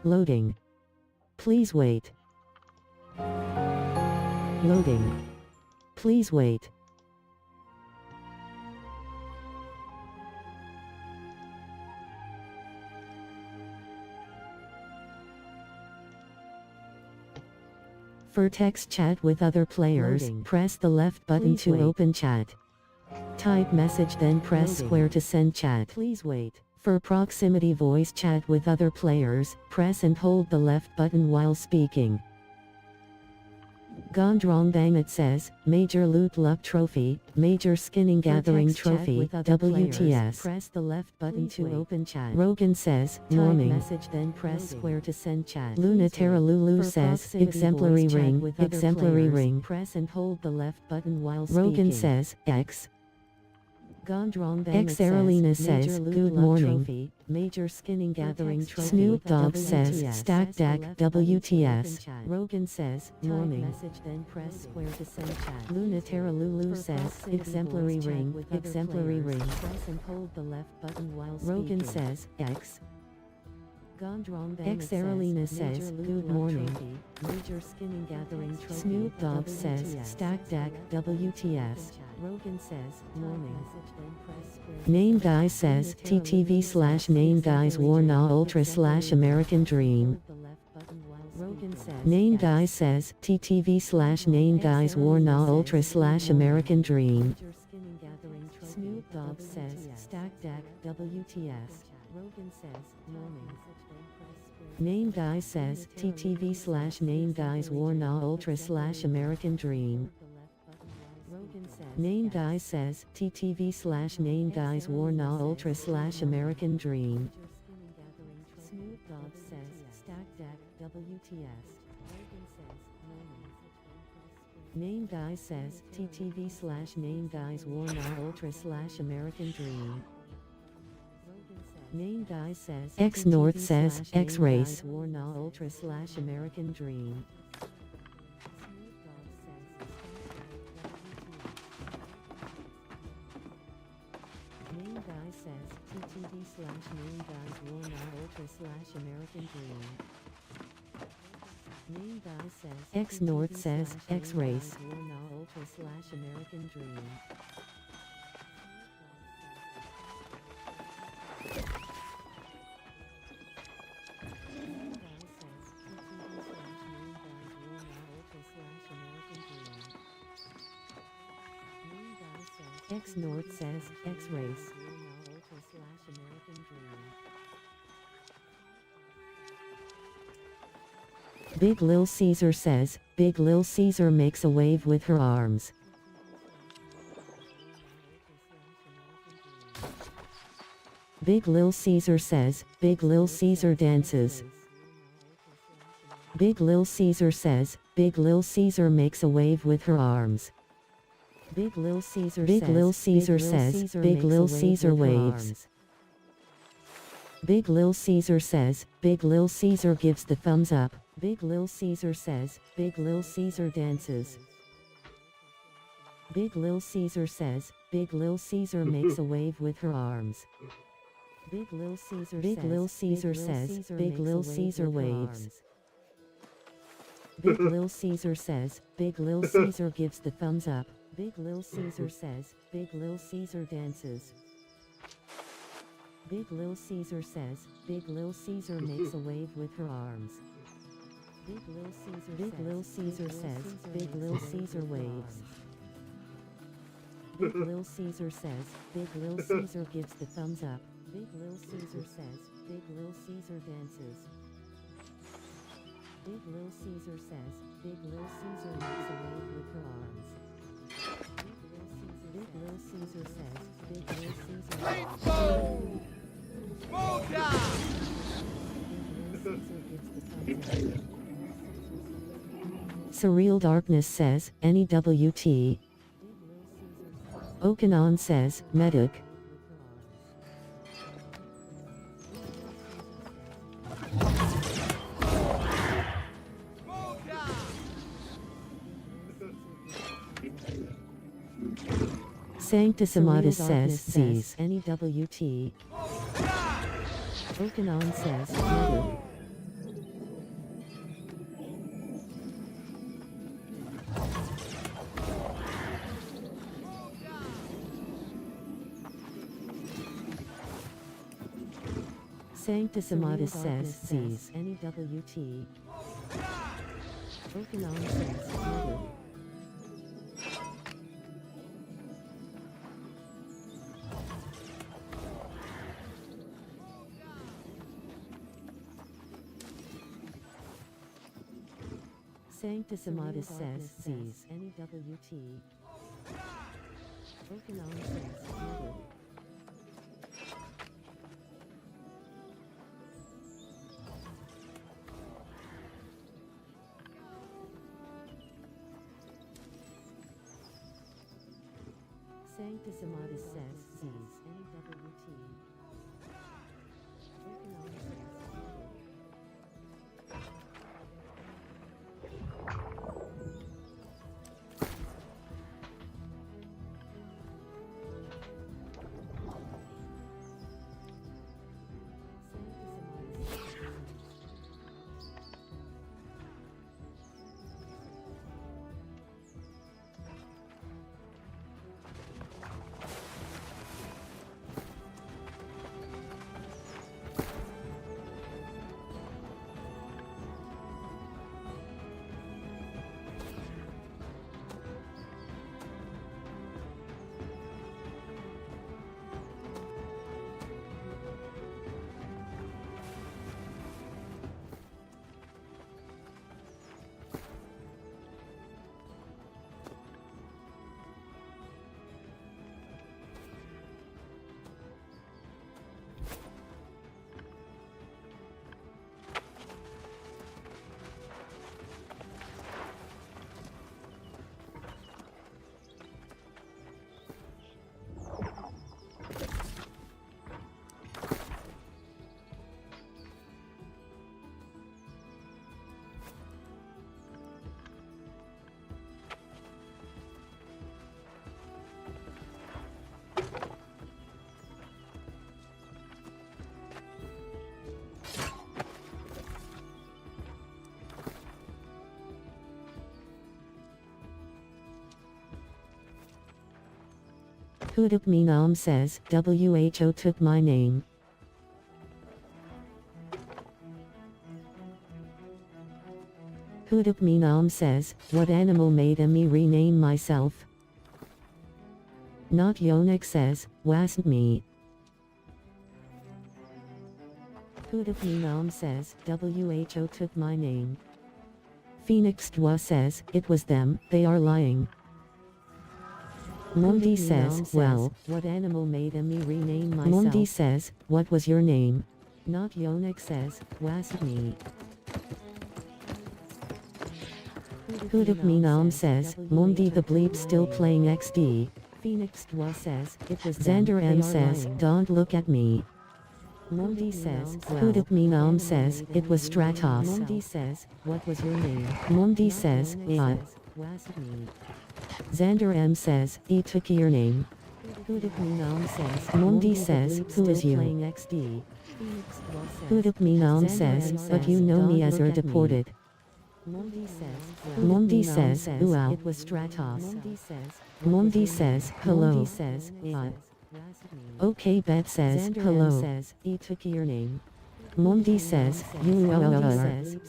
Loading. Please wait. Loading. Please wait. For text chat with other players, press the left button to open chat. Type message then press square to send chat. Please wait. For proximity voice chat with other players, press and hold the left button while speaking. Gondrongbang it says, Major Loot Luck Trophy, Major Skinning Gathering Trophy, WTS. Press the left button to open chat. Rogan says, Norming. Message then press square to send chat. Lunatera Lulu says, Exemplary ring, Exemplary ring. Press and hold the left button while speaking. Rogan says, X. X Aralina says, Good morning. Trophy, Major Skinning Gathering Trophy. Snoop Dogg says, Stack Deck, WTS. Rogan says, Norming. Message then press square to send chat. Lunatera Lulu says, Exemplary ring, Exemplary ring. Press and hold the left button while speaking. Rogan says, X. X Aralina says, Good morning. Major Skinning Gathering Trophy. Snoop Dogg says, Stack Deck, WTS. Rogan says, Morning. Name Guy says, TTV / Name Guys Warna Ultra / American Dream. Name Guy says, TTV / Name Guys Warna Ultra / American Dream. Snoop Dogg says, Stack Deck, WTS. Rogan says, Morning. Name Guy says, TTV / Name Guys Warna Ultra / American Dream. Name Guy says, TTV / Name Guys Warna Ultra / American Dream. Snoop Dogg says, Stack Deck, WTS. Name Guy says, TTV / Name Guys Warna Ultra / American Dream. Name Guy says, X North says, X Race Warna Ultra / American Dream. Name Guy says, TTV / Name Guys Warna Ultra / American Dream. Name Guy says, X North says, X Race Warna Ultra / American Dream. X North says, X Race. Big Lil Caesar says, Big Lil Caesar makes a wave with her arms. Big Lil Caesar says, Big Lil Caesar dances. Big Lil Caesar says, Big Lil Caesar makes a wave with her arms. Big Lil Caesar says, Big Lil Caesar waves. Big Lil Caesar says, Big Lil Caesar gives the thumbs up. Big Lil Caesar says, Big Lil Caesar dances. Big Lil Caesar says, Big Lil Caesar makes a wave with her arms. Big Lil Caesar says, Big Lil Caesar waves. Big Lil Caesar says, Big Lil Caesar gives the thumbs up. Big Lil Caesar says, Big Lil Caesar dances. Big Lil Caesar says, Big Lil Caesar makes a wave with her arms. Big Lil Caesar says, Big Lil Caesar waves. Big Lil Caesar says, Big Lil Caesar gives the thumbs up. Big Lil Caesar says, Big Lil Caesar dances. Big Lil Caesar says, Big Lil Caesar makes a wave with her arms. Big Lil Caesar says, Big Lil Caesar Rainbow! Smoker! Surreal Darkness says, Any WT. Okanon says, Medic. Sanctisimatus says, Z's. Any WT. Okanon says, Medic. Sanctissimatus says Z's NEWT. Okenon says noted. Sanctissimatus says Z's NEWT. Okenon says noted. Sanctissimatus says Z's NEWT. Okenon says noted. Hudukminam says, WHO took my name. Hudukminam says, what animal made me rename myself? Not Yonik says, wasn't me. Hudukminam says, WHO took my name. Phoenix Dwa says, it was them, they are lying. Mundi says, well, what animal made me rename myself? Mundi says, what was your name? Not Yonik says, wasn't me. Hudukminam says, Mundi the bleep still playing XD. Phoenix Dwa says, it was Xander M says, don't look at me. Mundi says, Hudukminam says, it was Stratos. Mundi says, what was your name? Mundi says, wasn't me. Xander M says, took your name. Hudukminam says, Mundi says, who is you? Hudukminam says, but you know me as deported. Mundi says, wow, it was Stratos. Mundi says, hello. Okay, Bet says, hello. Took your name. Mundi says, you are.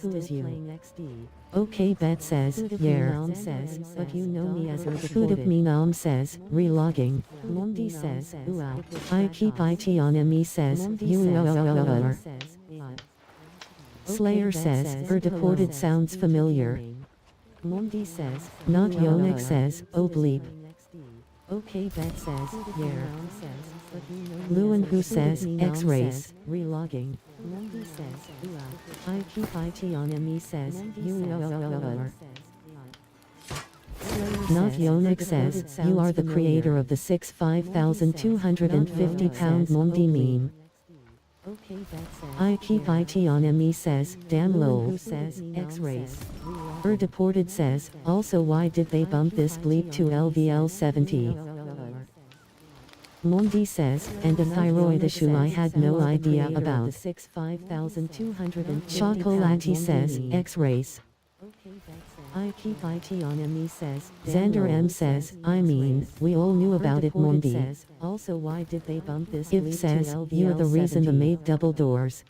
Who is you? Okay, Bet says, yeah. Says, but you know me as Hudukminam says, relogging. Mundi says, wow. I keep IT on me says, you are. Slayer says, deported sounds familiar. Mundi says, not Yonik says, oh bleep. Okay, Bet says, yeah. Lewin who says, X-rays, relogging. Mundi says, I keep IT on me says, you are. Not Yonik says, you are the creator of the 5,250 pound Mundi meme. I keep IT on me says, damn lol. Who says, X-rays. Deported says, also why did they bump this bleep to LVL 70? Mundi says, and a thyroid issue I had no idea about. Chocolati says, X-rays. I keep it on me says. Xander M says, I mean, we all knew about it Mondi. Says, also why did they bump this If says, you're the reason the made double doors.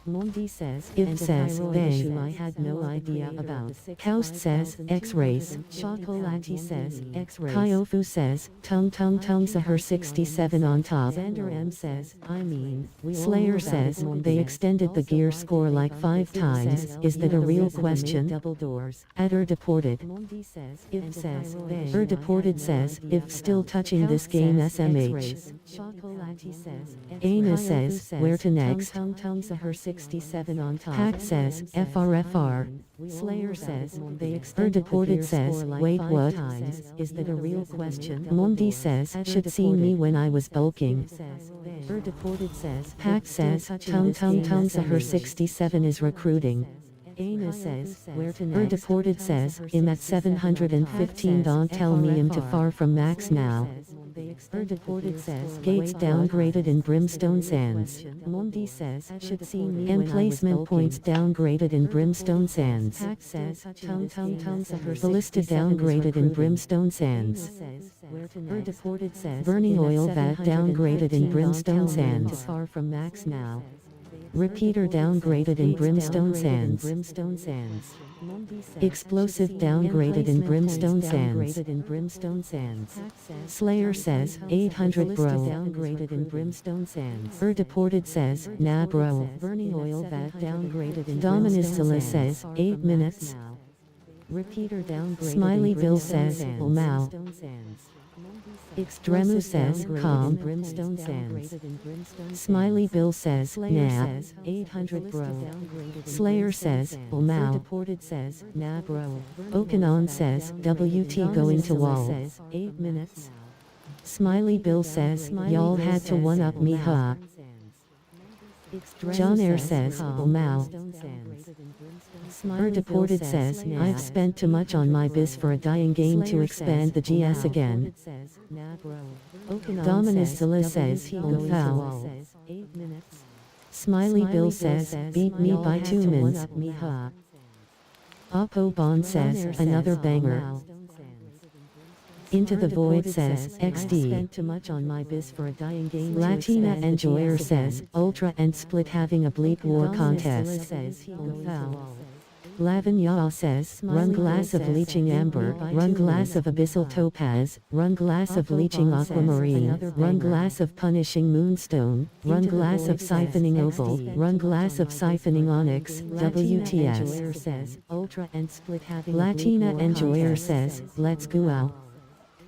Mondi says, If says, bang, I had no idea about. Kaust says, X-rays. Chocolati says, X-rays. Kyofu says, tongue Sahur 67 on top. Xander M says, I mean, Slayer says, they extended the gear score like 5 times, is that a real question? Double doors. Adder deported. Mondi says, If says, deported says, if still touching this game SMH. Chocolati says, Aina says, where to next? Tongue Sahur 67 on top. Hack says, FRFR. Slayer says, they deported says, wait what? Is that a real question? Mondi says, should see me when I was bulking. Deported says, Hack says, tongue Sahur 67 is recruiting. Aina says, where to next? Deported says, I'm at 715 don't tell me I'm too far from max now. Deported says, Gates downgraded in Brimstone Sands. Mondi says, should see me and placement points downgraded in Brimstone Sands. Hack says, tongue Ballista downgraded in Brimstone Sands. Deported says, burning oil vat downgraded in Brimstone Sands. Far from max now. Repeater downgraded in Brimstone Sands. Explosive downgraded in Brimstone Sands. Slayer says, 800 bro. Downgraded in Brimstone Sands. Deported says, nah bro. Burning oil vat downgraded in Dominizilla says, 8 minutes. Repeater downgraded. Smiley Bill says, Mao. Extremu says, calm. Brimstone Sands. Smiley Bill says, nah. 800 bro. Slayer says, Mao. Deported says, nah bro. Okanon says, WT going to wall. 8 minutes. Smiley Bill says, y'all had to one up me huh. John Air says, Mao. Deported says, I've spent too much on my biz for a dying game to expand the GS again. Dominizilla says, foul. Smiley Bill says, beat me by 2 mins. Oppo Bond says, another banger. Into the Void says, XD. Spent too much on my biz for a dying game. Latina Enjoyer says, Ultra and Split having a bleak war contest. Says, Lavinya says, run glass of leaching amber, run glass of abyssal topaz, run glass of leaching aquamarine, run glass of punishing moonstone, run glass of siphoning opal, run glass of siphoning onyx, WTS. Says, Ultra and Split having Latina Enjoyer says, let's go out.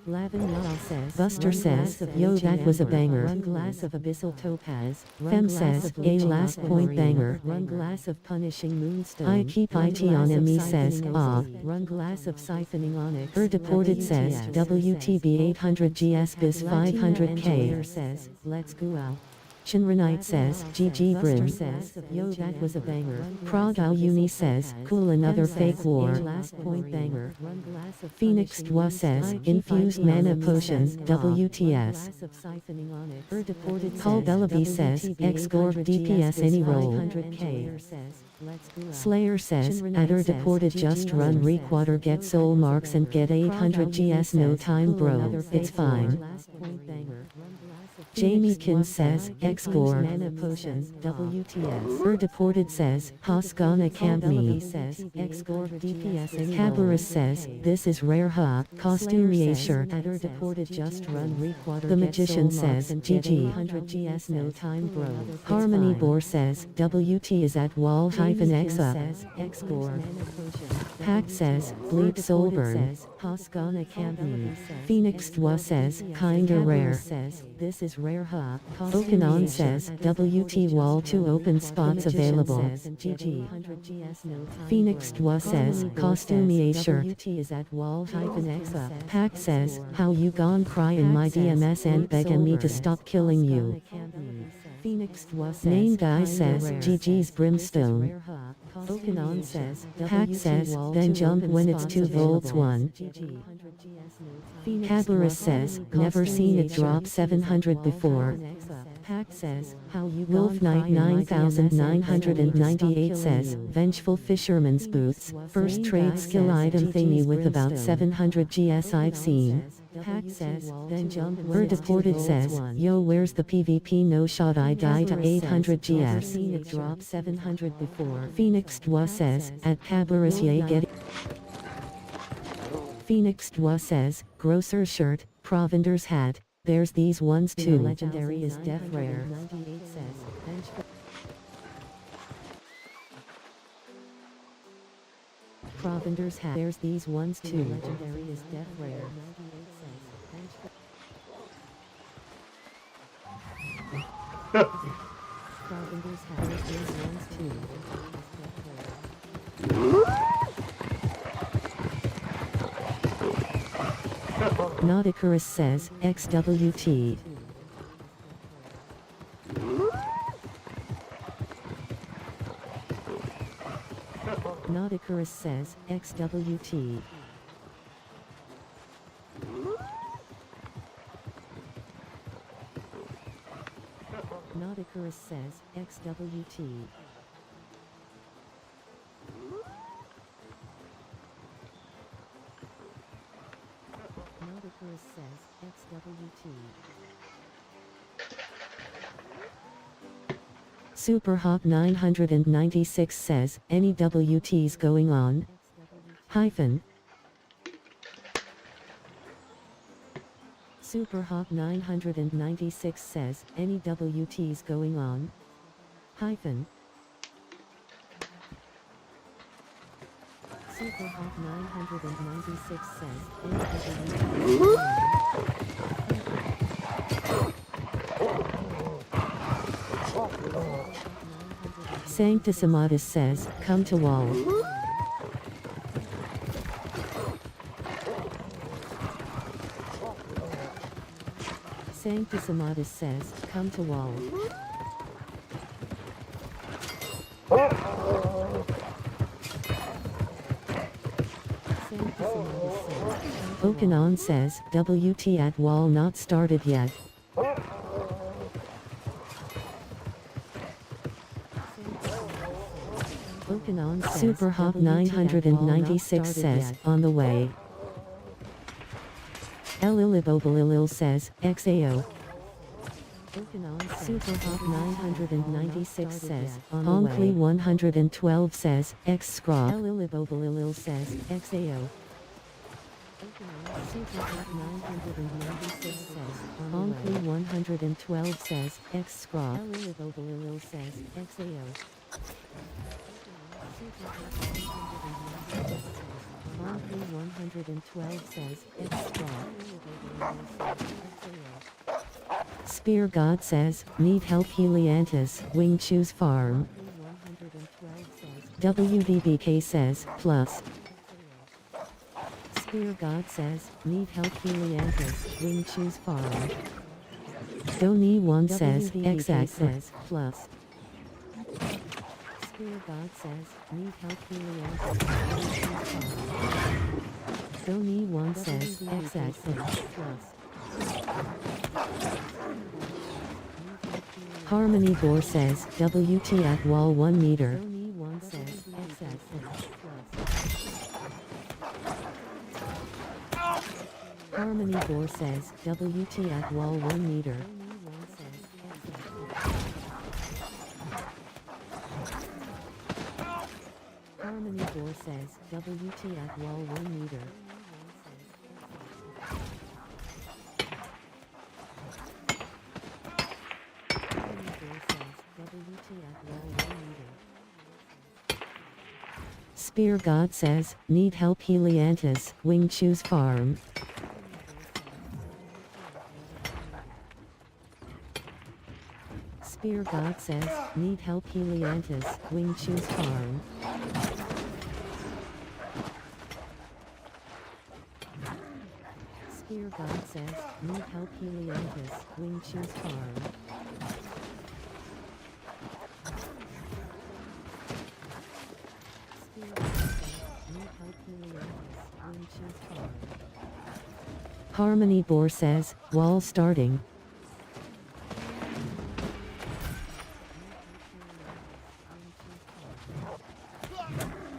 Lavinya says, Buster says, yo that was a banger. Run glass of abyssal topaz. Fem says, a last point banger. Run glass of punishing moonstone. I keep it on me says, run glass of siphoning onyx. Deported says, WTB 800 GS bis 500K. Says, let's go out. Shinranite says, GG Brim says, yo that was a banger. Prague Al Uni says, cool another fake war. Last point banger. Phoenix Dwa says, infused mana potion, WTS. Paul Bellaby says, X-Gorg DPS any roll. Slayer says, Adder deported just run requater get soul marks and get 800 GS no time bro, it's fine. Jamie Kin says, X-Gore, Mana Potion, WTS. Deported says, Hoskana Camp Me says, X-Gore DPS. Cabarrus says, this is rare ha, costumier. Adder deported just run requater. The Magician says, GG. 100 GS no time bro. Harmony Boar says, WT is at wall -X X-Gore. Pack says, Bleed Soulburn. Hoskana Camp Me. Phoenix Dwa says, kinda rare. This is rare ha. Okanon says, WT wall 2 open spots available. GG. Phoenix Dwa says, costumier shirt. WT is at wall -X. Pack says, how you gon' cry in my DMS and begging me to stop killing you. Phoenix Dwa says, Name Guy says, GG's Brimstone. Okanon says, Pack says, then jump when it's 2 volts 1. Cabarrus says, never seen it drop 700 before. Hack says, how you Wolf Knight 9998 says, vengeful fisherman's boots, first trade skill item thingy with about 700 GS I've seen. Hack says, then jump. Bird deported says, yo where's the PvP no shot I died to 800 GS. Seen it drop 700 before. Phoenix Dwa says, at Cabarrus ye get Phoenix Dwa says, grocer shirt, Provender's hat, there's these ones too. Legendary is death rare. Provender's hat, there's these ones too. Legendary is death rare. Provender's hat, there's these ones too. Nauticurus says, XWT. Nauticurus says, XWT. Nauticurus says, XWT. Nauticurus says, XWT. Superhawk 996 says, any WTs going on? Hyphen. Superhawk 996 says, any WTs going on? Hyphen. Superhawk 996 says, any WTs going on? Sanctisimatus says, come to wall. Sanctisimatus says, come to wall. Okanon says, WT at wall not started yet. Superhawk 996 says, on the way. Elilibobalilil says, XAO. Superhawk 996 says, Onkly 112 says, X Scraw. Elilibobalilil says, XAO. Superhawk 996 says, Onkly 112 says, X Scraw. Elilibobalilil says, XAO. Monkey 112 says, Spear God says, need help Heliantus, Wing Choose Farm. WDBK says, plus. Spear God says, need help Heliantus, Wing Choose Farm. Doni 1 says, XX says, plus. Spear God says, need help Heliantus, Wing Choose Farm. Doni 1 says, XX says, plus. Harmony Boar says, WT at wall 1 meter. Doni 1 says, XX says, plus. Harmony Boar says, WT at wall 1 meter. Harmony Boar says, WT at wall 1 meter. Spear God says, need help Heliantus, Wing Choose Farm. Spear God says, need help Heliantus, Wing Choose Farm. Spear God says, need help Heliantus, Wing Choose Farm. Harmony Boar says, wall starting.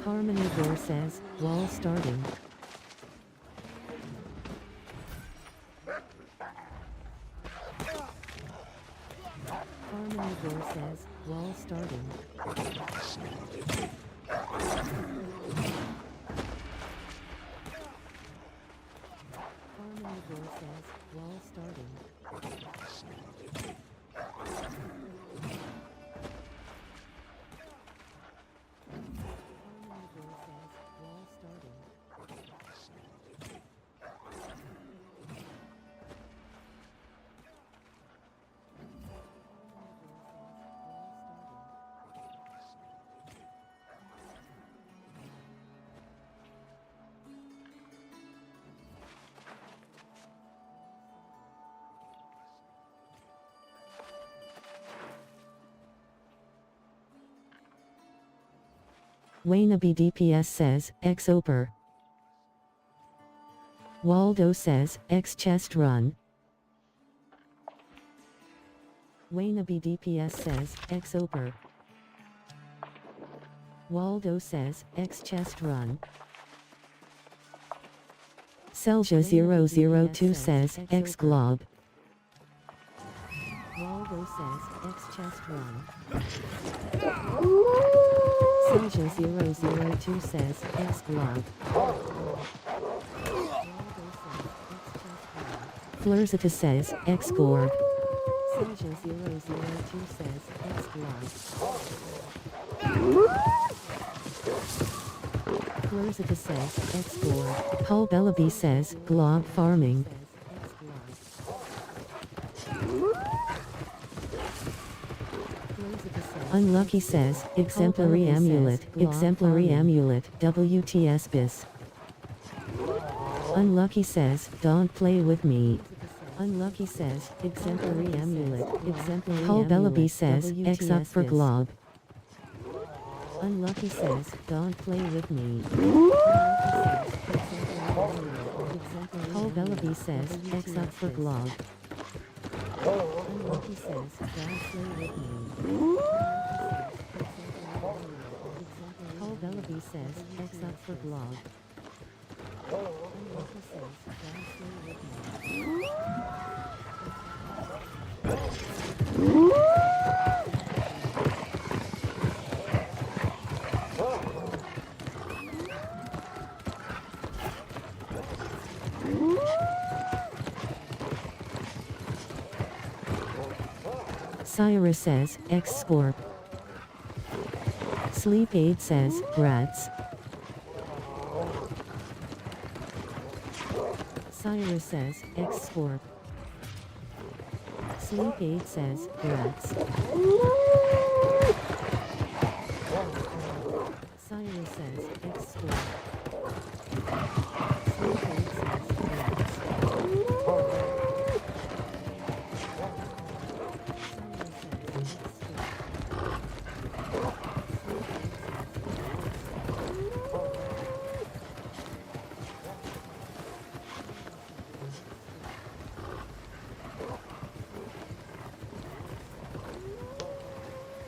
Harmonivore says, wall starting. Harmonivore says, wall starting. Harmonivore says, wall starting. Harmonivore says, wall starting. Wainabe DPS says, X Oper. Waldo says, X chest run. Wainabe DPS says, X Oper. Waldo says, X chest run. Selja002 says, X glob. Waldo says, X chest run. Selja002 says, X glob. Flurzita says, X gorb. Selja002 says, X glob. Flurzita says, X gorb. Paul Bellaby says, glob farming. Unlucky says, exemplary amulet, WTS bis. Unlucky says, don't play with me. Unlucky says, exemplary amulet, Paul Bellaby says, X up for glob. Unlucky says, don't play with me. Paul Bellaby says, X up for glob. Unlucky says, don't play with me. Paul Bellaby says, X up for glob. Unlucky says, don't play with me. Cyrus says, X Scorp. Sleep Aid says, rats. Cyrus says, X Scorp. Sleep Aid says, rats. Cyrus says, X Scorp. Sleep Aid says, rats.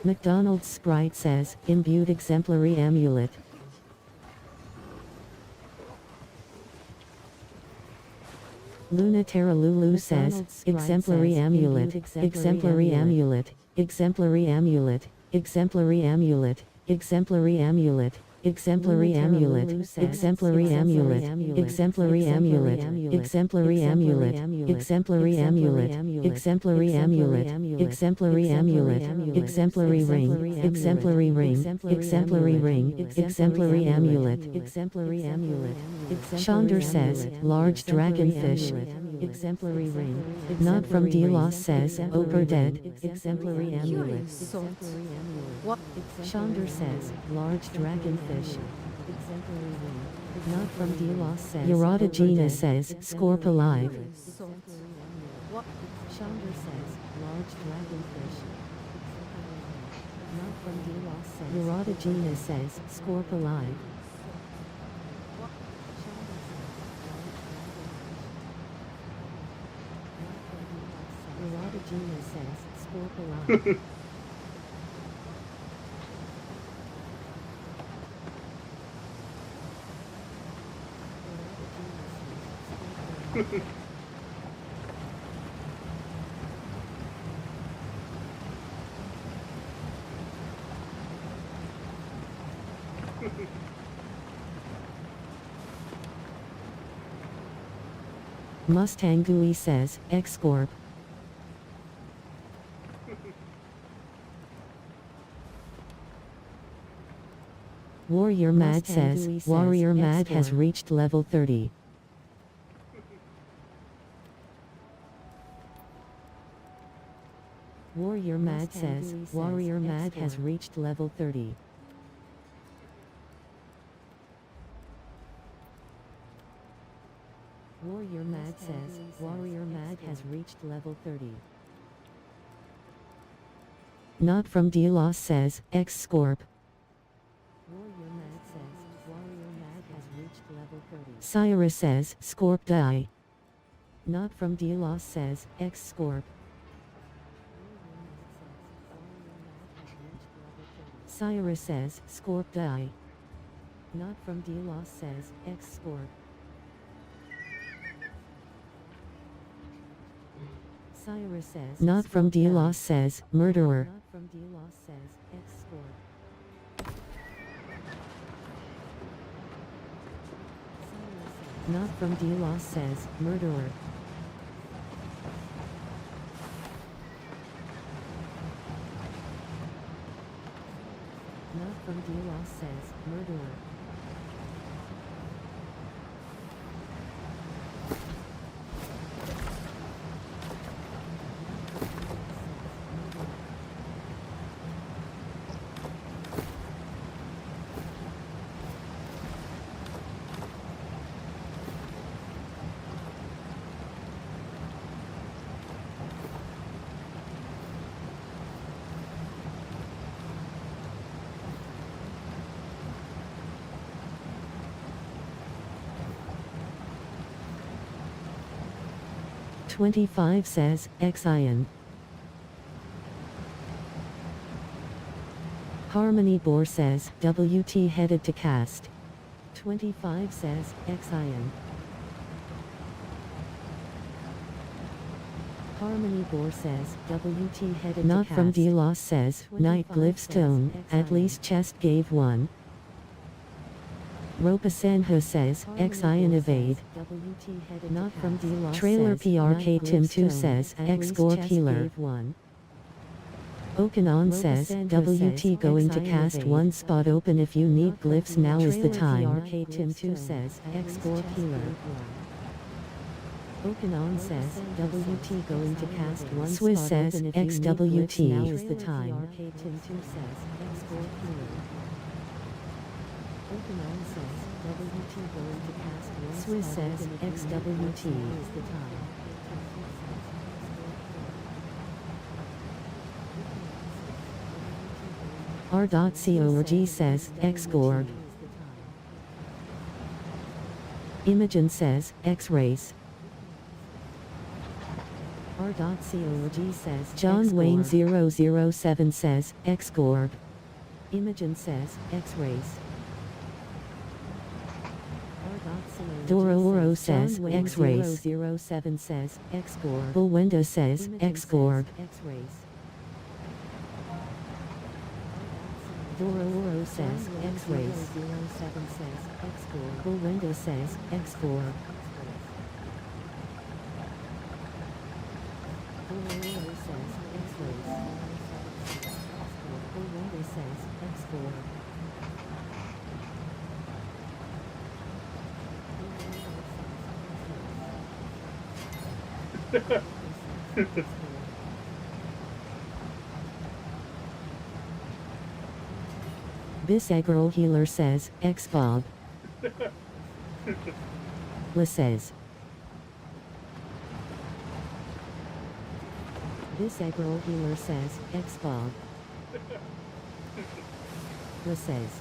McDonald's Sprite says, imbued exemplary amulet. Lunatera Lulu says, exemplary amulet, exemplary amulet, exemplary amulet, exemplary amulet, exemplary amulet. Exemplary amulet, exemplary amulet, exemplary amulet, exemplary amulet, exemplary amulet, exemplary amulet, exemplary amulet, exemplary ring, exemplary ring, exemplary ring, exemplary amulet, exemplary amulet. Chandra says, large dragonfish, exemplary ring. Not from Delos says, Oper dead, exemplary amulet. What? Chandra says, large dragonfish. Exemplary ring. Not from Delos says, Yarada Gina says, Scorp alive. What? Chandra says, large dragonfish. Not from Delos says, Yarada Gina says, Scorp alive. Yarada Gina says, Scorp alive. Mustang GUI says, X-Corp. Warrior Mad says, Warrior Mad has reached level 30. Warrior Mad says, Warrior Mad has reached level 30. Warrior Mad says, Warrior Mad has reached level 30. Not from D-Loss says, X-Scorp. Warrior Mad says, Warrior Mad has reached level 30. Cyrus says, Scorp die. Not from D-Loss says, X-Scorp. Cyrus says, Scorp die. Not from D-Loss says, X-Scorp. Cyrus says, not from D-Loss says, murderer. Not from D-Loss says, X-Scorp. Not from D-Loss says, murderer. Not from D-Loss says, murderer. "25 says, Xion. Harmony Boar says, WT headed to cast. 25 says, Xion. Harmony Boar says, WT headed not to cast. Not from D-Loss says, Night Glyphstone, at least chest gave one. Ropasenha says, Xion evade. Not from D-Loss Trailer PRK Tim 2 says, X-Gore Healer. Okanon says, WT going to cast one spot open if you need glyphs now is the time. Tim 2 says, X-Gore Healer. Okanon says, WT going to cast one Swiss says, XWT now is the time. Tim 2 says, X-Gore Healer. Okanon says, WT going to cast one Swiss says, XWT is the time. R.CORG says, X-Gorg. Imogen says, X-Race. R.CORG says, John Wayne 007 says, X-Gorg. Imogen says, X-Race. Doro says, X-Race. 007 says, X-Gorg. Bulwenda says, X-Gorg. Doro says, X-Race. 07 says, X-Gorg. Bulwenda says, X-Gorg. Doro says, X-Race. Bulwenda says, X-Gorg. Bisegirl Healer says, X-Bob. La says. Bisegirl Healer says, X-Bob. La says.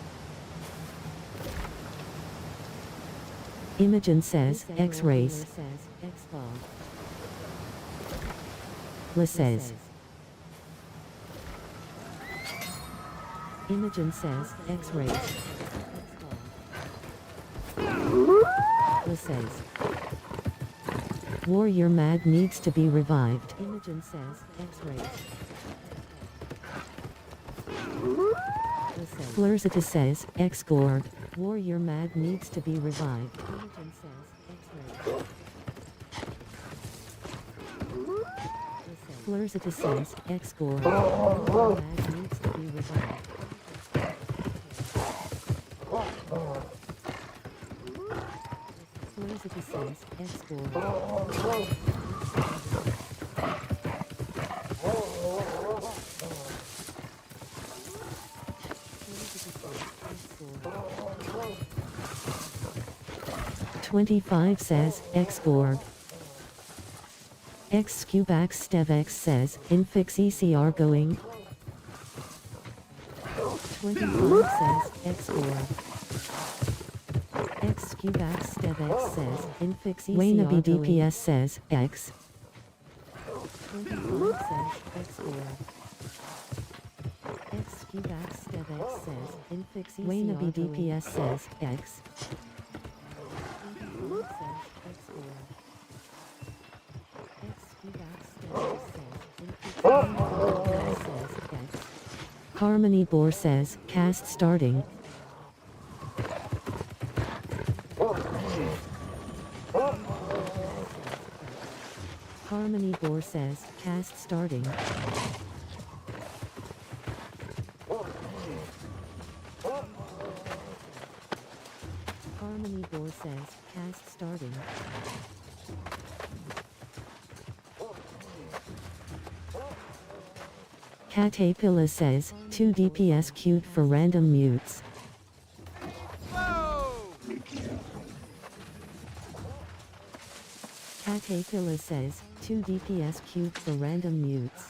Imogen says, X-Race. La says. Imogen says, X-Race. La says. Warrior Mag needs to be revived. Imogen says, X-ray. Flurzitus says, X-Gorg. Warrior Mag needs to be revived. Imogen says, X-ray. Flurzitus says, X-Gorg. Warrior Mag needs to be revived. Flurzitus says, X-Gorg. "25 says, X-Gorg. X-Scubax Stevex says, Infix ECR going. 25 says, X-Gorg. X-Scubax Stevex says, Infix ECR Waynabe DPS says, X. 25 says, X-Gorg. X-Scubax Stevex says, Infix ECR Waynabe DPS says, X. Harmony Boar says, cast starting. Harmony Boar says, cast starting. Harmony Boar says, cast starting. Caterpillar says, 2 DPS queued for random mutes. Caterpillar says, 2 DPS queued for random mutes.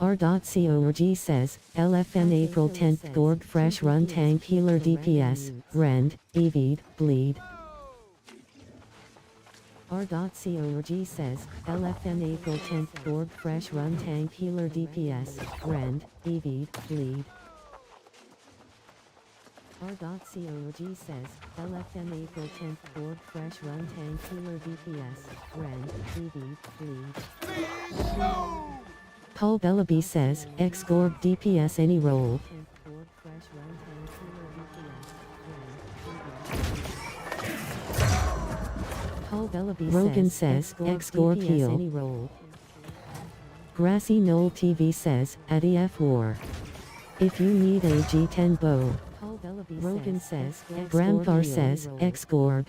R.CORG says, LFN April 10th Gorg Fresh Run Tank Healer DPS, Rend, Evied, Bleed. R.CORG says, LFN April 10th Gorg Fresh Run Tank Healer DPS, Rend, Evied, Bleed. R.CORG says, LFN April 10th Gorg Fresh Run Tank Healer DPS, Rend, Evied, Bleed. Paul Bellaby says, X-Gorg DPS any role. Rogan says, X-Gorg heal. Grassy Knoll TV says, ADF War. If you need a G10 bow. Rogan says, Gramthar says, X-Gorg.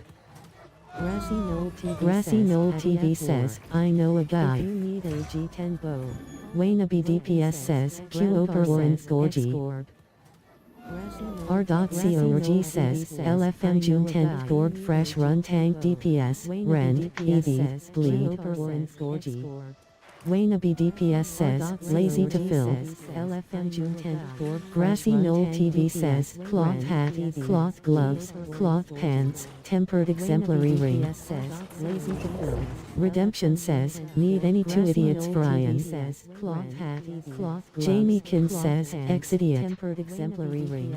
Grassy Knoll TV says, I know a guy. If you need a G10 bow. Waynabe DPS says, Q Oper Orin Gorgi. R.CORG says, LFM June 10th Gorg Fresh Run Tank DPS, Rend, EV, Bleed. Waynabe DPS says, Lazy to fill. LFM June 10th Gorg Grassy Knoll TV says, Cloth hat, cloth gloves, cloth pants, tempered exemplary ring. Lazy to fill. Redemption says, need any 2 idiots for Ian. Cloth hat, cloth gloves. Jamie Kin says, ex-idiot. Tempered exemplary ring.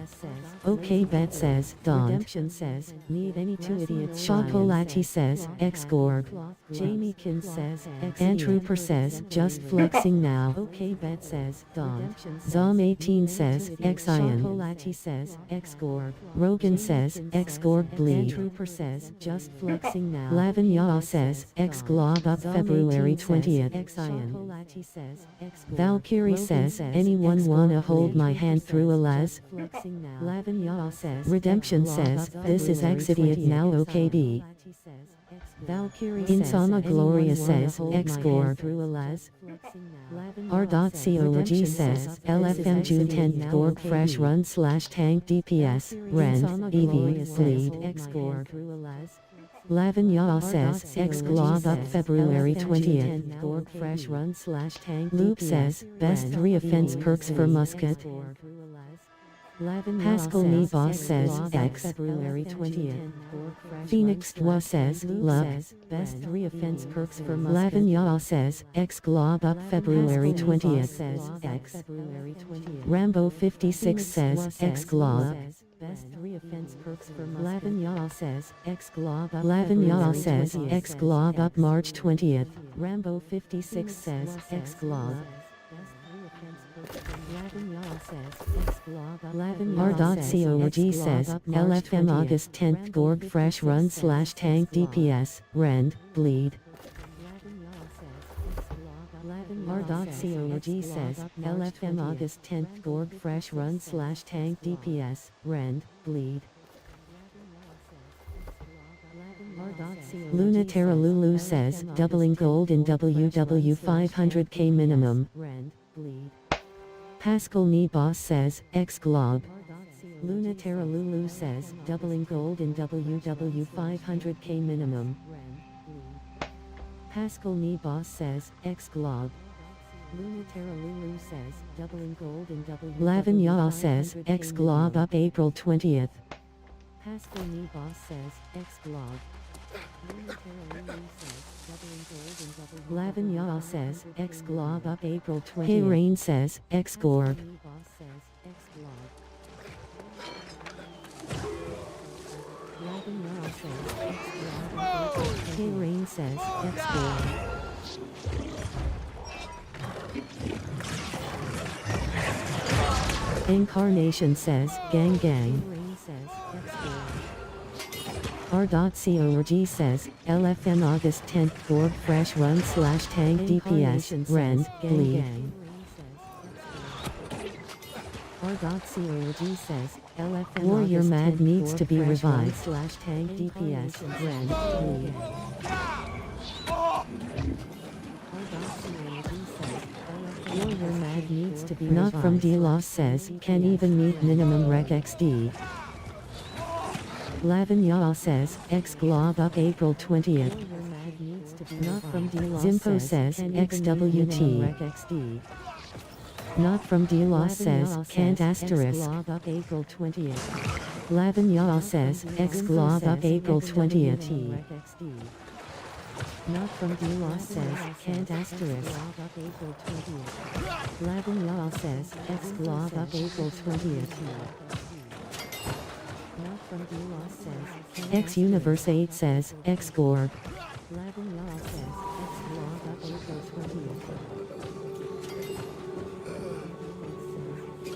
OK Bet says, Don. Redemption says, need any 2 idiots. Shopolati says, X-Gorg. Jamie Kin says, Androoper says, just flexing now. OK Bet says, Don. Zom 18 says, X-Ian. Shopolati says, X-Gorg. Rogan says, X-Gorg bleed. Androoper says, just flexing now. Lavin Yaw says, X-Glob up February 20th. X-Ian. Valkyrie says, anyone wanna hold my hand through a las? Lavin Yaw says, Redemption says, this is X-Idiot now OKB. Insama Gloria says, X-Gorg. R.CORG says, LFM June 10th Gorg Fresh Run / Tank DPS, Rend, EV, Bleed, X-Gorg. Lavin Yaw says, X-Glob up February 20th. Gorg Fresh Run / Tank Loop says, best 3 offense perks for musket. Pascal Boss says, X. February 20th. Phoenix Dwa says, love. Best 3 offense perks for musket. Lavin Yaw says, X-Glob up February 20th. X. Rambo 56 says, X-Glob. Best 3 offense perks for Lavin Yal says, X-Glob up Lavin says, X-Glob up March 20th. Rambo 56 says, X-Glob. R.co.g says, LFM August 10th Gorg Fresh Run / Tank DPS, Rend, Bleed. R.co.g says, LFM August 10th Gorg Fresh Run / Tank DPS, Rend, Bleed. Lunatera Lulu says, doubling gold in WW 500k minimum, Rend, Bleed. Pascal Knee Boss says, X-Glob. Lunatera Lulu says, doubling gold in WW 500k minimum. Pascal Knee Boss says, X-Glob. Lunatera Lulu says, doubling gold in WW. Lavin Yal says, X-Glob up April 20th. Pascal Knee Boss says, X-Glob. Lavin Yal says, X-Glob up April 20th. Hey Rain says, X-Gorg. Lavin Yal says, X-Glob. Hey Rain says, X-Gorg. Incarnation says, Gang Gang. R.co.g says, LFM August 10th Gorg Fresh Run / Tank DPS, Rend, Bleed. R.co.g says, LFM Warrior Mad needs to be revived / Tank DPS, Rend, Bleed. Warrior Mad needs to be revived. Not from D-Loss says, can't even meet minimum rec XD. Lavin Yal says, X-Glob up April 20th. Not from Zimpo says, XWT. Not from D-Loss says, can't asterisk. April 20th. Lavin Yal says, X-Glob up April 20th. Not from D-Loss says, can't asterisk. Lavin Yal says, X-Glob up April 20th. X Universe 8 says, X-Gorg.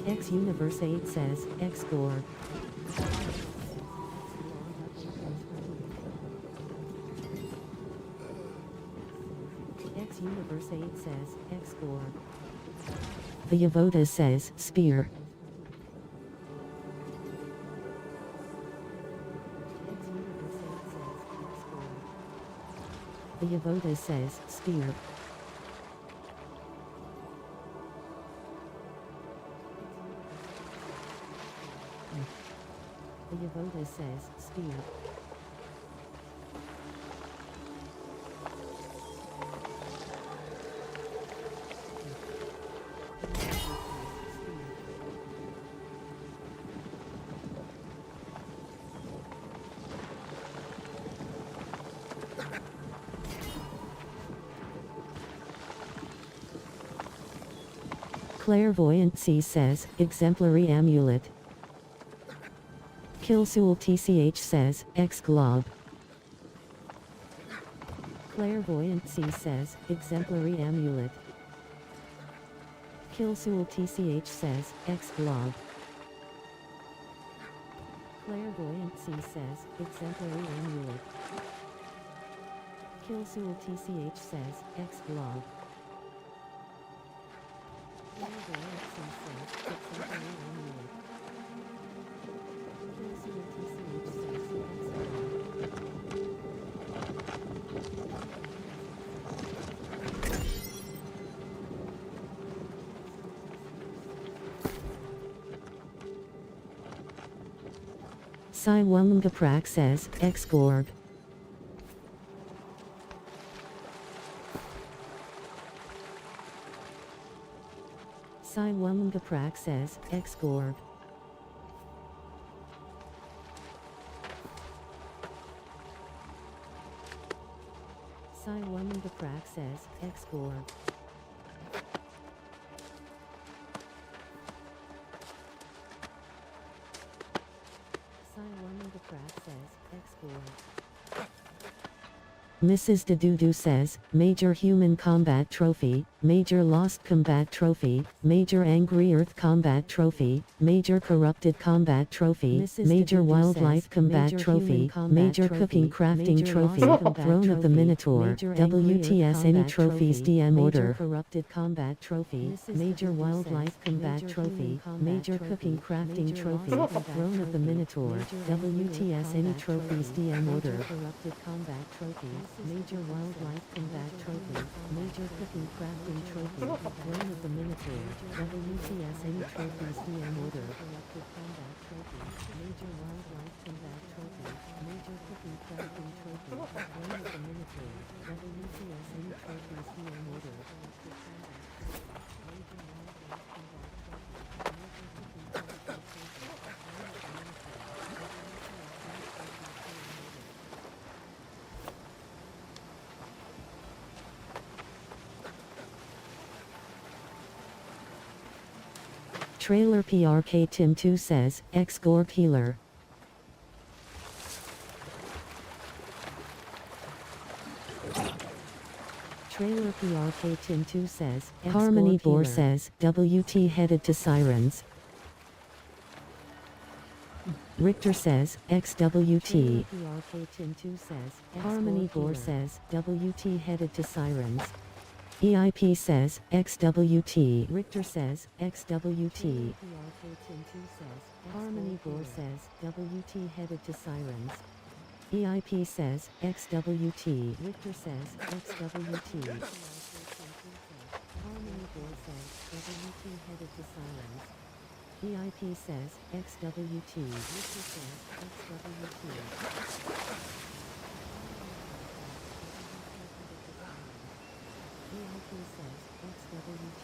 X Universe 8 says, X-Gorg. X Universe 8 says, X-Gorg. The Yavoda says, Spear. The Yavoda says, Spear. The Yavoda says, Spear. Clairvoyancy says, exemplary amulet. Killsoul TCH says, X-Glob. Clairvoyancy says, exemplary amulet. Killsoul TCH says, X-Glob. Clairvoyancy says, exemplary amulet. Killsoul TCH says, X-Glob. Sai Wumgaprak says, X-Gorg. Sai Wumgaprak says, X-Gorg. Sai Wumgaprak says, X-Gorg. Mrs. Dedudu says, Major Human Combat Trophy, Major Lost Combat Trophy, Major Angry Earth Combat Trophy, Major Corrupted Combat Trophy, Major Wildlife Combat Trophy, Major Cooking Crafting Trophy, Throne of the Minotaur, WTS Any Trophies DM Order. Corrupted Combat Trophy, Major Wildlife Combat Trophy, Major Cooking Crafting Trophy, Throne of the Minotaur, WTS Any Trophies DM Order. Corrupted Combat Trophy, Major Wildlife Combat Trophy, Major Cooking Crafting Trophy, Throne of the Minotaur, WTS Any Trophies DM Order. Corrupted Combat Trophy, Major Wildlife Combat Trophy, Major Cooking Crafting Trophy, Throne of the Minotaur, WTS Any Trophies DM Order. Corrupted Combat Trophy, Major Wildlife Combat Trophy, Major Cooking Crafting Trophy, Throne of the Trailer PRK Tim 2 says, X-Gorg Healer. Trailer PRK Tim 2 says, Harmony Boar says, WT headed to Sirens. Richter says, XWT. PRK Tim 2 says, Harmony Boar says, WT headed to Sirens. EIP says, XWT. Richter says, XWT. Harmony Boar says, WT headed to Sirens. EIP says, XWT. Richter says, XWT. Harmony Boar says, WT headed to Sirens. EIP says, XWT. Richter says, XWT. EIP says, XWT.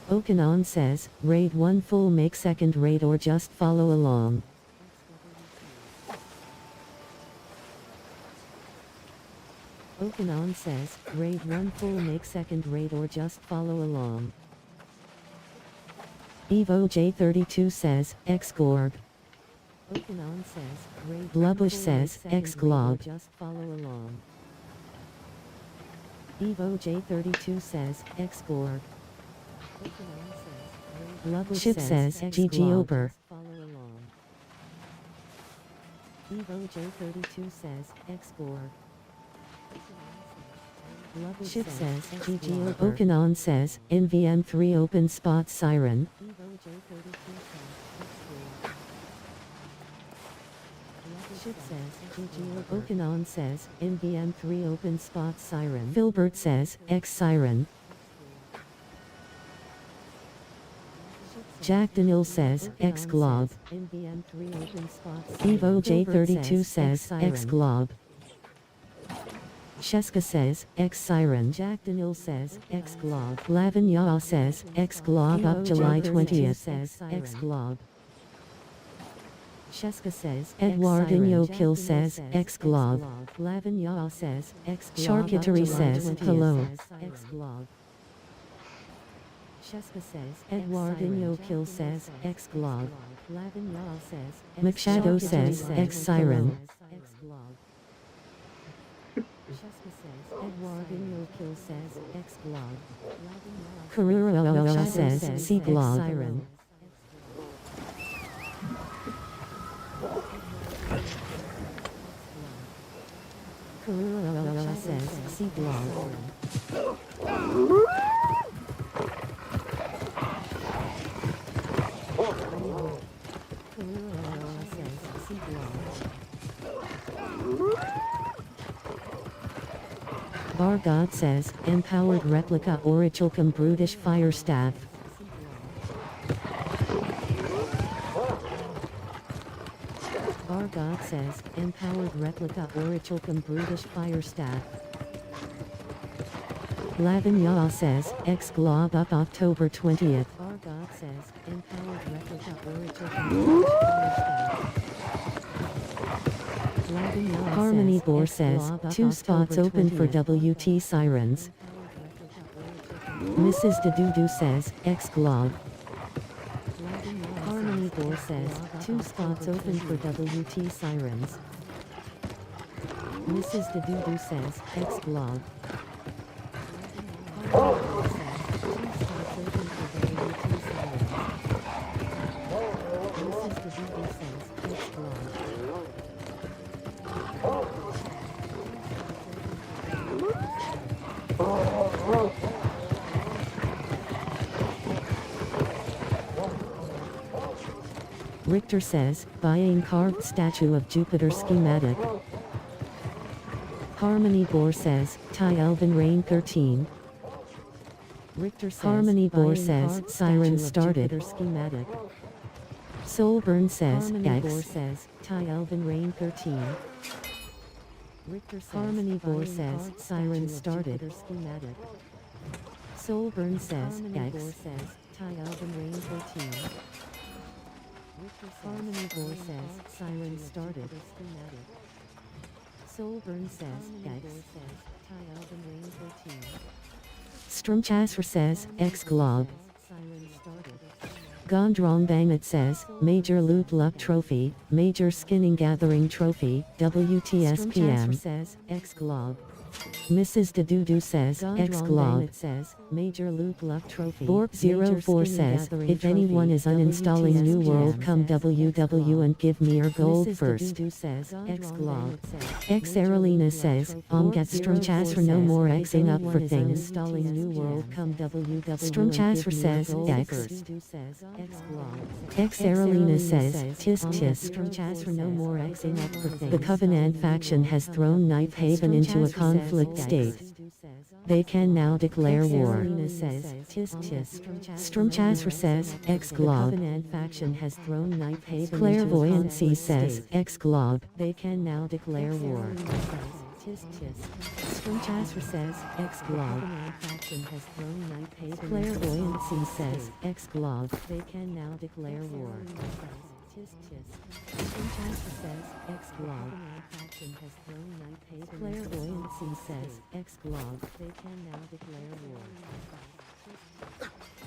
Okanon says, raid 1 full make second raid or just follow along. Okanon says, raid 1 full make second raid or just follow along. Evo J32 says, X-Gorg. Okanon says, raid Blubush says, X-Glob. Just follow along. Evo J32 says, X-Gorg. Ship says, GG Ober. Evo J32 says, X-Gorg. Ship says, GG Ober. Okanon says, NVM3 open spot siren. Ship says, GG Ober. Okanon says, NVM3 open spot siren. Filbert says, X siren. Jack Daniel says, X-Glob. Evo J32 says, X-Glob. Sheska says, X-Siren. Jack Daniel says, X-Glob. Lavin Yah says, X-Glob up July 20th says, X-Glob. Sheska says, Edward Inyo Kill says, X-Glob. Lavin Yah says, X-Glob. Charcuterie says, hello. X-Glob. Sheska says, Edward Inyo Kill says, X-Glob. McShadow says, X-Siren. Sheska says, Edward Inyo Kill says, X-Glob. Karura says, C-Glob. Siren. Karura says, C-Glob. Bar God says, empowered replica Orichalcum brutish fire staff. Bar God says, empowered replica Orichalcum brutish fire staff. Lavin Yah says, X-Glob up October 20th. Bar God says, empowered replica Orichalcum brutish fire staff. Harmony Boar says, 2 spots open for WT Sirens. Mrs. Dedudu says, X-Glob. Harmony Boar Richter says, 2 spots open for WT Sirens. Mrs. Dedudu says, X-Blog. Richter says, buying carved statue of Jupiter schematic. Harmony Boar says, Ty Elven Rain 13. Richter says, Harmony Boar says, Siren started. Schematic. Soulburn says, X. says, Ty Elven Rain 13. Richter says, Harmony Boar says, Siren started. Schematic. Soulburn says, X. says, Ty Elven Rain 13. Harmony Boar says, Siren started. Schematic. Soulburn says, X. Ty Elven Rain 13. Strumchasser says, X-Glob. Siren started. Gondrong Bangit says, Major Loot Luck Trophy, Major Skinning Gathering Trophy, WTSPM. says, X-Glob. Mrs. Dedudu says, X-Glob. says, Major Loot Luck Trophy. Bork04 says, if anyone is uninstalling New World, come WW and give me your gold first. says, X-Glob. X-Aralina says, Omgat Strumchasser no more Xing up for things. Installing New World, come WW. Strumchasser says, X. X-Aralina says, Tisk tisk. Strumchasser no more Xing up for things. The Covenant faction has thrown Knife Haven into a conflict state. They can now declare war. Strumchasser says, X-Glob. The Covenant faction has thrown Knife Haven. Clairvoyancy says, X-Glob. They can now declare war. Strumchasser says, X-Glob. Clairvoyancy says, X-Glob. They can now declare war. Strumchasser says, X-Glob. Clairvoyancy says, X-Glob. They can now declare war.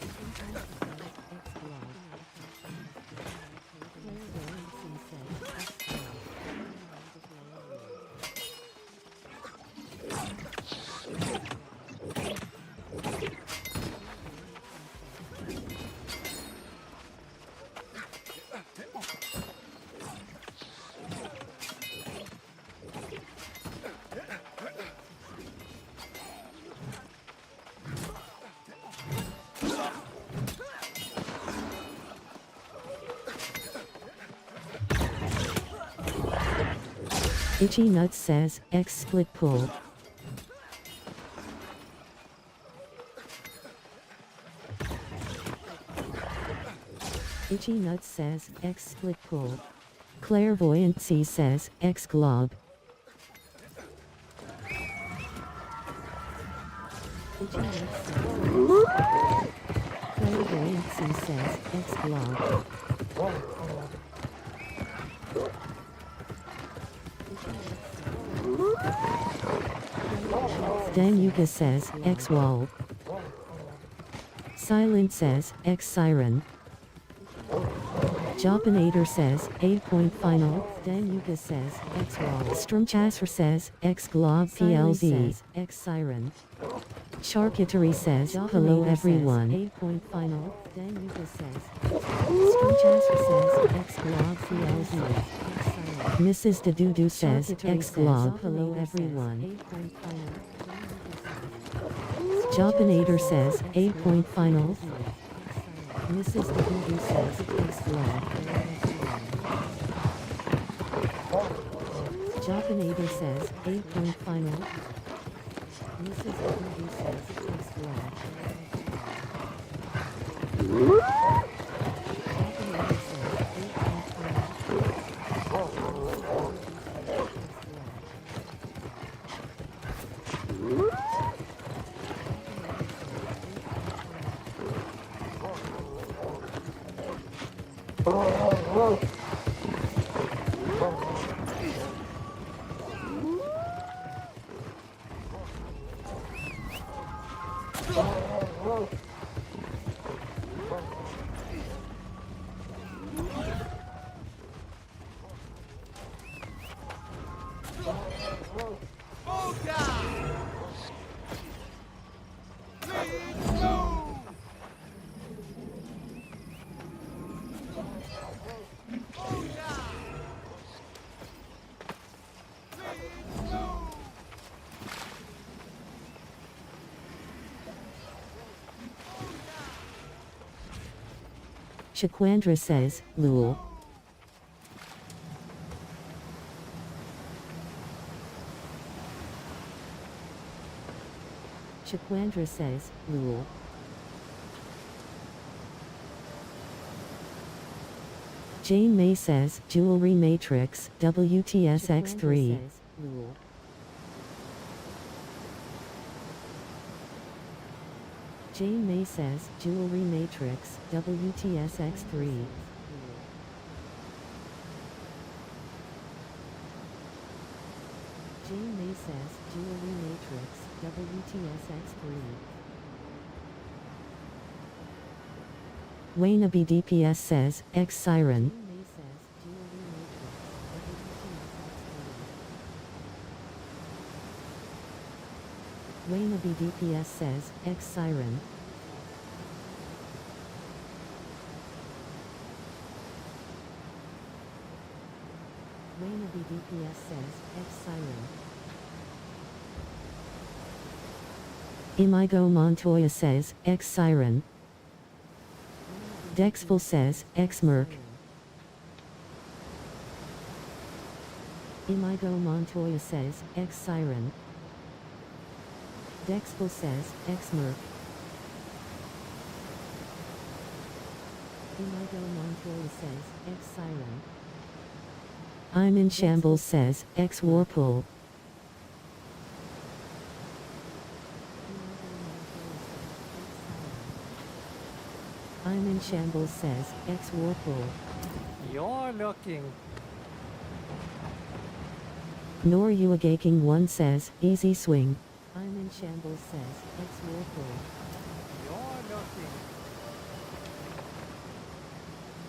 Strumchasser says, X-Glob. Clairvoyancy says, X-Glob. Itchy Nuts says, X split pull. Itchy Nuts says, X split pull. Clairvoyancy says, X glob. Itchy Nuts says, Clairvoyancy says, X glob. Danuka says, X wall. Silent says, X siren. Jopinator says, 8-point final. Danuka says, X wall. Strumchasser says, X glob PLZ. X siren. Charcuterie says, hello everyone. 8-point final. Danuka says, Strumchasser says, X glob PLZ. Mrs. Dedudu says, X glob. Hello everyone. Jopinator says, 8-point final. Mrs. Dedudu says, X glob. Jopinator says, 8-point final. Mrs. Dedudu says, X glob. Shaquandra says, Lul. Shaquandra says, Lul. Jane May says, Jewelry Matrix, WTSX3. Jane May says, Jewelry Matrix, WTSX3. Jane May says, Jewelry Matrix, WTSX3. Wayne BDPS says, X Siren. Wayne BDPS says, X Siren. Wayne BDPS says, X Siren. Imigo Montoya says, X Siren. Dexful says, X Merc. Imigo Montoya says, X Siren. Dexful says, X Merc. Imigo Montoya says, X Siren. I'm in Shambles says, X Warpool. I'm in Shambles says, X Warpool. You're looking. Nor Uagaking 1 says, Easy Swing. I'm in Shambles says, X Warpool. You're looking.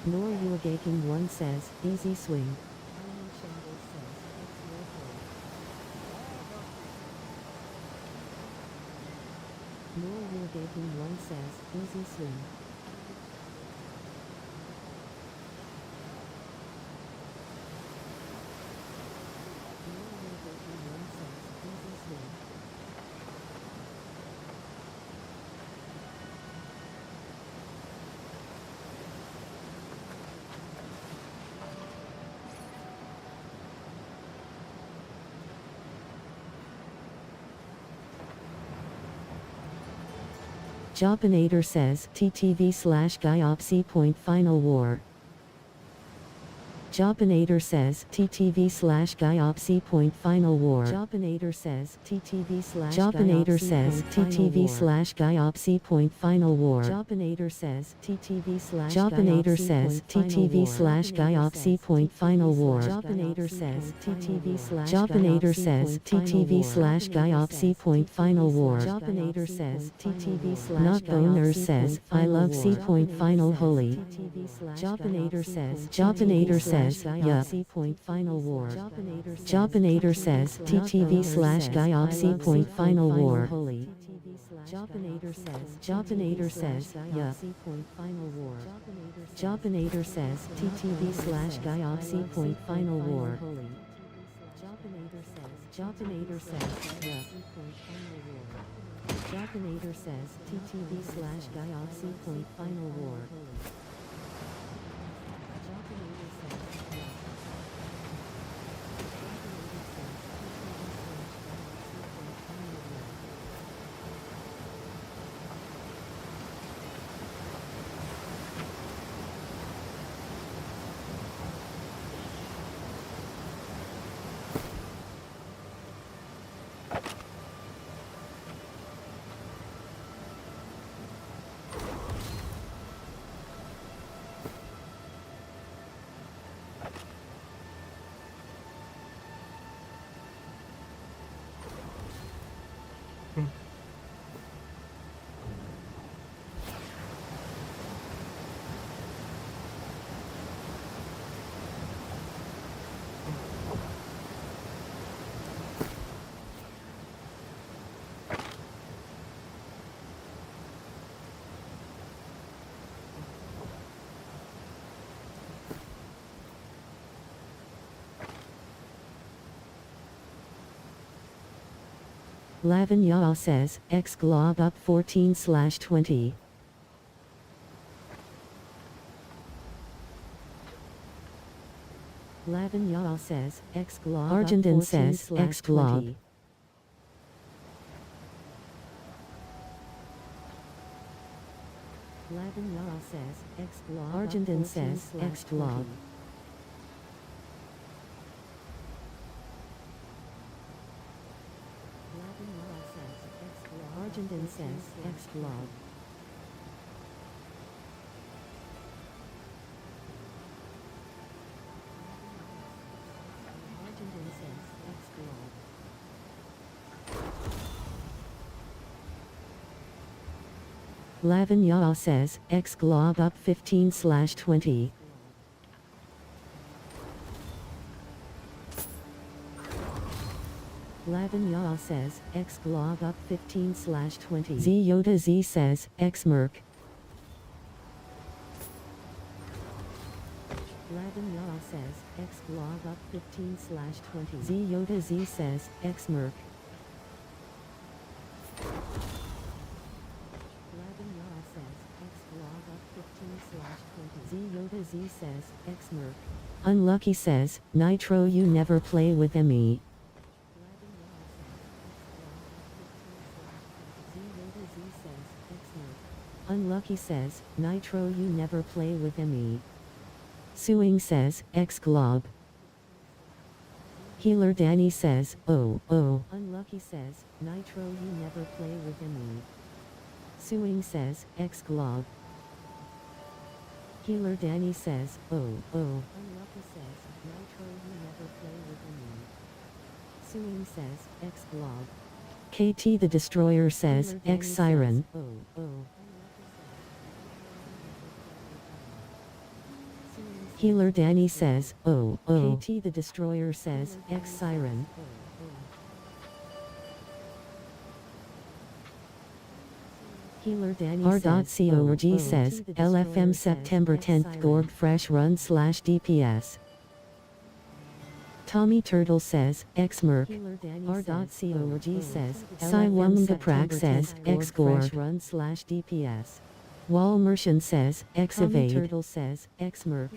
Nor Uagaking 1 says, Easy Swing. I'm in Shambles says, X Warpool. Nor Uagaking 1 says, Easy Swing. Jopinator says, TTV/Gyopsy Point Final War. Jopinator says, TTV/Gyopsy Point Final War. Jopinator says, TTV/Jopinator says, TTV/Gyopsy Point Final War. Jopinator says, TTV/Jopinator says, TTV/Gyopsy Point Final War. Jopinator says, TTV/Jopinator says, TTV/Gyopsy Point Final War. Jopinator says, TTV/Not Boner says, I love C Point Final Holy. Jopinator says, yeah. Point Final War. Jopinator says, TTV/Gyopsy Point Final War. Jopinator says, yeah. Point Final War. Jopinator says, TTV/Gyopsy Point Final War. Jopinator says, yeah. Point Final War. Jopinator says, TTV/Gyopsy Point Final War. Lavin Yaw says, X Glob up 14/20. Lavin Yaw says, X glob. Argentin says, X glob. Lavin Yaw says, X glob. Argentin says, X glob. Lavin Yaw says, X glob. Argentin says, X glob. Argentin says, X glob. Lavin Yaw says, X glob up 15/20. Lavin Yaw says, X glob up 15/20. Z Yoda Z says, X merc. Lavin Yaw says, X glob up 15/20. Z Yoda Z says, X merc. Lavin Yaw says, X glob up 15/20. Z Yoda Z says, X merc. Unlucky says, Nitro you never play with me. Unlucky says, Nitro you never play with me. Suing says, X glob. Healer Danny says, oh. Unlucky says, Nitro you never play with me. Suing says, X glob. Healer Danny says, oh. Unlucky says, Nitro you never play with me. Suing says, X glob. KT the Destroyer says, X Siren. Healer Danny says, oh. KT the Destroyer says, X Siren. Healer Danny R.co.g says, LFM September 10th Gorg Fresh Run /DPS. Tommy Turtle says, X merc. R.co.g says, Sai Wumgaprak says, X Gorg Run /DPS. Wall Merchant says, X evade. Turtle says, X merc.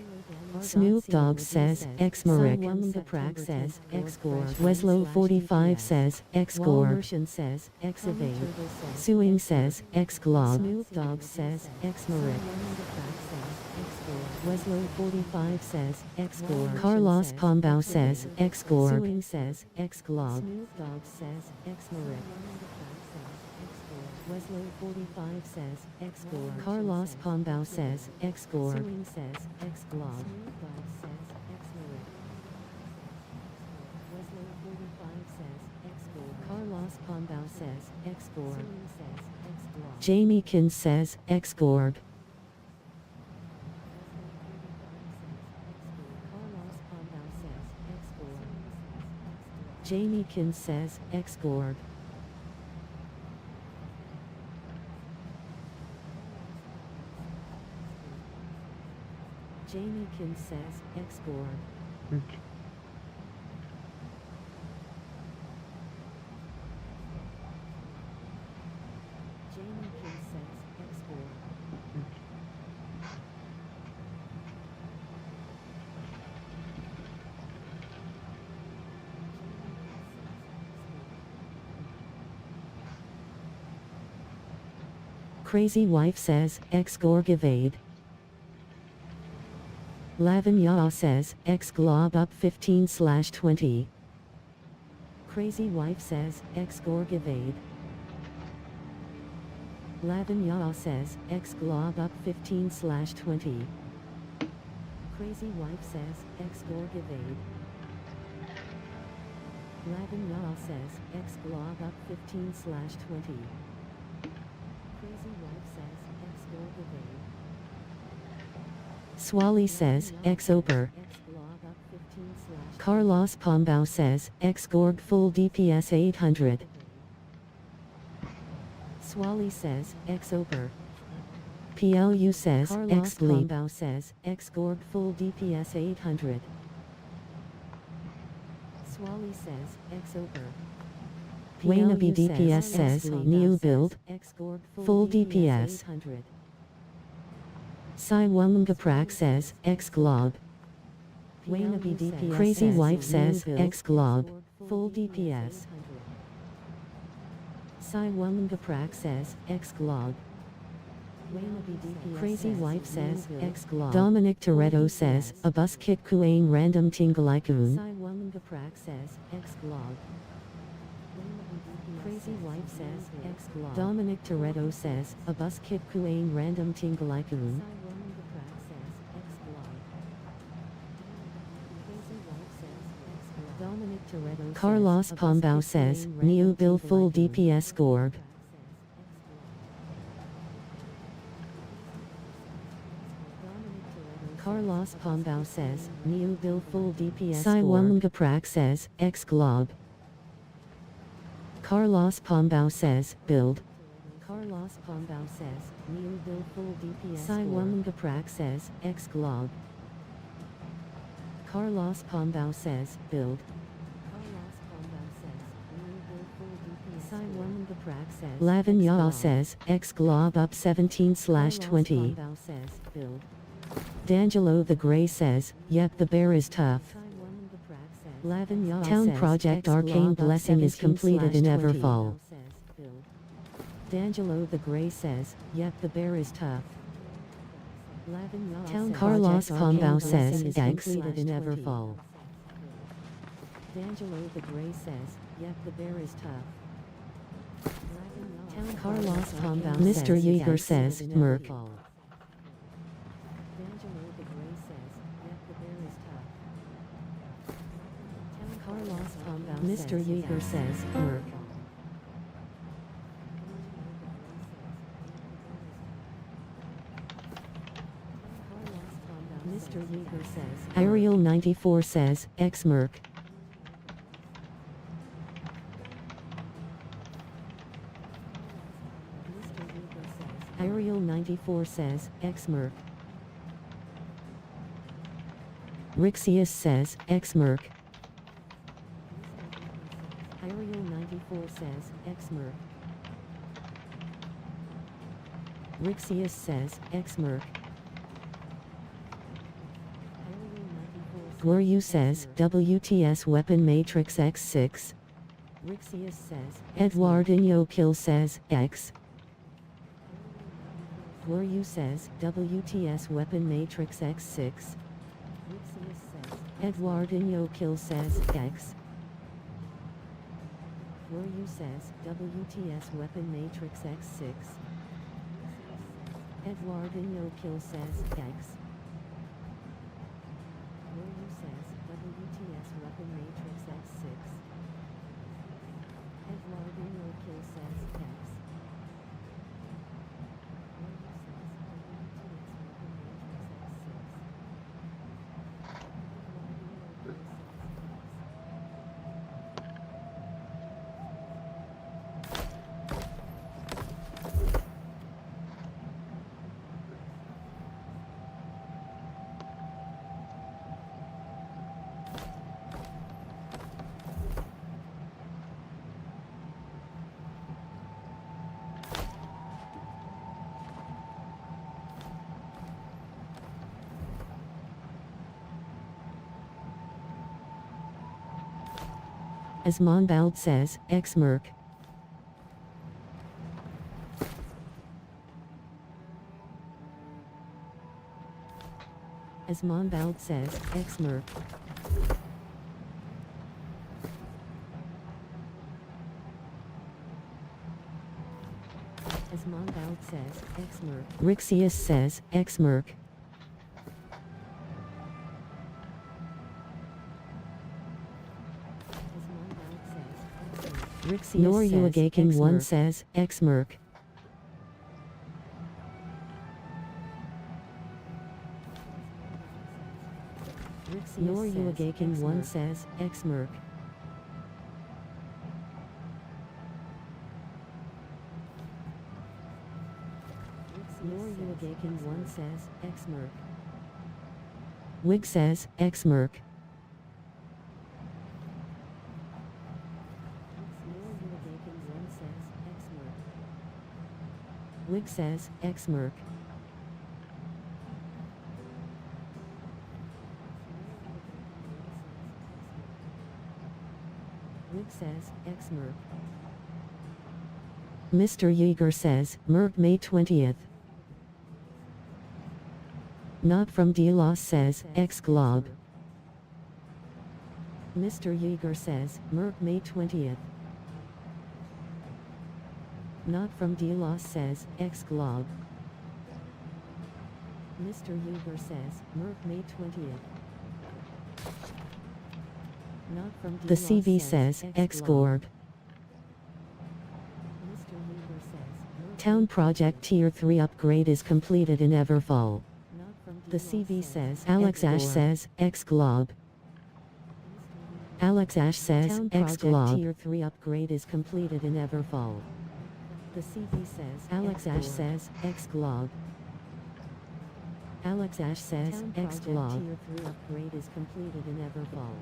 Snoop Dogg says, X Merrick. Wumgaprak says, X Gorg. Weslow 45 says, X Gorg. Merchant says, X evade. Suing says, X glob. Snoop Dogg says, X Merrick. Weslow 45 says, X Gorg. Carlos Pombao says, X Gorg. Suing says, X glob. Snoop Dogg says, X Merrick. Weslow 45 says, X Gorg. Carlos Pombao says, X Gorg. Suing says, X glob. Snoop Dogg says, X Merrick. Weslow 45 says, X Gorg. Carlos Pombao says, X Gorg. Suing says, X glob. Jamie Kin says, X Gorg. Jamie Kin says, X Gorg. Jamie Kin says, X Gorg. Jamie Kin says, X Gorg. Crazy Wife says, X Gorg evade. Lavin Yaw says, X glob up 15/20. Crazy Wife says, X Gorg evade. Lavin Yaw says, X glob up 15/20. Crazy Wife says, X Gorg evade. Lavin Yaw says, X glob up 15/20. Crazy Wife says, X Gorg evade. Swally says, X Oper. Carlos Pombao says, X Gorg full DPS 800. Swally says, X Oper. PLU says, X Pombao says, X Gorg full DPS 800. Swally says, X Oper. Waynabe DPS says, new build, full DPS. Sai Wumgaprak says, X glob. Wainabe DPS Crazy Wife says, X Glob. Full DPS. Sai Womangaprak says, X Glob. Crazy Wife says, X Glob. Dominic Toretto says, a bus kick kuain random tingalaikun. Sai Womangaprak says, X Glob. Crazy Wife says, X Glob. Dominic Toretto says, a bus kick kuain random tingalaikun. Carlos Pombao says, Neo Bill full DPS Gorg. Carlos Pombao says, Neo Bill full DPS Sai Womangaprak says, X Glob. Carlos Pombao says, build. Carlos Pombao says, Neo Bill full DPS Sai Womangaprak says, X Glob. Carlos Pombao says, build. Lavin Yao says, X Glob up 17/20. D'Angelo the Grey says, yep the bear is tough. Town project Arcane Blessing is completed in Everfall. D'Angelo the Grey says, yep the bear is tough. Town Carlos Pombao says, X in Everfall. D'Angelo the Grey says, yep the bear is tough. Carlos Pombao Mr. Yeager says, Merc. Mr. Yeager says, Merc. Mr. Yeager says, Ariel 94 says, X Merc. Ariel 94 says, X Merc. Rixius says, X Merc. Ariel 94 says, X Merc. Rixius says, X Merc. Goryu says, WTS Weapon Matrix X6. Rixius says, Eduardinho Kill says, X. Goryu says, WTS Weapon Matrix X6. Rixius says, Eduardinho Kill says, X. Goryu says, WTS Weapon Matrix X6. Eduardinho Kill says, X. Goryu says, WTS Weapon Matrix X6. Eduardinho Kill says, X. As Monbald says, X Merc. As Monbald says, X Merc. As Monbald says, X Merc. Rixius says, X Merc. Nor Uagaking 1 says, X Merc. Nor Uagaking 1 says, X Merc. Nor Uagaking 1 says, X Merc. Wig says, X Merc. Wig says, X Merc. Mig says, X Merc. Mr. Yeager says, Merc May 20th. Not from DLOS says, X Glob. Mr. Yeager says, Merc May 20th. Not from DLOS says, X Glob. Mr. Yeager says, Merc May 20th. Not from DLOS the CV says, X Gorb. Mr. Yeager says, Town Project Tier 3 upgrade is completed in Everfall. The CV says, Alex Ash says, X Glob. Alex Ash says, X Glob. Tier 3 upgrade is completed in Everfall. The CV says, Alex Ash says, X Glob. Alex Ash says, X Glob. Tier 3 upgrade is completed in Everfall.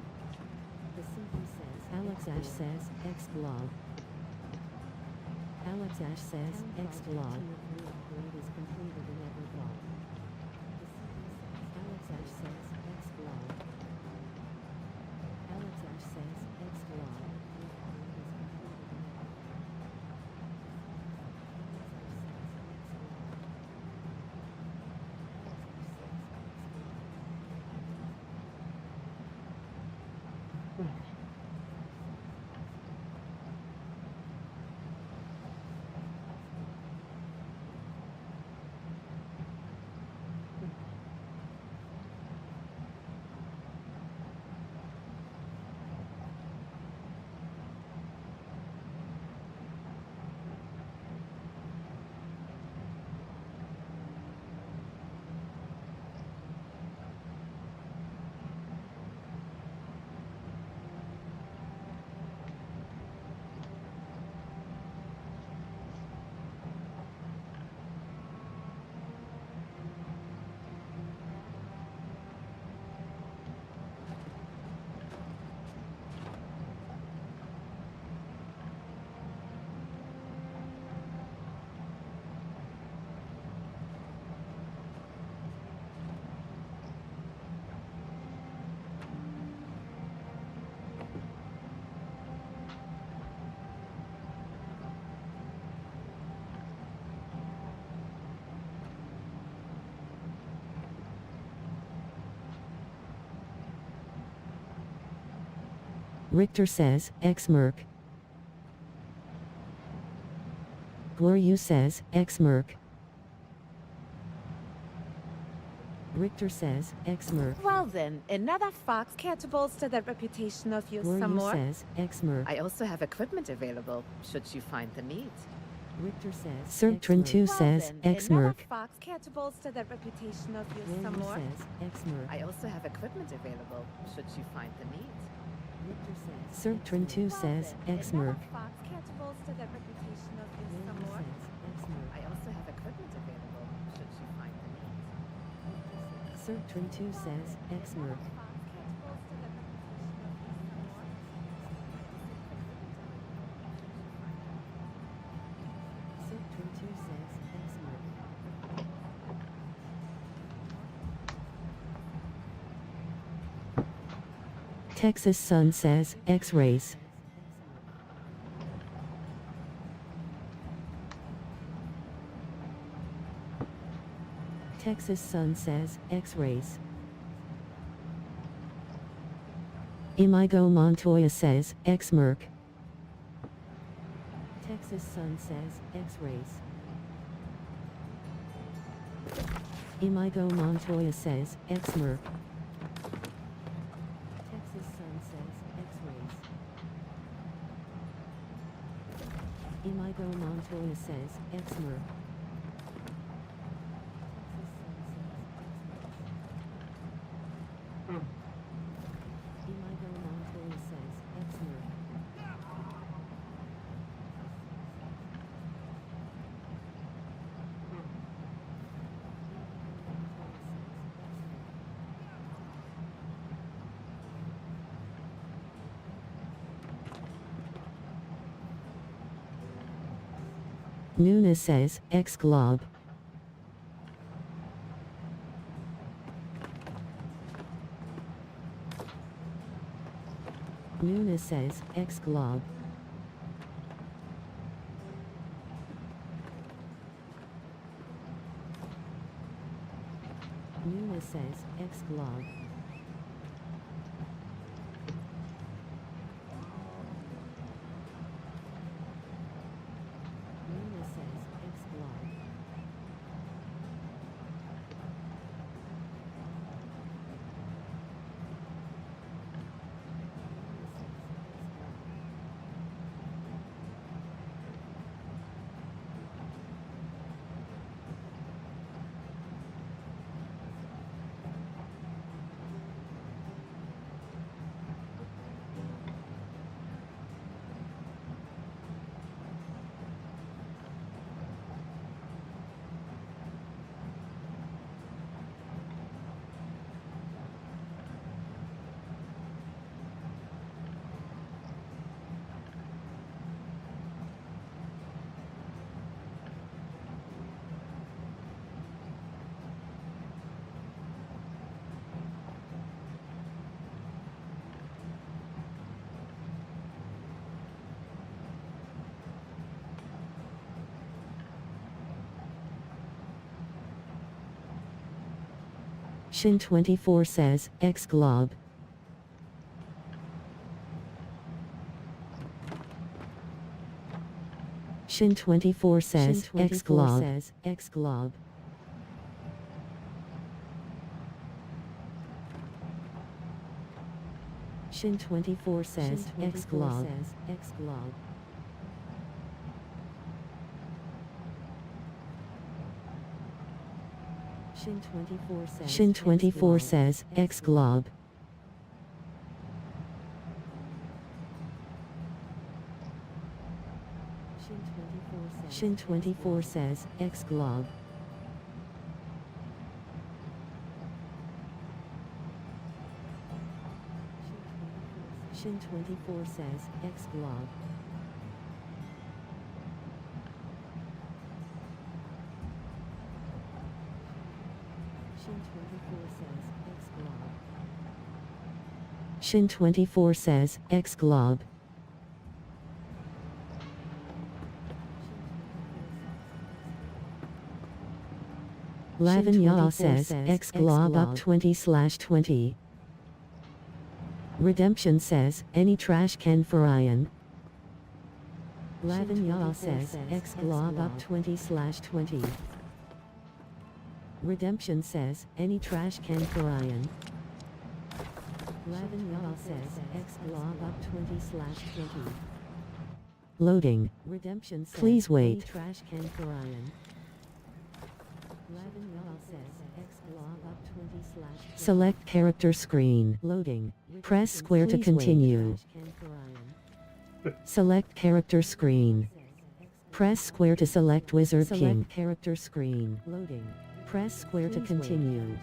The CV says, Alex Ash says, X Glob. Alex Ash says, X Glob. Tier 3 upgrade is completed in Everfall. Alex Ash says, X Glob. Alex Ash says, X Glob. Richter says, X Merc. Gloryu says, X Merc. Richter says, X Merc. Well then, another fox. Care to bolster that reputation of yours some Gloryu more? says, X Merc. I also have equipment available, should you find the need. Richter says, Sertrin 2 says, X another Merc. fox. Care to bolster that reputation of yours some Gloryu more? says, X Merc. I also have equipment available, should you find the need. Richter says, Sertrin 2 Well says, then, X another Merc. fox. Care to bolster that reputation of yours some Gloryu more? says, X Merc. I also have equipment available, should you find the need. Sertrin 2 says, X Merc. Sertrin 2 says, X Merc. Texas Sun says, X-rays. Texas Sun says, X-rays. Imigo Montoya says, X-Merc. Texas Sun says, X-rays. Imigo Montoya says, X-Merc. Texas Sun says, X-rays. Imigo Montoya says, X-Merc. Imigo Montoya says, X-Merc. Nunes says, X-Glob. Nuna says, X-Glob. Nuna says, X-Glob. Nuna says, X-Glob. Shin24 says, X-Glob. Shin24 says, X-Glob. X-Glob. Shin24 says, X-Glob. X-Glob. Shin24 says, X-Glob. Shin24 says, X-Glob. Shin24 says, X-Glob. Shin24 says, X-Glob. Lavanya says, X-Glob up 20/20. Redemption says, any trash can for Ian. Lavanya says, X-Glob up 20/20. Redemption says, any trash can for Ian. Lavanya says, X-Glob up 20/20. Loading. Redemption says, please wait. Any trash can for Ian. Lavanya says, X-Glob up 20/20. Select character screen. Loading. Press square to continue. Select character screen. Press square to select Wizard King. Select character screen. Loading. Press square to continue.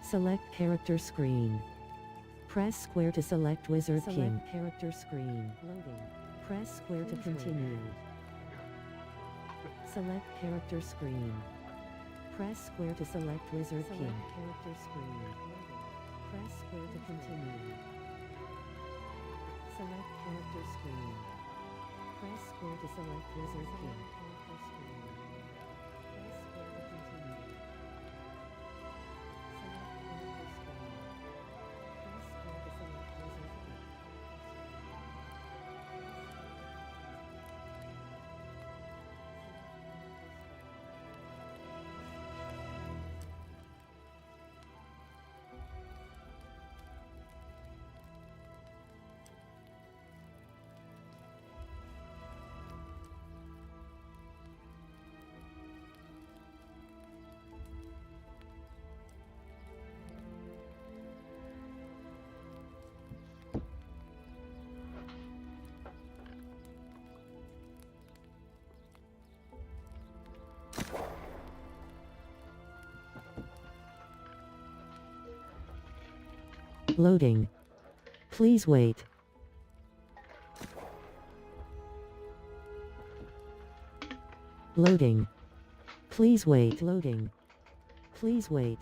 Select character screen. Press square to select Wizard King. Character screen. Loading. Press square to continue. Select character screen. Press square to select Wizard King. Character screen. Press square to continue. Select character screen. Press square to select Wizard King. Character screen. Press square to continue. Select character screen. Press square to select Wizard King. Loading. Please wait. Loading. Please wait. Loading. Please wait.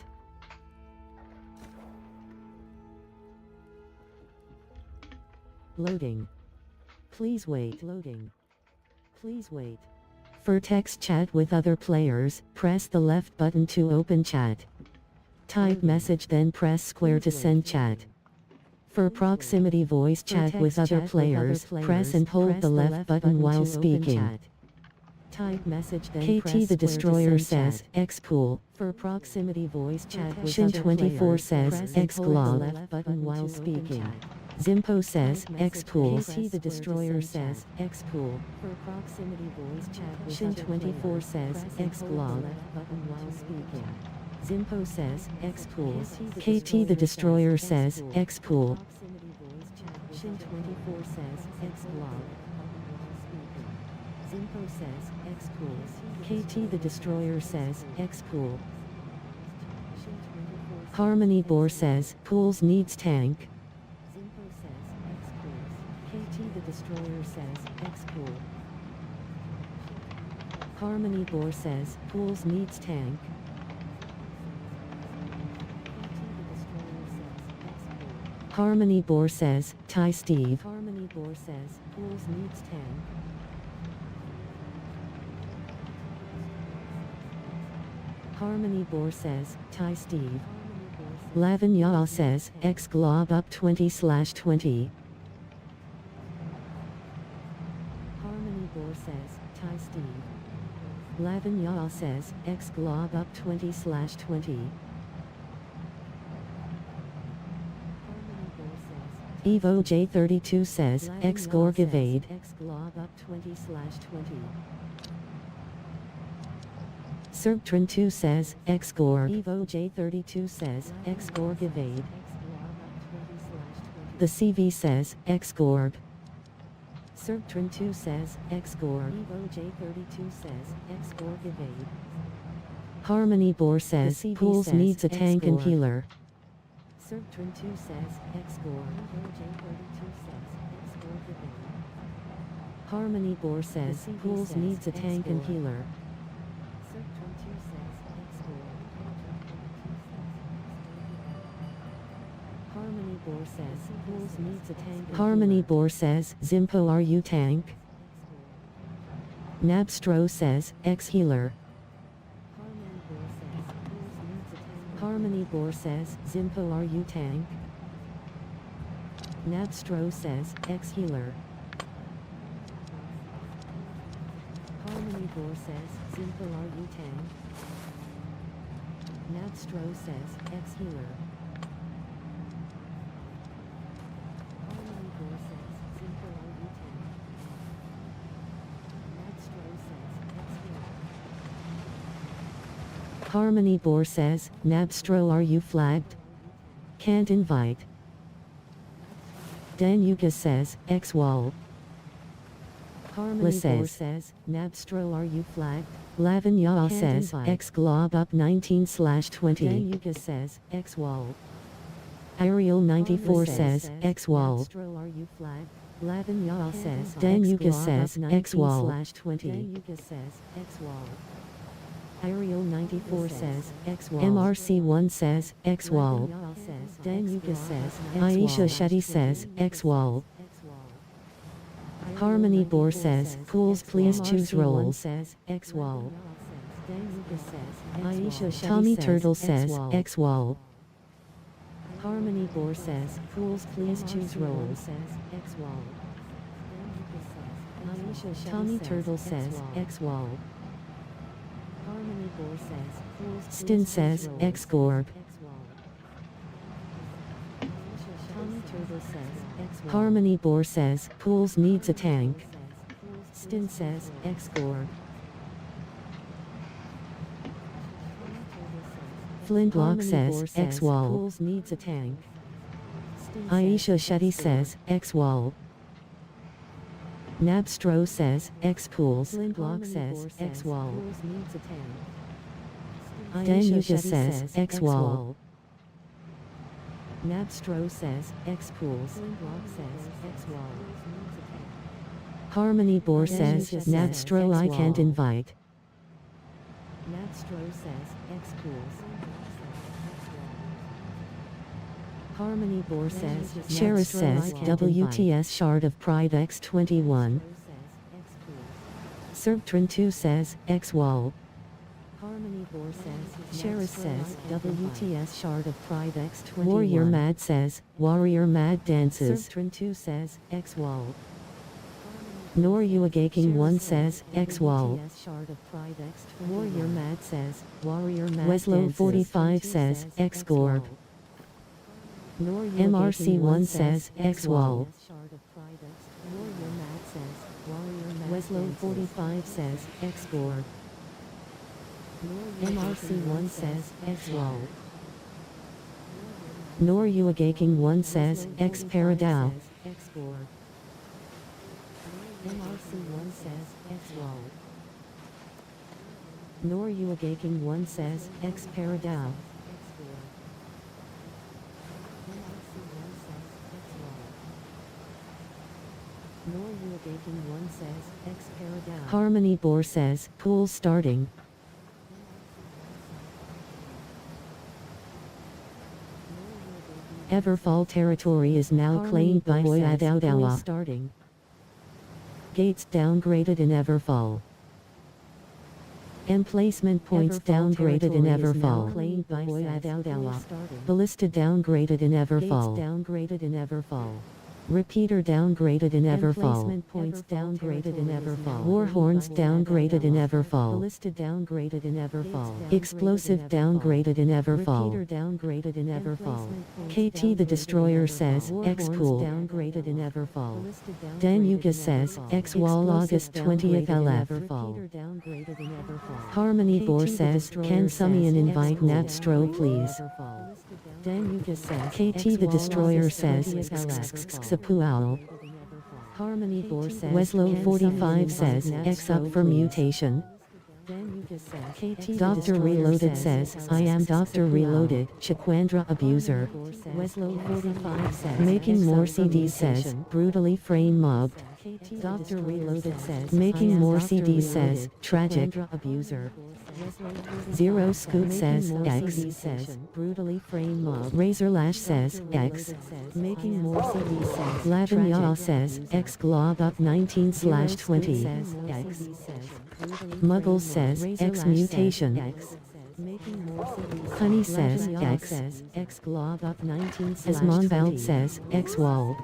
Loading. Please wait. Loading. Please wait. For text chat with other players, press the left button to open chat. Type message then press square to send chat. For proximity voice chat with other players, press and hold the left button while speaking. Type message then KT the Destroyer says, Xpool. For proximity voice chat with Shin24 says, Xglob. Left button while speaking. Zimpo says, Xpool. KT the Destroyer says, Xpool. For proximity voice chat with Shin24 says, Xglob. Left button while speaking. Zimpo says, Xpool. KT the Destroyer says, Xpool. Shin24 says, Xglob. Zimpo says, Xpool. KT the Destroyer says, Xpool. Harmony Boar says, Pools needs tank. Zimpo says, Xpool. KT the Destroyer says, Xpool. Harmony Boar says, Pools needs tank. Harmony Boar says, Ty Steve. Harmony Boar says, Pools needs tank. Harmony Boar says, Ty Steve. Lavin Yaw says, Xglob up 20/20. Harmony Boar says, Ty Steve. Lavin Yaw says, Xglob up 20/20. Evo J32 says, Xgorg evade. Xglob up 20/20. Serptrin2 says, Xgorg. Evo J32 says, Xgorg evade. The CV says, Xgorg. Serptrin2 says, Xgorg. Evo J32 says, Xgorg evade. Harmony Boar says, Pools needs a tank and healer. Serptrin2 says, Xgorg. Evo J32 says, Xgorg evade. Harmony Boar says, Pools needs a tank and healer. Harmony Boar says, Pools needs a tank. Harmony Boar says, Zimpo are you tank? Nabstro says, X-healer. Harmony Boar says, Zimpo are you tank? Nabstro says, X-healer. Harmony Boar says, Zimpo are you tank? Nabstro says, X-healer. Harmony Boar says, Nabstro are you flagged? Can't invite. Danuka says, X-wall. Harmony Boar says, Nabstro are you flagged? Lavin Yaw says, Xglob up 19/20. Danuka says, X-wall. Ariel 94 says, X-wall. Nabstro are you flagged? Lavin Yaw says, Danuka says, X-wall. Danuka says, X-wall. Ariel 94 says, X-wall. MRC1 says, X-wall. Danuka says, Aisha Shetty says, X-wall. Harmony Boar says, Pools please choose roles. Says, X-wall. Aisha Tommy Turtle says, X-wall. Harmony Boar says, Pools please choose roles. Says, X-wall. Tommy Turtle says, X-wall. Harmony Boar says, Stin says, Xgorg. Harmony Boar says, Pools needs a tank. Stin says, Xgorg. Flintlock says, X-wall. Pools needs a tank. Aisha Shetty says, X-wall. Nabstro says, X-pools. Flintlock says, X-wall. Danuka says, X-wall. Nabstro says, X-pools. Flintlock says, X-wall. Harmony Boar says, Nabstro I can't invite. Nabstro says, X-pools. Harmony Bor says, Cheris says, WTS Shard of Pride X21. Serptrin 2 says, X Wall. Harmony Bor says, Cheris says, WTS Shard of Pride X21. Warrior Mad says, Warrior Mad dances. Serptrin 2 says, X Wall. Nor Uagaking 1 says, X Wall. Warrior Mad says, Warrior Mad Weslow 45 says, X Gorb. MRC 1 says, X Wall. Weslow 45 says, X Gorb. MRC 1 says, X Wall. Nor Uagaking 1 says, X Paradao. MRC 1 says, X Wall. Nor Uagaking 1 says, X Paradao. Nor Uagaking 1 says, X Paradao. Harmony Bor says, pool starting. Everfall territory is now claimed by Oyadaudawa. Starting. Gates downgraded in Everfall. Emplacement points downgraded in Everfall. Claimed by Oyadaudawa. Ballista downgraded in Everfall. Downgraded in Everfall. Repeater downgraded in Everfall. Emplacement points downgraded in Everfall. Warhorns downgraded in Everfall. Ballista downgraded in Everfall. Explosive downgraded in Everfall. Repeater downgraded in Everfall. KT the Destroyer says, X Pool downgraded in Everfall. Danuga says, X Wall August 20th LF. Harmony Bor says, can Sumian invite Napstro please? Danuga says, KT the Destroyer says, Sapual. Harmony Bor says, Weslow 45 says, X up for mutation. Dr. Reloaded says, I am Dr. Reloaded, Chiquandra abuser. Weslow 45 says, making more CDs says, brutally frame mobbed. Dr. Reloaded says, making more CDs says, tragic abuser. Zero Scoot says, X says, brutally frame mob. Razor Lash says, X, making more CDs says, Lavanya says, X glob up 19/20 says, X. Muggles says, X mutation. Honey says, X glob up 19/20 says, X wall.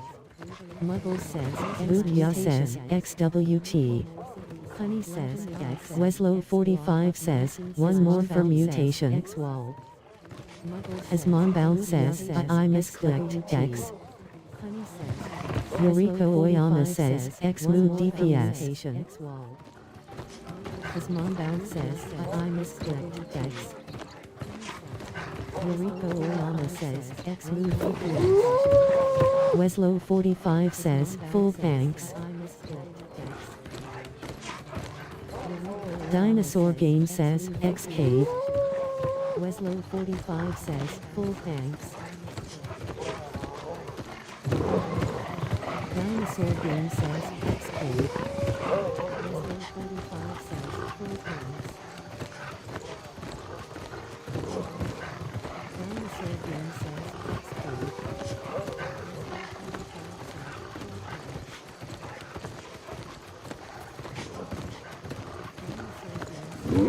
Muggles says, Bootya says, XWT. Honey says, X. Weslow 45 says, one more for mutation. X wall. As Monbound says, I misclicked, X. Yoriko Oyama says, X mood DPS. As Monbound says, I misclicked, X. Yoriko Oyama says, X mood DPS. Weslow 45 says, full thanks. Dinosaur Game says, X Cave. Weslow 45 says, full thanks. Dinosaur Game says, X Cave. Weslow 45 says, full thanks. Dinosaur Game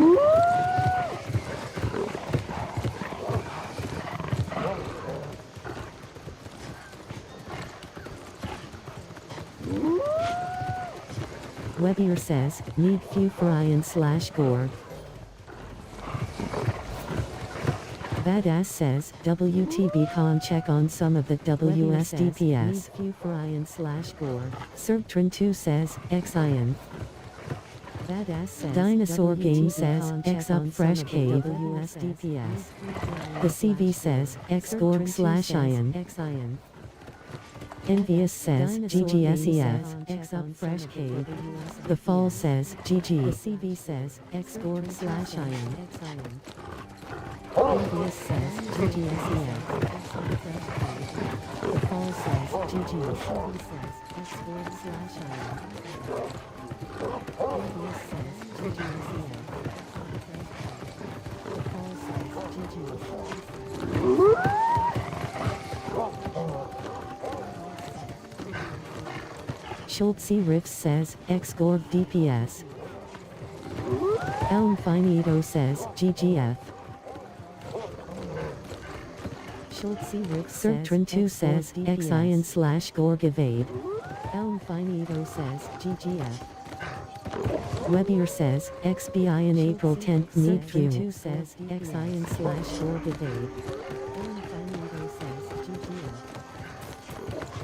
says, X Cave. Webier says, need few Furion/Gore. Badass says, WTB con check on some of the WSDPS. Need few Furion/Gore. Serptrin 2 says, Xion. Badass says, Dinosaur Game says, X up Fresh Cave. WSDPS. The CV says, X Gorb/Ion. Envious says, GGSEF, X up Fresh Cave. The Fall says, GG. The CV says, X Gorb/Ion. Envious says, GGSEF. The Fall says, GG. The CV says, X Gorb/Ion. Envious says, GGSEF. The Fall says, GG. Schultz Riffs says, X Gorg DPS. Elm Finito says, GGF. Schultz Riffs Sertran 2 says, X Ion / Gorg Evade. Elm Finito says, GGF. Webier says, XB Ion April 10th Need Few. 2 says, X Ion / Gorg Evade. Elm Finito says, GGF.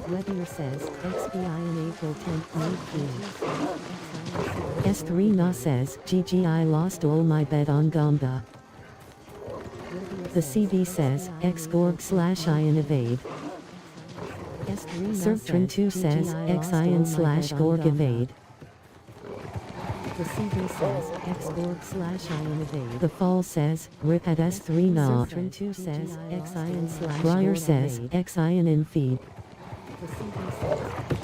Webier says, XB Ion April 10th Need Few. S3 Na says, GG I lost all my bet on Gamba. The CB says, X Gorg / Ion Evade. Sertran 2 says, X Ion / Gorg Evade. The CB says, X Gorg / Ion Evade. The Fall says, Rip at S3 Na. Sertran 2 says, X Ion / Briar says, X Ion in feed. The CB says, X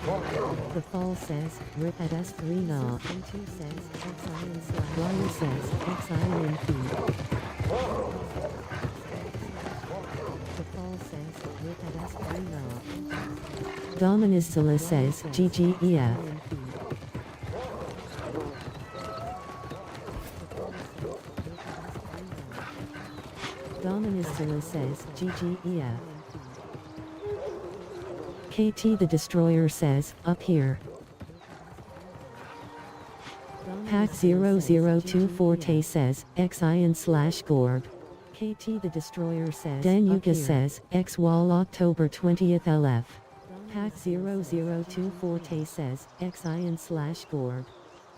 Gorg / The Fall says, Rip at S3 Na. Sertran 2 says, X Ion / Briar says, X Ion in feed. The Fall says, Rip at S3 Na. Dominizilla says, GGEF. Dominizilla says, GGEF. KT the Destroyer says, up here. Pack 0024 says, X Ion / Gorg. KT the Destroyer says, Danuka says, X Wall October 20th LF. Pack 0024 says, X Ion / Gorg.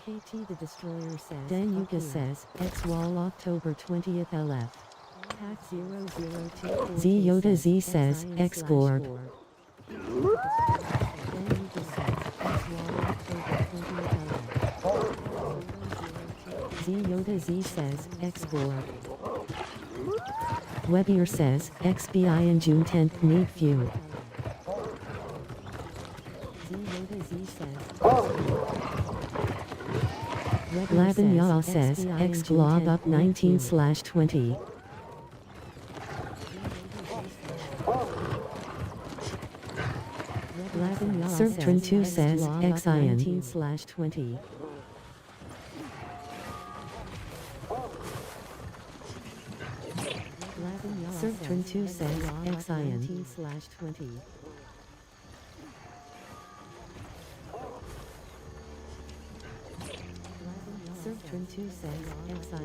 KT the Destroyer says, Danuka says, X Wall October 20th LF. Pack 0024 Z Yoda Z says, X Gorg. Z Yoda Z says, X Gorg. Webier says, XB Ion June 10th Need Few. Z Yoda Z says, Laban Ya says, X Glob up 19/20. Sertran 2 says, X Ion 19/20. Sertran 2 says, X Ion 19/20. Sertran 2 says, X Ion 19/20.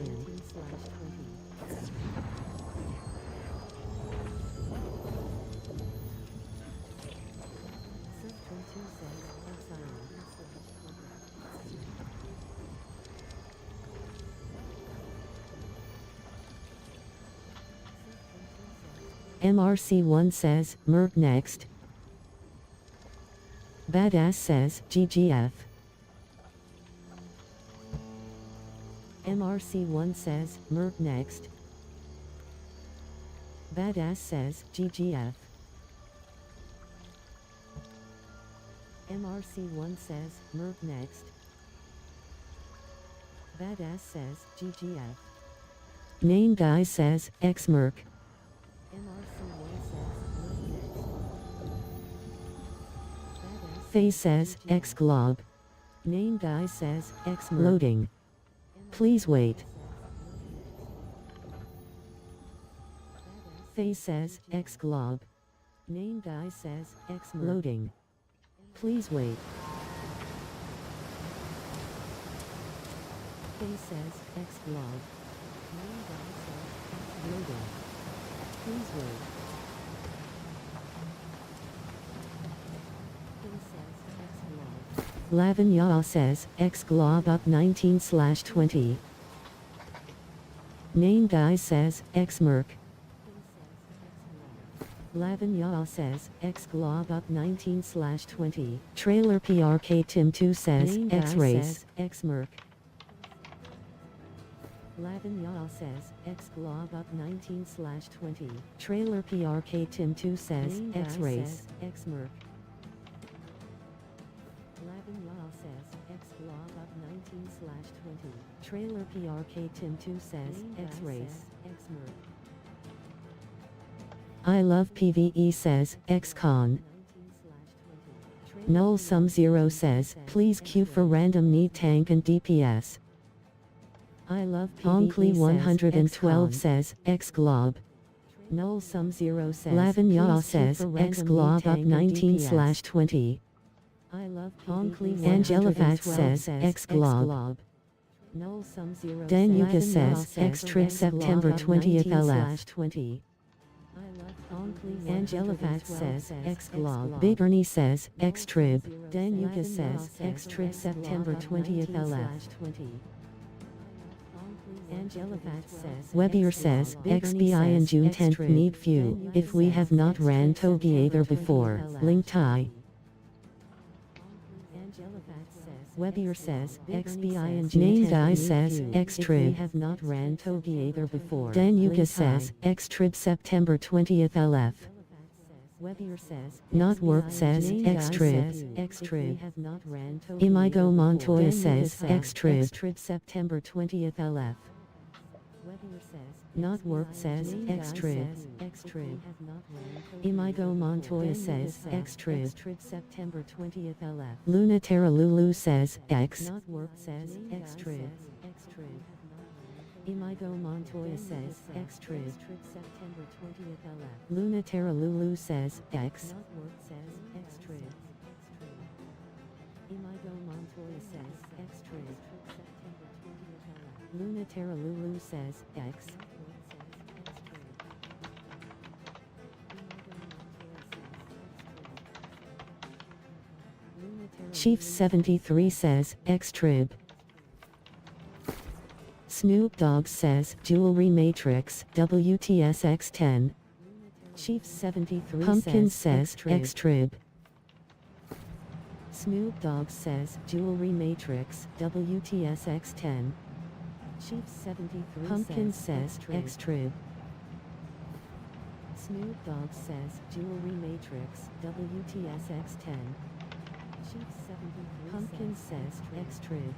MRC1 says, Merc next. Badass says, GGF. MRC1 says, Merc next. Badass says, GGF. MRC1 says, Merc next. Badass says, GGF. Name Guy says, X Merc. MRC1 says, Merc next. Faye says, X Glob. Name Guy says, X Merc. Loading. Please wait. Faye says, X Glob. Name Guy says, X Merc. Loading. Please wait. Faye says, X Glob. Name Guy says, X Loading. Please wait. Faye says, X Glob. Lavin Ya says, X Glob up 19/20. Name Guy says, X Merc. Lavin Ya says, X Glob up 19/20. Trailer PRK Tim 2 says, X Race, X Merc. Lavin Ya says, X Glob up 19/20. Trailer PRK Tim 2 says, X Race, X Merc. Lavin Ya says, X Glob up 19/20. Trailer PRK Tim 2 says, X Race, X Merc. I Love PvE says, X Con. Null Sum 0 says, please queue for random need tank and DPS. I love Onkly 112 says, X Glob. Null Sum 0 says, Lavanya says, X Glob up 19/20. I love Onkly Angelafat says, X Glob. Null Sum 0 Danuka says, X Trib September 20th LF. Angelafat says, X Glob. Big Ernie says, X Trib. Danuka says, X Trib September 20th LF. Webier says, XBI and June 10th need few, if we have not ran Togi either before, link tie. Webier says, XBI and June 10th says, X Trib have not ran Togi either before. Danuka says, X Trib September 20th LF. Webier says, not work says, X Trib. X Trib have not ran Togi. Imigo Montoya says, X Trib September 20th LF. Not work says, X Trib. X Trib. Imigo Montoya says, X Trib September 20th LF. Lunatera Lulu says, X. Not work says, X Trib. X Trib. Imigo Montoya says, X Trib September 20th LF. Lunatera Lulu says, X. Not work says, X Trib. Imigo Montoya says, X Trib September 20th LF. Lunatera Lulu says, X. Chief 73 says, X Trib. Snoop Dogg says, Jewelry Matrix, WTS X10. Chief 73 Pumpkin says, X Trib. Snoop Dogg says, Jewelry Matrix, WTS X10. Chief 73 Pumpkin says, X Trib. Snoop Dogg says, Jewelry Matrix, WTS X10. Chief 73 Pumpkin says, X Trib.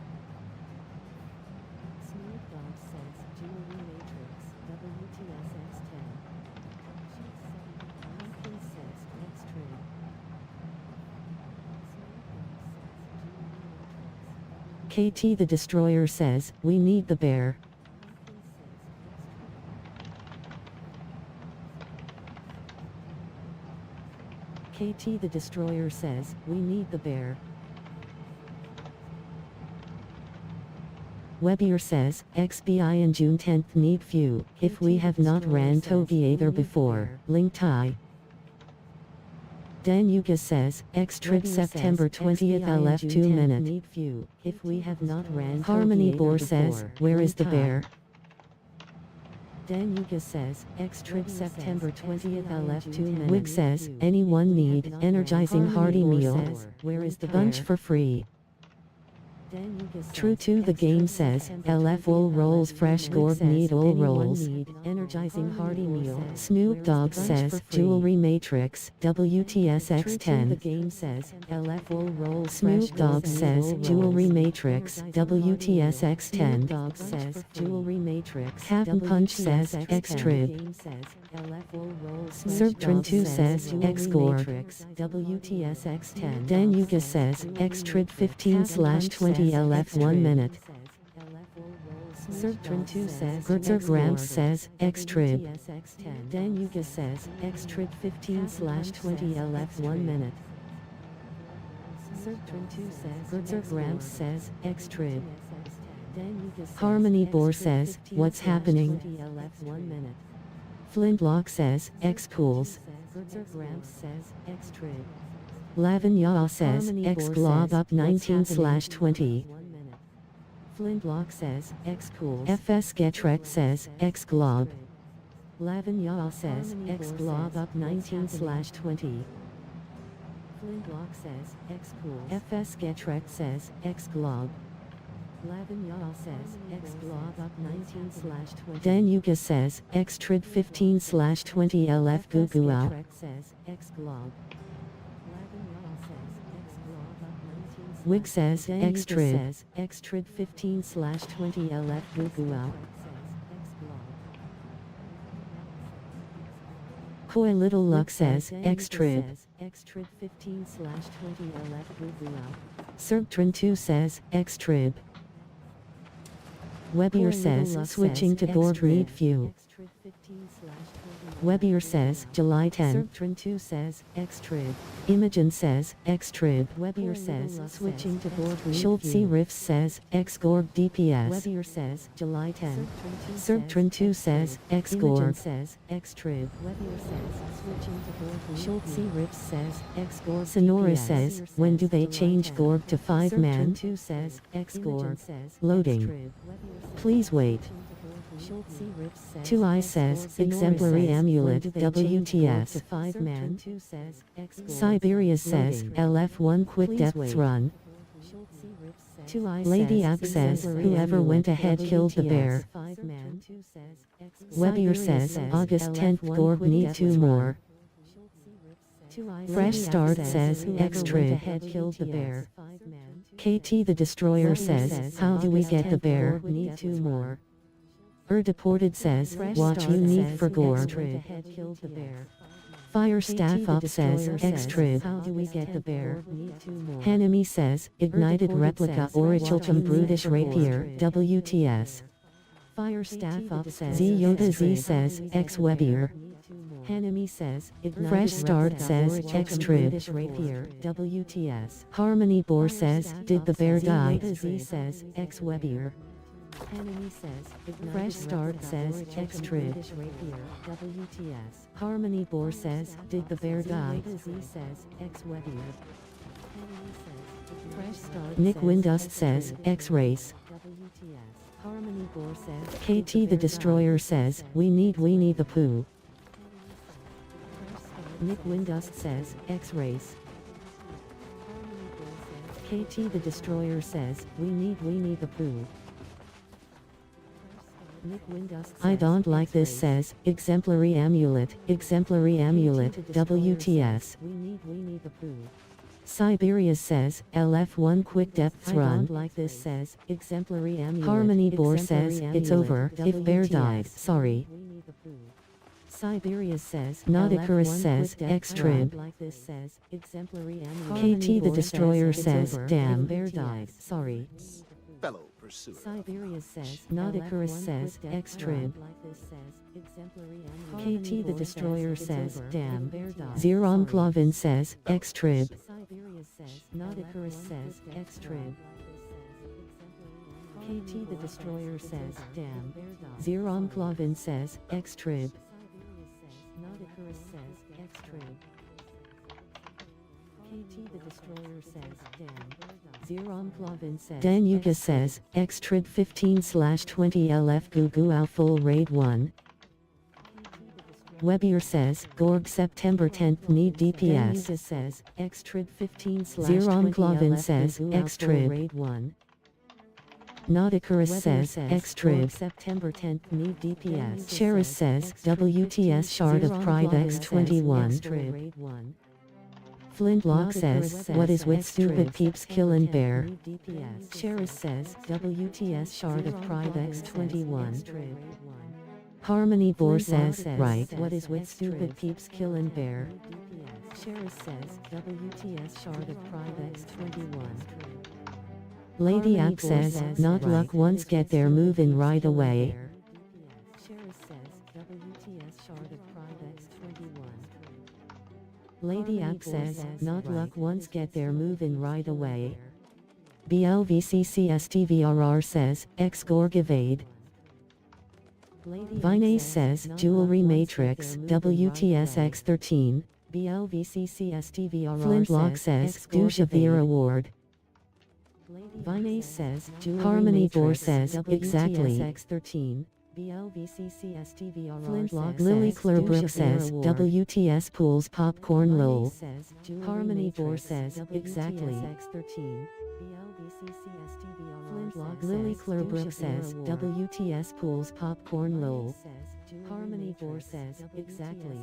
Snoop Dogg says, Jewelry Matrix, WTS X10. Chief 73 Pumpkin says, X Trib. KT the Destroyer says, we need the bear. KT the Destroyer says, we need the bear. Webier says, XBI and June 10th need few, if we have not ran Togi either before, link tie. Danuka says, X Trib September 20th LF 2 minute. If we have not ran Harmony Boar says, where is the bear? Danuka says, X Trib September 20th LF 2 minute. Wig says, anyone need energizing hearty meal? Where is the bunch for free? True to the game says, LF all rolls fresh gorb need all rolls. Energizing hearty meal. Snoop Dogg says, Jewelry Matrix, WTS X10. The game says, LF all rolls. Snoop Dogg says, Jewelry Matrix, WTS X10. Dogg says, Jewelry Matrix. Captain Punch says, X Trib. Serptron 2 says, X Gore. WTS X10. Danuka says, X Trib 15/20 LF 1 minute. Serptron 2 says, Gertzer Gramps says, X Trib. Danuka says, X Trib 15/20 LF 1 minute. Serptron 2 says, Gertzer Gramps says, X Trib. Harmony Boar says, what's happening? Flintlock says, X Cools. Lavanya says, X Glob up 19/20. Flintlock says, X Cools. FS Getrek says, X Glob. Lavanya says, X Glob up 19/20. Flintlock says, X Cools. FS Getrek says, X Glob. Lavanya says, X Glob up 19/20. Danuka says, X Trib 15/20 LF Gugu out. Wig says, X Trib. X Trib 15/20 LF Gugu out. Coy Little Luck says, X-Trib. X-Trib 15/20 LF Serptron 2 says, X-Trib. Webier says, switching to Gorg need few. Webier says, July 10. Serptron 2 says, X-Trib. Imogen says, X-Trib. Webier says, switching to Gorg need few. Schultz Riffs says, X-Gorg DPS. Webier says, July 10. Serptron 2 says, X-Gorg. Imogen says, X-Trib. Webier says, switching to Gorg need few. Schultz Riffs says, X-Gorg. Sonora says, when do they change Gorg to 5-man? 2 says, X-Gorg. Loading. Please wait. 2i says, exemplary amulet, WTS. 5-man. Siberia says, LF1 quick depths run. Lady App says, whoever went ahead killed the bear. Webier says, August 10th Gorg need 2 more. Fresh Start says, X-Trib killed the bear. KT the Destroyer says, how do we get the bear? Need 2 more. Deported says, watch you need for Gorg. Fire Staff Up says, X-Trib. How do we get the bear? Hanami says, ignited replica Orichilchum Brutish Rapier, WTS. Fire Staff Up says, Z Yoda Z says, X-Webier. Hanami says, Fresh Start says, X-Trib. Rapier, WTS. Harmony Boar says, did the bear die? Z says, X-Webier. Hanami says, Fresh Start says, X-Trib. WTS. Harmony Boar says, did the bear die? Z says, X-Webier. Fresh Start. Nick Windust says, X-Race. WTS. Harmony Boar says, KT the Destroyer says, we need the poo. Nick Windust says, X-Race. KT the Destroyer says, we need the poo. I don't like this says, exemplary amulet, WTS. Siberia says, LF1 quick depths run. I don't like this says, exemplary amulet. Harmony Boar says, it's over, if bear died, sorry. Siberia says, Nauticurus says, X-Trib. KT the Destroyer says, damn, bear died, sorry. Fellow pursuer. Siberia says, Nauticurus says, X-Trib. KT the Destroyer says, damn. Zeron Clovin says, X-Trib. Nauticurus says, X-Trib. KT the Destroyer says, damn. Zeron Clovin says, X-Trib. Nauticurus says, X-Trib. KT the Destroyer says, damn. Zeron Clovin says, Danuka says, X-Trib 15/20 LF Gugu Out Full Raid 1. Webier says, Gorg September 10th need DPS. Danuka says, X-Trib 15/20 Zeron Clovin says, X-Trib Raid 1. Nauticurus says, X-Trib September 10th need DPS. Cheris says, WTS Shard of Pride X21. Flintlock says, what is with stupid peeps killin' bear? Cheris says, WTS Shard of Pride X21. Harmony Boar says, right, what is with stupid peeps killin' bear? Cheris says, WTS Shard of Pride X21. Lady App says, not luck once get there movin' right away. Cheris says, WTS Shard of Pride X21. Lady App says, not luck once get there movin' right away. BLVCCSTVRR says, X-Gorg evade. Vinace says, Jewelry Matrix, WTS X13. BLVCCSTVRR Flintlock says, Dushavir Award. Vinace says, Harmony Boar says, exactly. X13. Flintlock Lily Clearbrook says, WTS Pools Popcorn Lol. Harmony Boar says, exactly. Flintlock Lily Clearbrook says, WTS Pools Popcorn Lol. Harmony Boar says, exactly.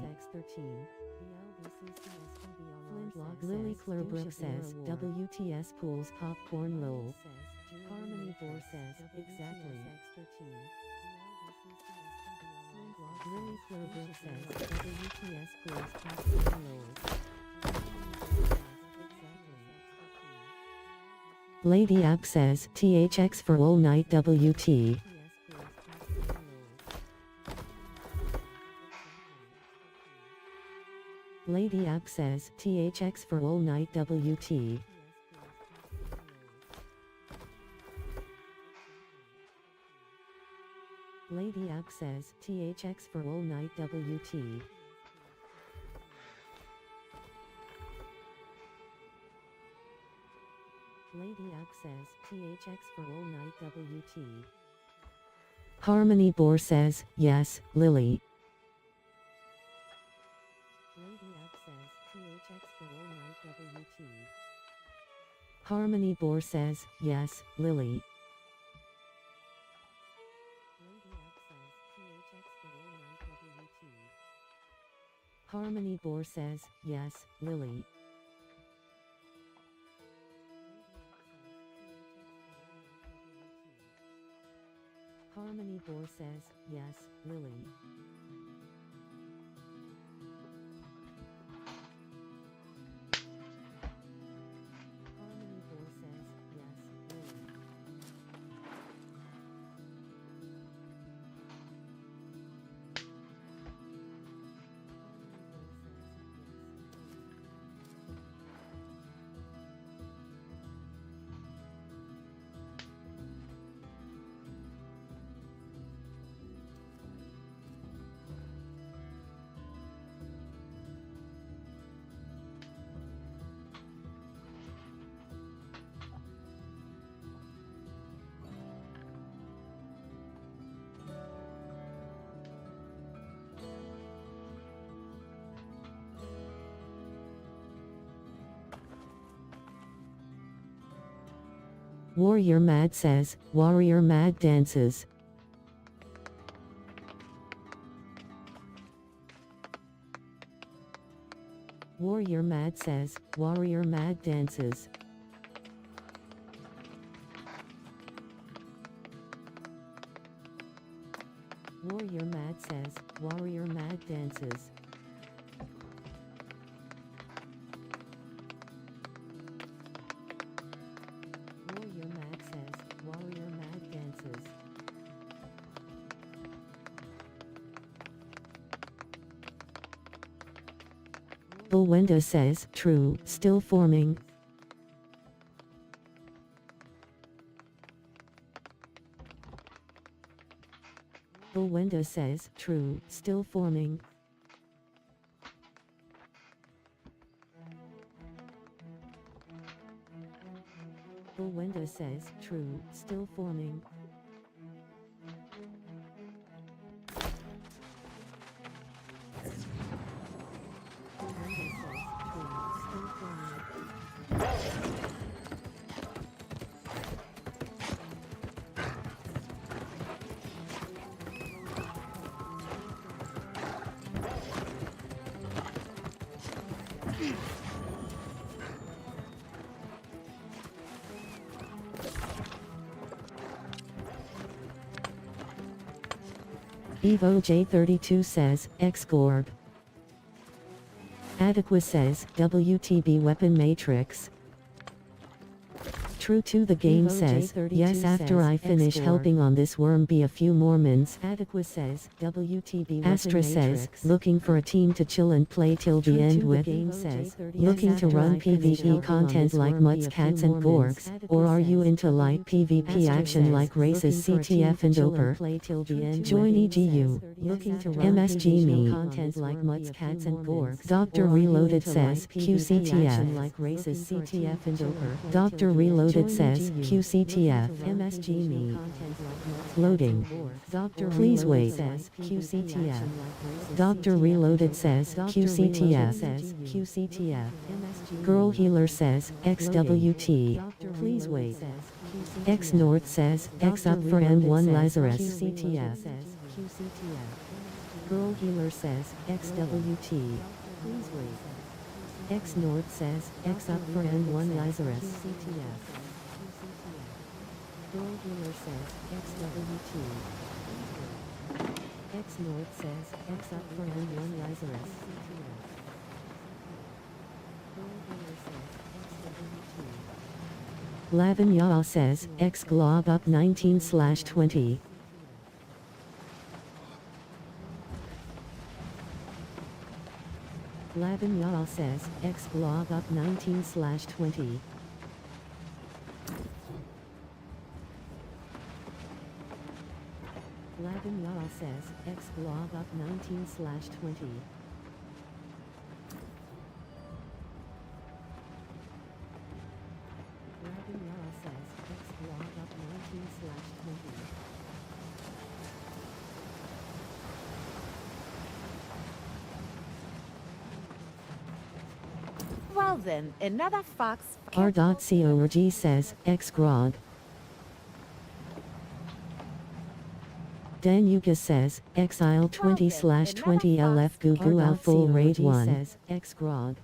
Flintlock Lily Clearbrook says, WTS Pools Popcorn Lol. Harmony Boar says, exactly. Lily Brooke says, WTS please pass the lows. Lady Ab says, THX for all night WT. Lady Ab says, THX for all night WT. Lady Ab says, THX for all night WT. Lady Ab says, THX for all night WT. Harmony Boar says, yes, Lily. Lady Ab says, THX for all night WT. Harmony Boar says, yes, Lily. Lady Ab says, THX for all night WT. Harmony Boar says, yes, Lily. Harmony Boar says, yes, Lily. Harmony Boar says, yes, Lily. Warrior Mad says, Warrior Mad dances. Warrior Mad says, Warrior Mad dances. Warrior Mad says, Warrior Mad dances. Warrior Mad says, Warrior Mad dances. Bulwenda says, true, still forming. Bulwenda says, true, still forming. Bulwenda says, true, still forming. Bulwenda says, true, still forming. Evo J32 says, X-Gorg. Adequa says, WTB Weapon Matrix. True to the game says, yes after I finish helping on this worm be a few Mormons. Adequa says, WTB Astra says, looking for a team to chill and play till the end with. Game says, looking to run PvE content like Mutts, Cats and Gorgs, or are you into light PvP action like races CTF and Doper? Join EGU. Looking to run MSG me content like Mutts, Cats and Gorgs. Dr. Reloaded says, QCTF like races CTF and Doper. Dr. Reloaded says, QCTF, MSG me. Loading. Please wait. QCTF. Dr. Reloaded says, QCTF. QCTF. Girl Healer says, XWT. Please wait. X North says, X up for N1 Lazarus. QCTF. Girl Healer says, XWT. Please wait. X North says, X up for N1 Lazarus. QCTF. Girl Healer says, XWT. X North says, X up for N1 Lazarus. Lavin Yaw says, X glob up 19/20. Lavin Yaw says, X glob up 19/20. Lavin Yaw says, X glob up 19/20. Lavin Yaw says, X glob up 19/20. Well then, another fox. R.CORG says, X grog. Dan Yuka says, Exile 20/20 LF Gugu Al Full Raid 1 says, X grog.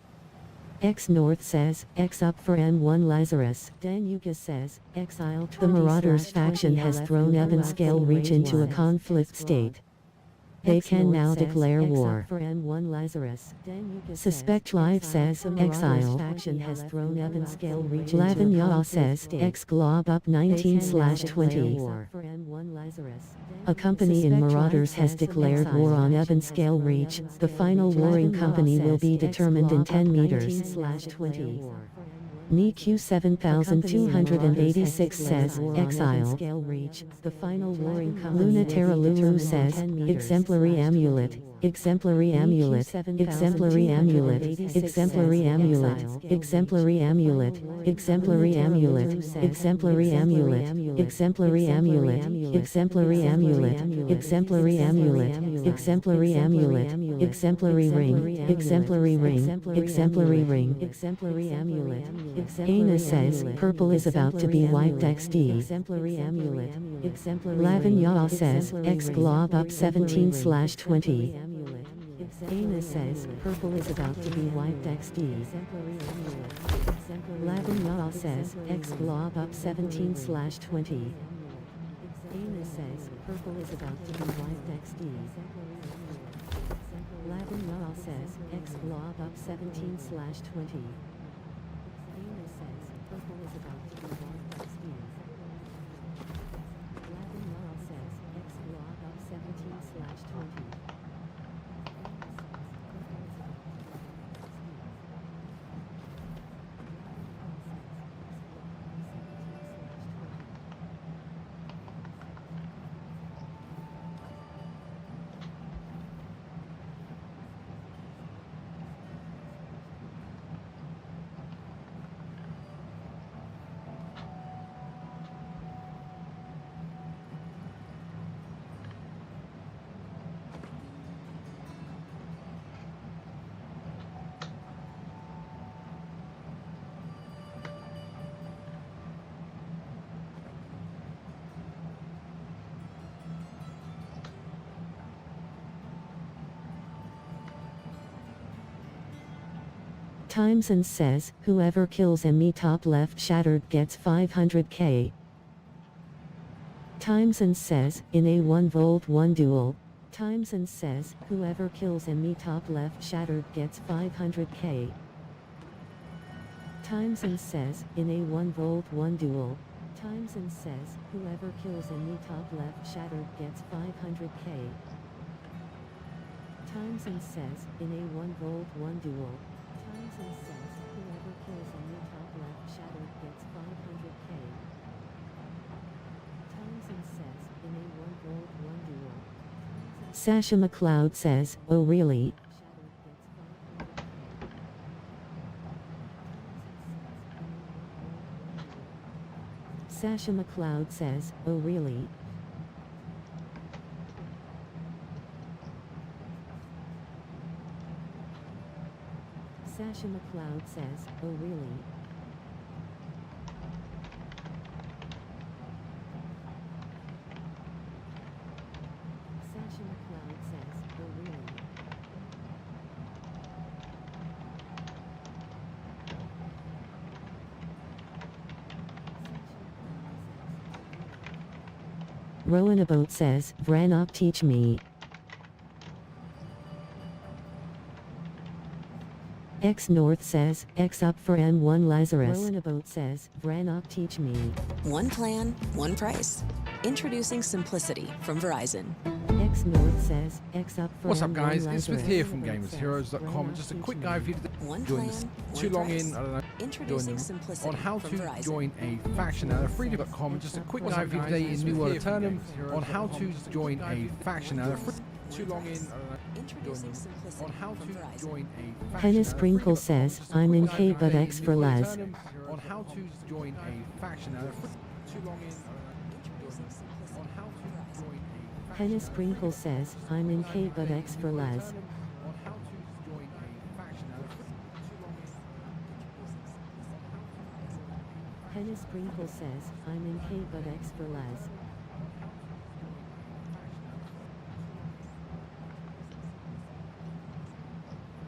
X North says, X up for N1 Lazarus. Dan Yuka says, Exile 20/20 The Marauders faction has thrown Evan Scale Reach into a conflict state. They can now declare war. Suspect Live says, Exile faction has thrown Evan Scale Reach. Lavin Yaw says, X glob up 19/20. A company in Marauders has declared war on Evan Scale Reach. The final warring company will be determined in 10 meters. NIQ 7286 says, Exile. The final warring company. Lunatera Lulu says, Exemplary Amulet. Exemplary Amulet. Exemplary Amulet. Exemplary Amulet. Exemplary Amulet. Exemplary Amulet. Exemplary Amulet. Exemplary Amulet. Exemplary Amulet. Exemplary Amulet. Exemplary Amulet. Exemplary Ring. Exemplary Ring. Exemplary Ring. Exemplary Amulet. Ana says, purple is about to be wiped XD. Exemplary Amulet. Lavin Yaw says, X glob up 17/20. Ana says, purple is about to be wiped XD. Lavin Yaw says, X glob up 17/20. Ana says, purple is about to be wiped XD. Lavin Yaw says, X glob up 17/20. Ana says, purple is about to be wiped XD. Lavin Yaw says, X glob up 17/20. Times and says, whoever kills me top left shattered gets 500k. Times and says, in a 1v1 duel. Times and says, whoever kills me top left shattered gets 500k. Times and says, in a 1v1 duel. Times and says, whoever kills me top left shattered gets 500k. Times and says, in a 1v1 duel. Times and says, whoever kills me top left shattered gets 500k. Times and says, in a 1v1 duel. Sasha McLeod says, oh really? Sasha McLeod says, oh really? Sasha McLeod says, oh really? Sasha McLeod says, oh really? Rowan About says, Vranop teach me. X North says, X up for M1 Lazarus. Rowanabot says, Branok teach me. One plan, one price. Introducing Simplicity from Verizon. X North says, X up for What's up, M1 guys? Lazarus. It's Smith here from GamersHeroes.com. Just a quick guide for you to One join plan, this one too long price. in. I don't know. Join Introducing them Simplicity on how from to Verizon. join a faction. Now, Freedom.com. Just a quick guide for you today in New World Aeternum on how to join a faction. Now, too long in. I don't know. Introducing Simplicity On how from to Verizon. join a faction. Henna Now, Sprinkle Freedom.com. says, Just a I'm quick in guide K for but you today X in for New World Laz. Aeternum on how to join a faction. Now, too long in. Introducing Simplicity On how from to Verizon. join a faction. Henna Sprinkle says, I'm in K but X for Laz. On how to join a faction. Now, too long in. Henna Sprinkle says, I'm in K but X for Laz.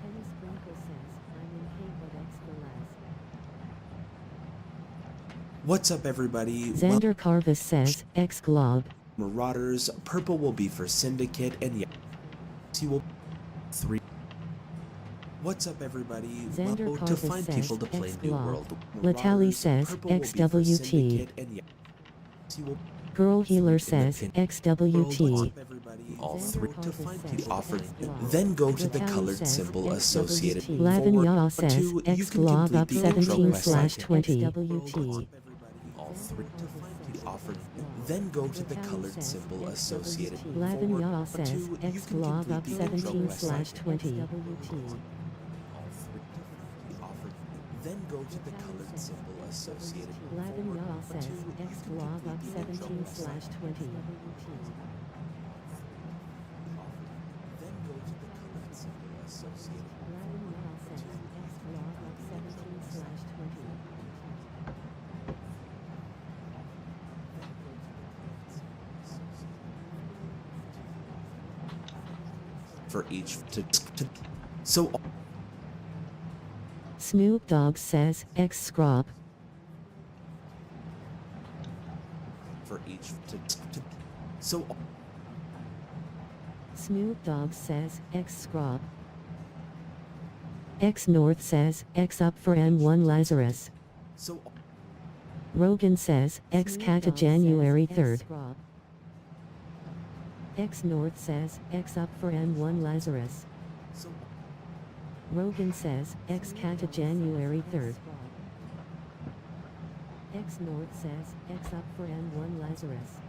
Henna Sprinkle says, I'm in K but X for Laz. What's up, everybody? Xander Carvis says, X Glob. Marauders, purple will be for Syndicate, and yes, he will 3. What's up, everybody? Xander Welcome to Carvis find says, people to play X New Glob. World. Latali Marauders, says, purple will be for XWT. Syndicate, and yes, he will Girl Healer in the says, pin- What's XWT. up, everybody? All Xander 3 to Carvis find says, people offered. X Glob. Then go to the Latali colored says, symbol associated. XWT. Lavin Yaw Forward says, 2, you X can Glob complete up the intro 17 quest slash like 20. XWT. All 3 to find people offered. Then go to the colored symbol associated. Lavin Forward Yaw 2, says, you X can Glob complete up the intro 17 quest slash like 20. All 3 to offered. Then go to the colored symbol associated. Lavin Forward Yaw says, 2, you X can Glob complete up the intro 17 quest slash like 20. Then go to the colored symbol associated. Lavin Yaw says, X Glob up 17 slash 20. For each so Snoop Dogg says, X Scrop. for each so Snoop Dogg says, X Scrop. X North says, X up for M1 Lazarus. so Rogan says, X Kata January 3rd. X North says, X up for M1 Lazarus. so Rogan says, X Kata January 3rd. X North says, X up for M1 Lazarus.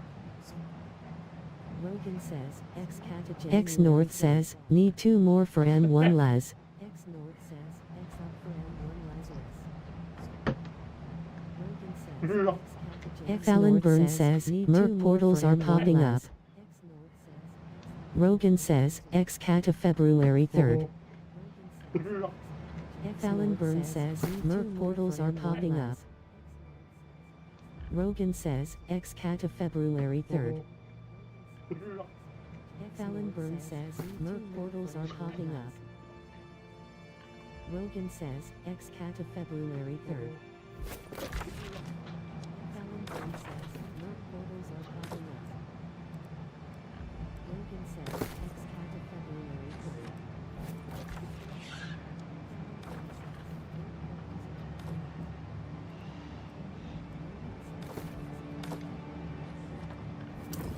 Rogan says, X Kata January X North says, need 2 more for M1 Laz. X North says, X up for M1 Lazarus. Rogan says, X Alan Byrne says, Merc portals are popping up. Rogan says, X Kata February 3rd. X Alan Byrne says, Merc portals are popping up. Rogan says, X Kata February 3rd. X Alan Byrne says, Merc portals are popping up. Rogan says, X Kata February 3rd. X Alan Byrne says, Merc portals are popping up. Rogan says, X Kata February 3rd.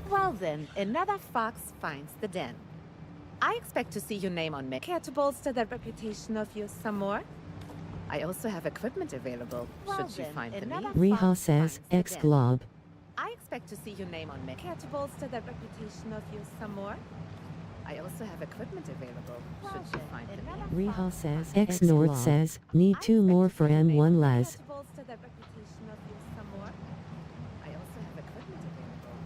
Well then, another fox finds the den. I expect to see your name on me. Care to bolster the reputation of yours some more? I also have equipment available, should you find the need. Riha says, X Glob. I expect to see your name on me. Care to bolster the reputation of yours some more? I also have equipment available, should you find the need. Riha says, X North says, need 2 more for M1 Laz. Care to bolster the reputation of yours some more? I also have equipment available,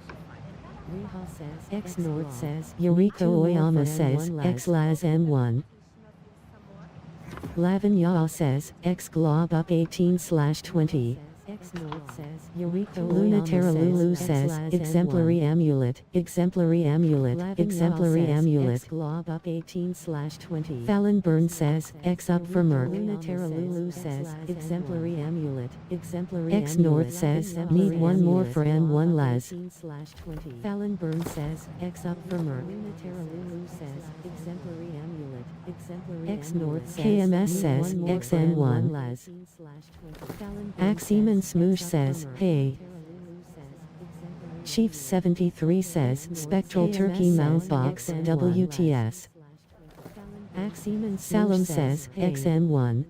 should you find the need. Riha says, X North says, Eureka Oyama says, X Laz M1. Lavin Yaw says, X Glob up 18 slash 20. X North says, Eureka Lunatera Lulu says, Exemplary Amulet, Exemplary Amulet, Exemplary Amulet. X Glob up 18 slash 20. Fallon Byrne says, X up for Merc. Lunatera Lulu says, Exemplary Amulet, Exemplary X North says, need 1 more for M1 Laz. Fallon Byrne says, X up for Merc. Lunatera Lulu says, Exemplary Amulet. X North says KMS says XN1. Axiom and Smoosh says, hey. Chiefs 73 says Spectral Turkey Mount Box WTS. Salem says XN1.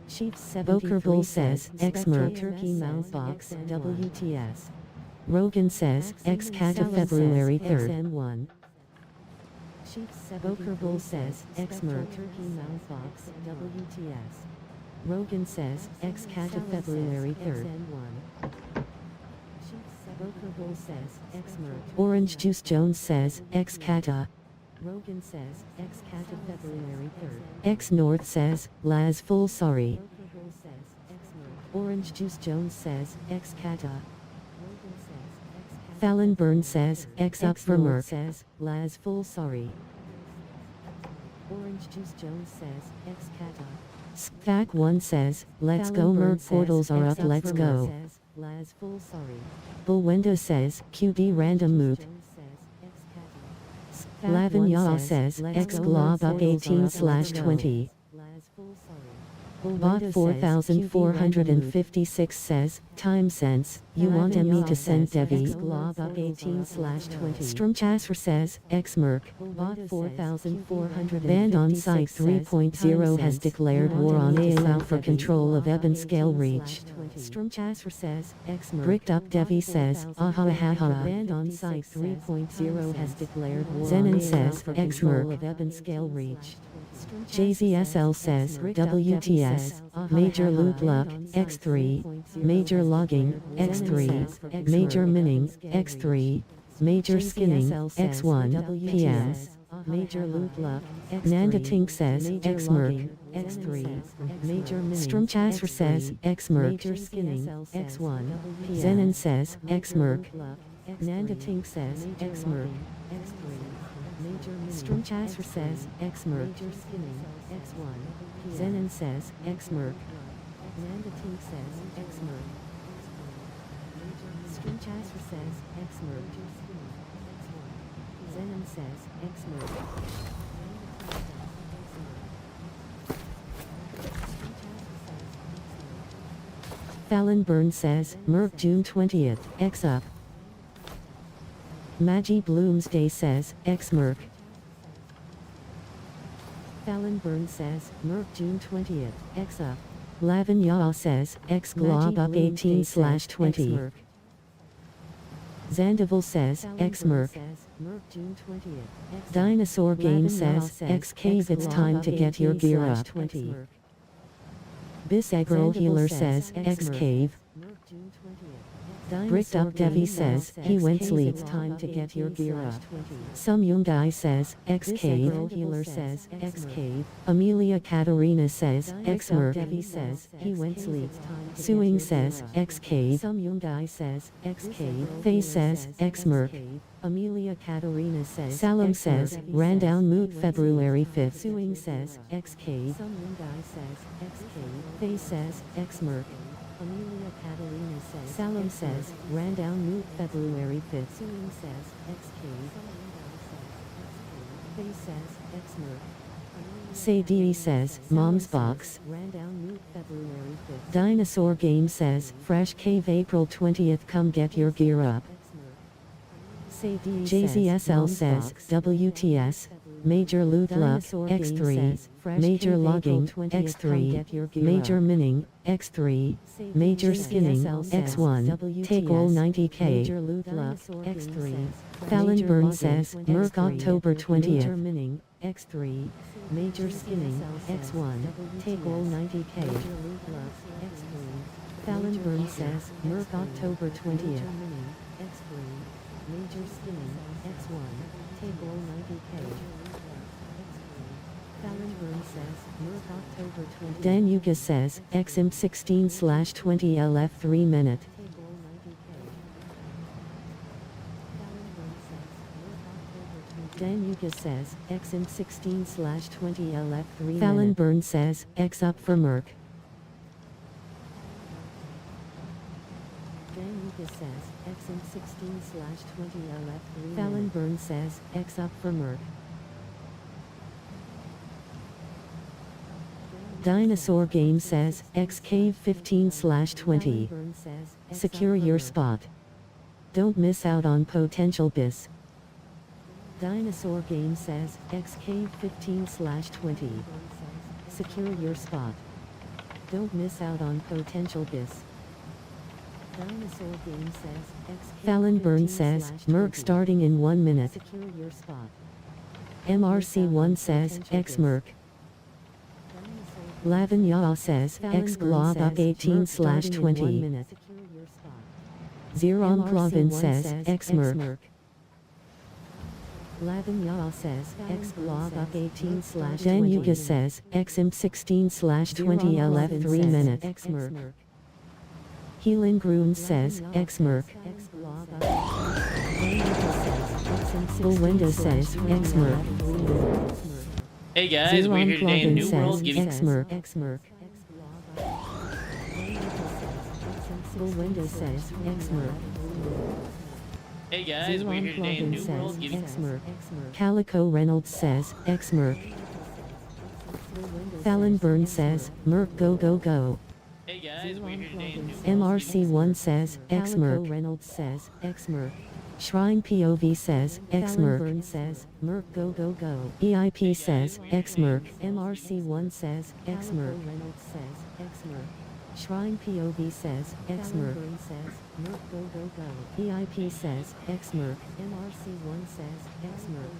Chiefs Boker Bull says X-Merc Turkey Mount Box WTS. Rogan says X Cata February 3rd. Chiefs Boker Bull says X-Merc Turkey Mount Box WTS. Rogan says X Cata February 3rd. Boker Bull says X-Merc. Orange Juice Jones says X Cata. Rogan says X Cata February 3rd. X North says Laz Full Sorry. Orange Juice Jones says X Cata. Fallon Burn says X Up for Merc. Says Laz Full Sorry. Orange Juice Jones says X Cata. Spac 1 says Let's Go Merc portals are up, let's go. Laz Full Sorry. Bulwenda says QD Random Moot. Lavanya says X Glob up 18/20. Bot 4456 says, Time Sense, you want me to send Devi. Glob up 18/20. Strumchasser says, X-Merc. Bot 4400. Band on Site 3.0 has declared war on ASL for control of Eben Scale Reach. Strumchasser says, X-Merc. Bricked Up Devi says, Ahahaha. Band on Site 3.0 has declared war on ASL says, for control of Eben Scale Reach. JZSL says, WTS, Major Loot Luck, X3, Major Logging, X3, Major Mining, X3, Major Skinning, X1, PM, Major Loot Luck, Nanda Tink says, X-Merc, X3, Major Mining, Strumchasser says, X-Merc, Major Skinning, X1, Zenon says, X-Merc, Nanda Tink says, X-Merc, X3. Strumchasser says X-Merc. X1. Zenon says X-Merc. Nandatink says X-Merc. Strumchasser says X-Merc. Zenon says X-Merc. Fallon Burn says Merc June 20th. X up. Maggie Bloomsday says, X-Merc. Fallon Burn says, Merc June 20th, X up. Lavanya says, X Glob up 18/20. Zandival says, X-Merc. Dinosaur Game says, X Cave it's time to get your gear up. Bisegral Healer says, X Cave. Bricked Up Devi says, he went sleep. Time to get your gear up. Some young guy says, X Cave. Healer says, X Cave. Amelia Katerina says, X Merc. Devi says, he went sleep. Suing says, X Cave. Some young guy says, X Cave. Faye says, X Merc. Amelia Katerina says, Salem says, ran down Moot February 5th. Suing says, X Cave. Some young guy says, X Cave. Faye says, X Merc. Amelia Catalina says, Salem says, ran down Moot February 5th. Suing says, XK. Faye says, X-Merc. Sadie says, Mom's Box. Ran down Moot February 5th. Dinosaur Game says, Fresh Cave April 20th, come get your gear up. JZSL says, WTS. Major Loot Luck, X3, Major Logging, X3, Major Mining, X3, Major Skinning, X1, Take All 90K, Major Loot Luck, X3, Fallon Burn says, Merc October 20th, Mining, X3, Major Skinning, X1, Take All 90K, Fallon Burn says, Merc October 20th, X3, Major Skinning, X1, Take All 90K. Fallon Burn says, Merc October 20. Dan Yuga says, XM 16/20 LF 3 minute. Dan Yuga says, XM 16/20 LF 3 minute. Fallon Burn says, X up for Merc. Dan Yuga says, XM 16/20 LF 3 minute. Fallon Burn says, X up for Merc. Dinosaur Game says, X Cave 15/20. Secure your spot. Don't miss out on potential bis. Dinosaur Game says, X Cave 15/20. Secure your spot. Don't miss out on potential bis. Dinosaur Game says, X Fallon Burn says, Merc starting in 1 minute. Secure your spot. MRC1 says, X Merc. Lavin Yaw says, X Glob up 18/20. Zeron Plovin says, X Merc. Lavin Yaw says, X Glob up 18/20. Dan Yuga says, X Imp 16/20 LF 3 minutes. X Merc. Heelin Grun says, X Merc. Bulwenda says, X Merc. Hey guys, we're here today in New World giving X Merc. Bulwenda says, X Merc. Hey guys, we're here today in New World giving X Merc. Calico Reynolds says, X Merc. Fallon Burn says, Merc go go go. Hey guys, we're here today in New World. MRC1 says, X Merc. Reynolds says, X Merc. Shrine POV says, X Merc. says, Merc go go go. EIP says, X Merc. MRC1 says, X Merc. Reynolds says, X Merc. Shrine POV says, X Merc. says, Merc go go go. EIP says, X Merc. MRC1 says, X Merc.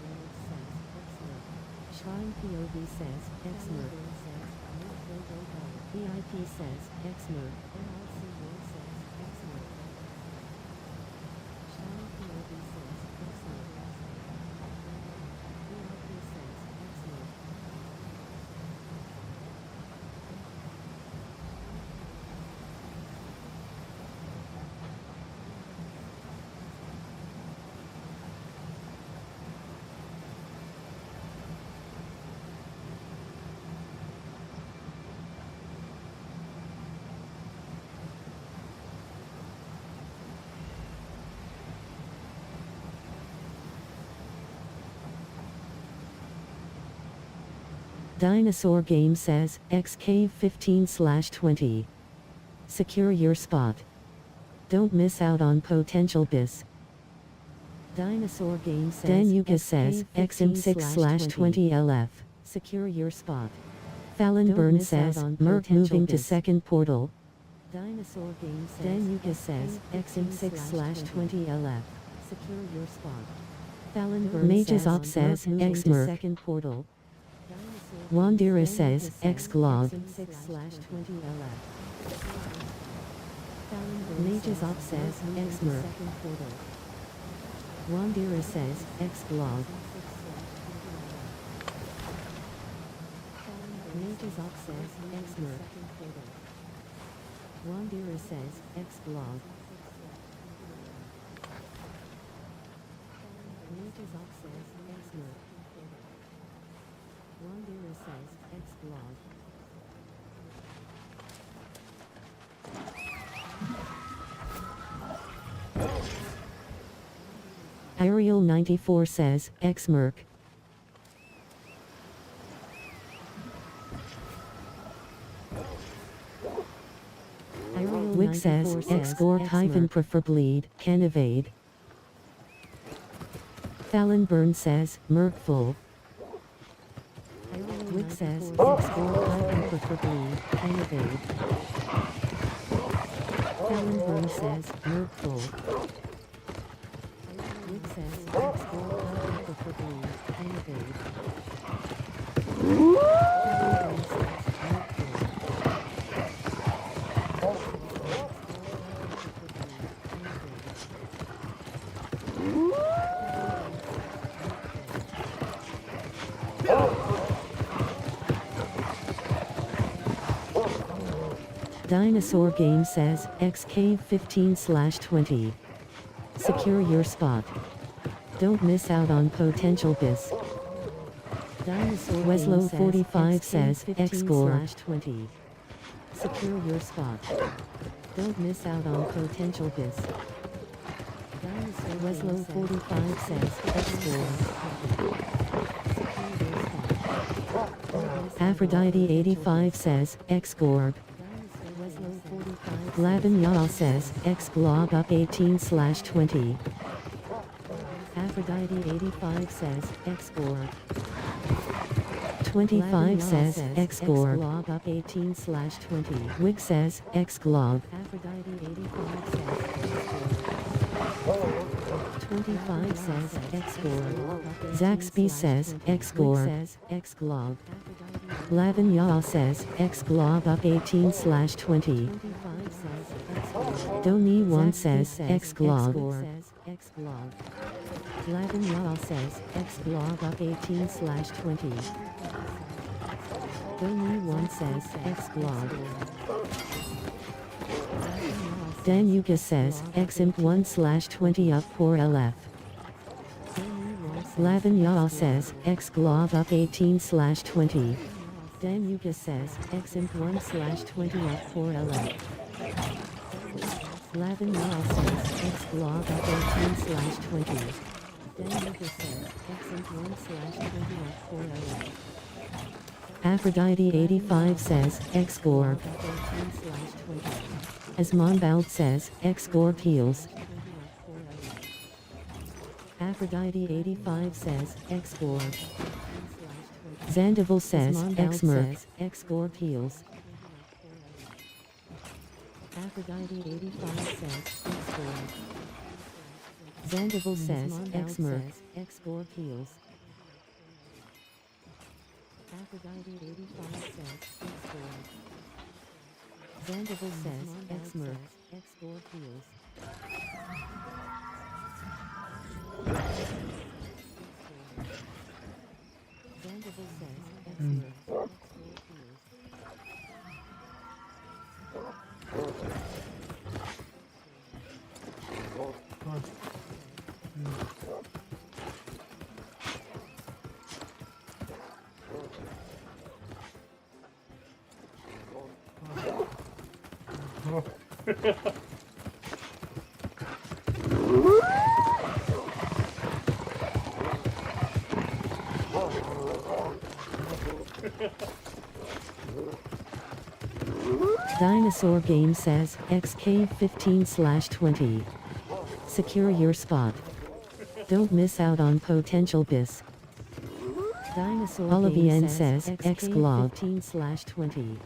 Shrine POV says, X Merc. says, Merc go go go. EIP says, X Merc. MRC1 says, X Merc. Shrine POV says, X Merc. EIP says, X Merc. Dinosaur Game says, X Cave 15/20. Secure your spot. Don't miss out on potential bis. Dinosaur Game says, Dan Yuka says, X Imp 6/20 LF. Secure your spot. Fallon Burn says, Merc moving to second portal. Dinosaur Game says, Dan Yuka says, X Imp 6/20 LF. Secure your spot. Fallon Burn Mages Op says, X Merc. Second portal. Wandira says, X Glob. Mages Op says, X Merc. Wandira says, X Glob. Mages Op says, X Merc. Wandira says, X Glob. Mages Op says, X Merc. Wandira says, X Blog. Ariel 94 says, X Merc. Wick says, X Gork hyphen prefer bleed, can evade. Fallon Burn says, Merc full. Wick says, X Gork hyphen prefer bleed, can evade. Fallon Burn says, Merc full. Wick says, X Gork hyphen prefer bleed, can evade. Fallon Burn says, Merc full. Dinosaur Game says, X Cave 15/20. Secure your spot. Don't miss out on potential bis. Dinosaur Weslow 45 says, X Gore. Secure your spot. Don't miss out on potential bis. Dinosaur Weslow 45 says, X Gore. Aphrodite85 says, X Gorb. Glavin Yaw says, X Glob up 18/20. Aphrodite85 says, X Gorb. 25 says, X Gorb. Glob up 18/20. Wick says, X Glob. Aphrodite85 says, 25 says, X Gorb. Zaxby says, X Gorb. X Glob. Glavin Yaw says, X Glob up 18/20. Doni 1 says, X Glob. Glavin Yaw says, X Glob up 18/20. Doni 1 says, X Glob. Danuka says, X Imp 1/20 up for LF. Lavin Yaw says, X Glob up 18/20. Danuka says, X Imp 1/20 up for LF. Lavin Yaw says, X Glob up 18/20. Danuka says, X Imp 1/20 up for LF. Aphrodite85 says, X Gorb. Asmonbald says, X Gorb heals. Aphrodite85 says, X Gorb. Zandival says, X Merc. X Gorb heals. Aphrodite85 says, X Gorb. Zandival says, X Merc. X Gorb heals. Aphrodite85 says, X Gorb. Zandival says, X Merc. X Gorb heals. Zandival says, X Merc. X Gorb heals. Dinosaur Game says, XK 15/20. Secure your spot. Don't miss out on potential bis. Dinosaur Olivian says, X Glob 15/20.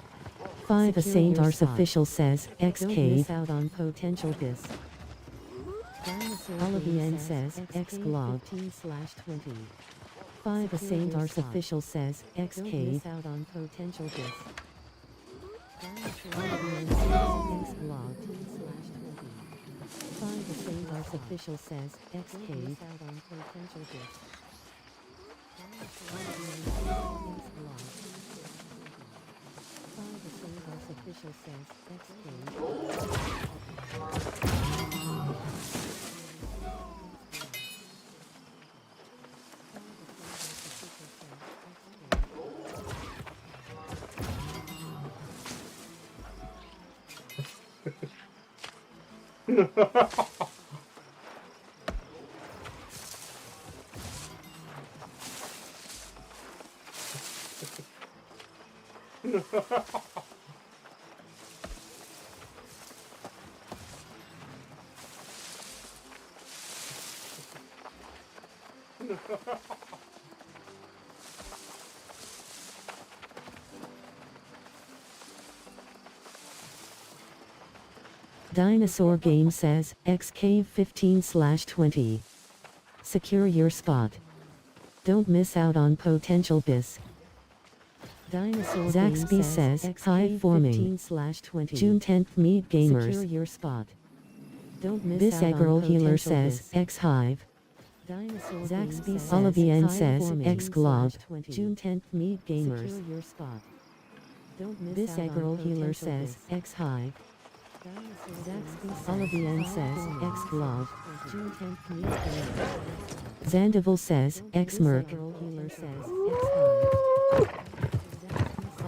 5 A Saint Ars official says, X Cave out on potential bis. Olivian says, X Glob 15/20. 5 A Saint Ars official says, X Cave out on potential bis. Olivian says, X Glob 15/20. 5 A Saint Ars official says, X Cave out on potential bis. Olivian says, X Glob. 5 A Saint Ars official says, X Cave. Dinosaur Game says, X Cave 15/20. Secure your spot. Don't miss out on potential bis. Dinosaur Zaxby says, Hive forming. 15/20. June 10th meet gamers. Secure your spot. Don't miss this out on Healer says, bis. X Hive. Zaxby says, Olivian says, X Glob. June 10th meet gamers. Secure your spot. Don't miss this Girl Healer says, X Hive. Olivian says, X Glob. June 10th meet gamers. Zandival says, X Merc. Healer says, X Hive.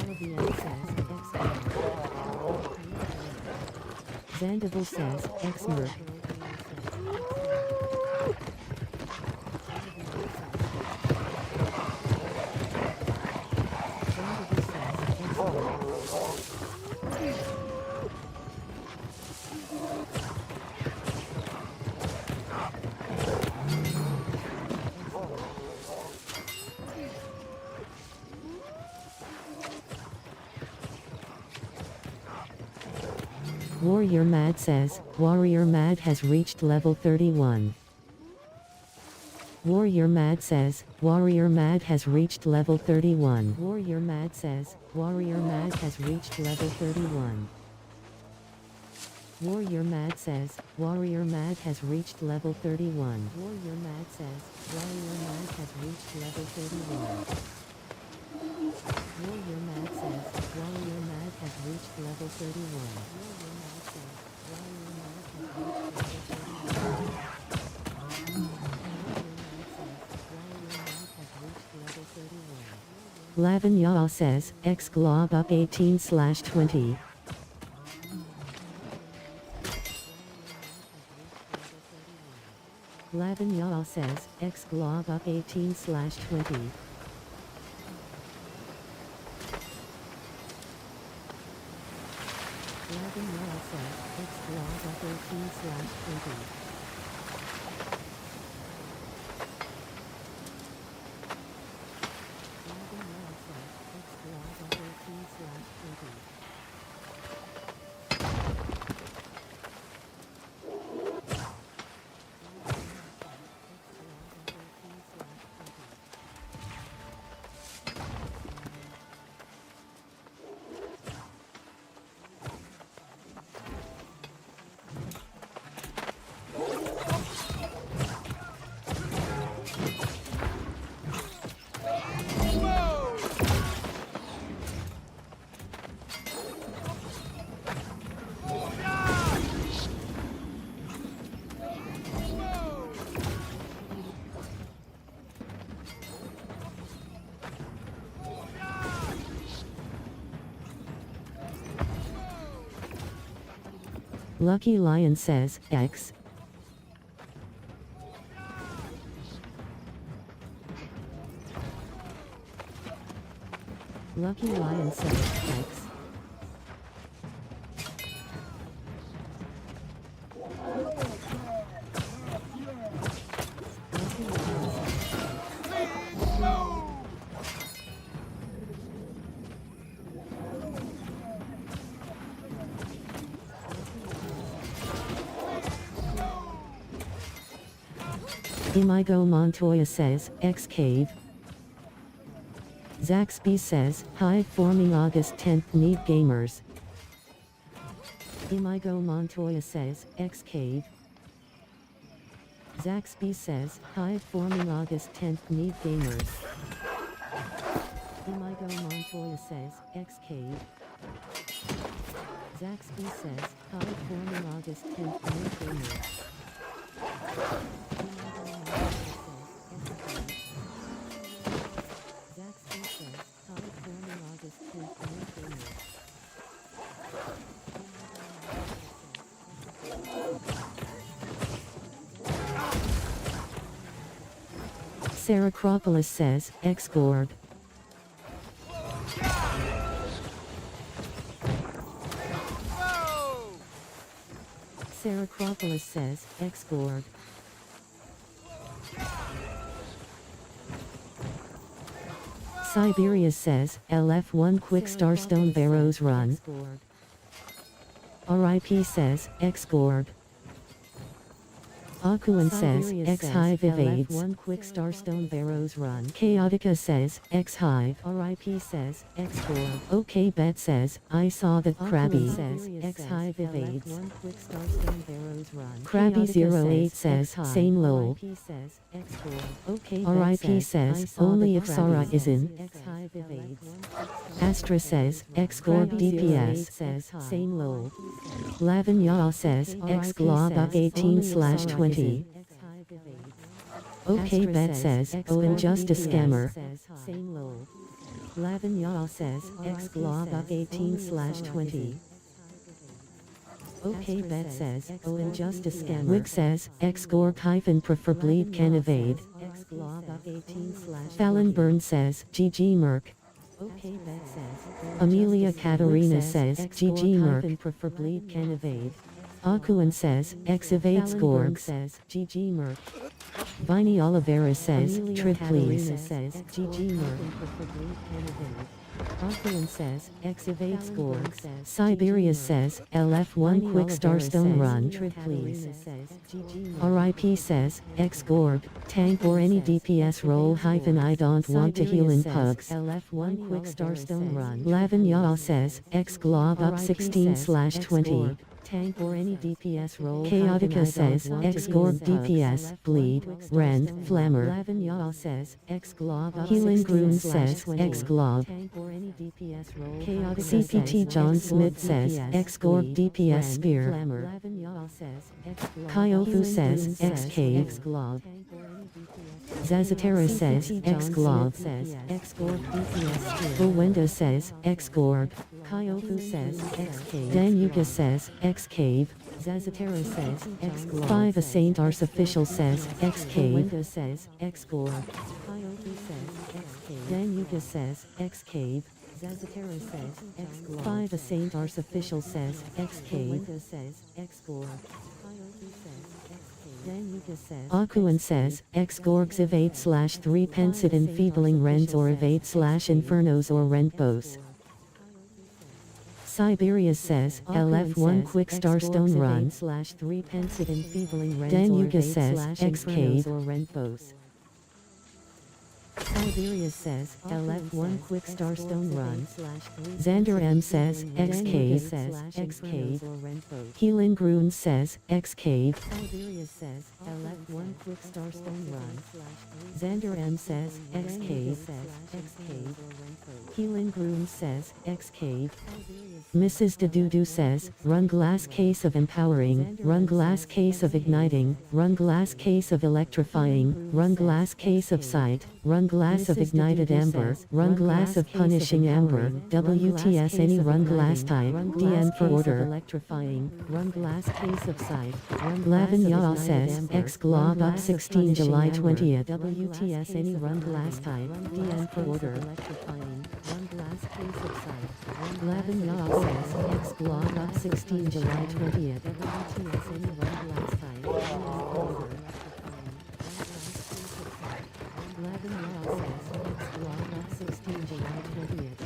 Olivian says, X Glob. Zandival says, X Merc. Zandival Warrior Mad says, Warrior Mad has reached level 31. Warrior Mad says, Warrior Mad has reached level 31. Warrior Mad says, Warrior Mad has reached level 31. Warrior Mad says, Warrior Mad has reached level 31. Warrior Mad says, Warrior Mad has reached level 31. Warrior Mad says, Warrior Mad has reached level 31. Warrior Mad says, Warrior Mad has reached level 31. Lavin Yaw says, X glob up 18/20. Lavin Yaw says, X glob up 18/20. Lavin Yaw says, X glob up 18/20. Lucky Lion says, X. Lucky Lion says, X. Imigo Montoya says, X Cave. Zaxby says, Hive forming August 10th, need gamers. Imigo Montoya says, X Cave. Zaxby says, Hive forming August 10th, need gamers. Imigo Montoya says, X Cave. Zaxby says, Hive forming August 10th, need gamers. Saracropolis says, X-Gorg. Saracropolis says, X-Gorg. Siberia says, LF1 Quick Starstone Barrows Run. RIP says, X-Gorg. Akuan says, X-Hive evades. One Quick Starstone Barrows Run. Chaotica says, X-Hive. RIP says, X-Gorg. OK Bet says, I saw the Krabby. Says, X-Hive evades. One Quick Starstone Barrows Run. Krabby08 says, Sane Lol. RIP says, only if Sara is in. X-Hive evades. Astra says, X-Gorg DPS. Says, Sane Lol. Lavin Yaw says, X-Glob up 18/20. OK Bet says, oh and just a scammer. Lavin Yaw says, X-Glob up 18/20. OK Bet says, oh and just a scammer. Wig says, X-Gorg hyphen prefer bleed can evade. Fallon Burn says, GG Merc. OK Bet says, Amelia Katerina says, GG Merc prefer bleed can evade. Akuan says, X evades Gorg says, GG Merc. Viney Oliveira says, Trid please says, GG Merc. Akuan says, X evades Gorg. Siberia says, LF1 quick starstone run. Trid please says, RIP says, X Gorg, tank or any DPS role hyphen I don't want to heal in pugs. LF1 quick starstone run. Lavin Yaw says, X glob up 16/20. Tank or any DPS role. Chaotica says, X Gorg DPS, bleed, rend, flammer. Lavin Yaw says, X glob up Healing Groon says, X glob. Tank or any DPS role. CPT John Smith says, X Gorg DPS spear. Lavin Yaw says, X glob. Kyofu says, X cave. Zazatera says, X glob. X Gorg DPS spear. Bowenda says, X Gorg. Kyofu says, X cave. Danyuka says, X cave. Zazatera says, X glob. 5 A Saint Ars official says, X cave. Says, X Gorg. Kyofu says, X cave. Danyuka says, X cave. Zazatera says, X glob. 5 A Saint Ars official says, X cave. Says, X Gorg. Akuan says, X Gorgs of 8/3 Pensit enfeebling Rends or of 8/Infernos or Rentbos. Siberia says, LF1 quick starstone run. /3 Pensit enfeebling Rends. Danuka says, X cave or Rentbos. Siberia says, LF1 quick starstone run. Xander M says, X cave. X cave. Healing Groon says, X cave. Siberia says, LF1 quick starstone run. Xander M says, X cave. X cave. Healing Groon says, X cave. Mrs. Dedudu says, run glass case of empowering, run glass case of igniting, run glass case of electrifying, run glass case of sight, run glass of ignited amber, run glass of punishing amber, WTS any run glass type, DN for order. Electrifying, run glass case of sight, Lavin Yaw says, X glob up 16 July 20th, WTS any run glass type, DN for order. Electrifying, run glass case of sight, Lavin Yaw says, X glob up 16 July 20th, WTS any run glass type, DN for order. Lavin Yaw says, X glob up 16 July 20th.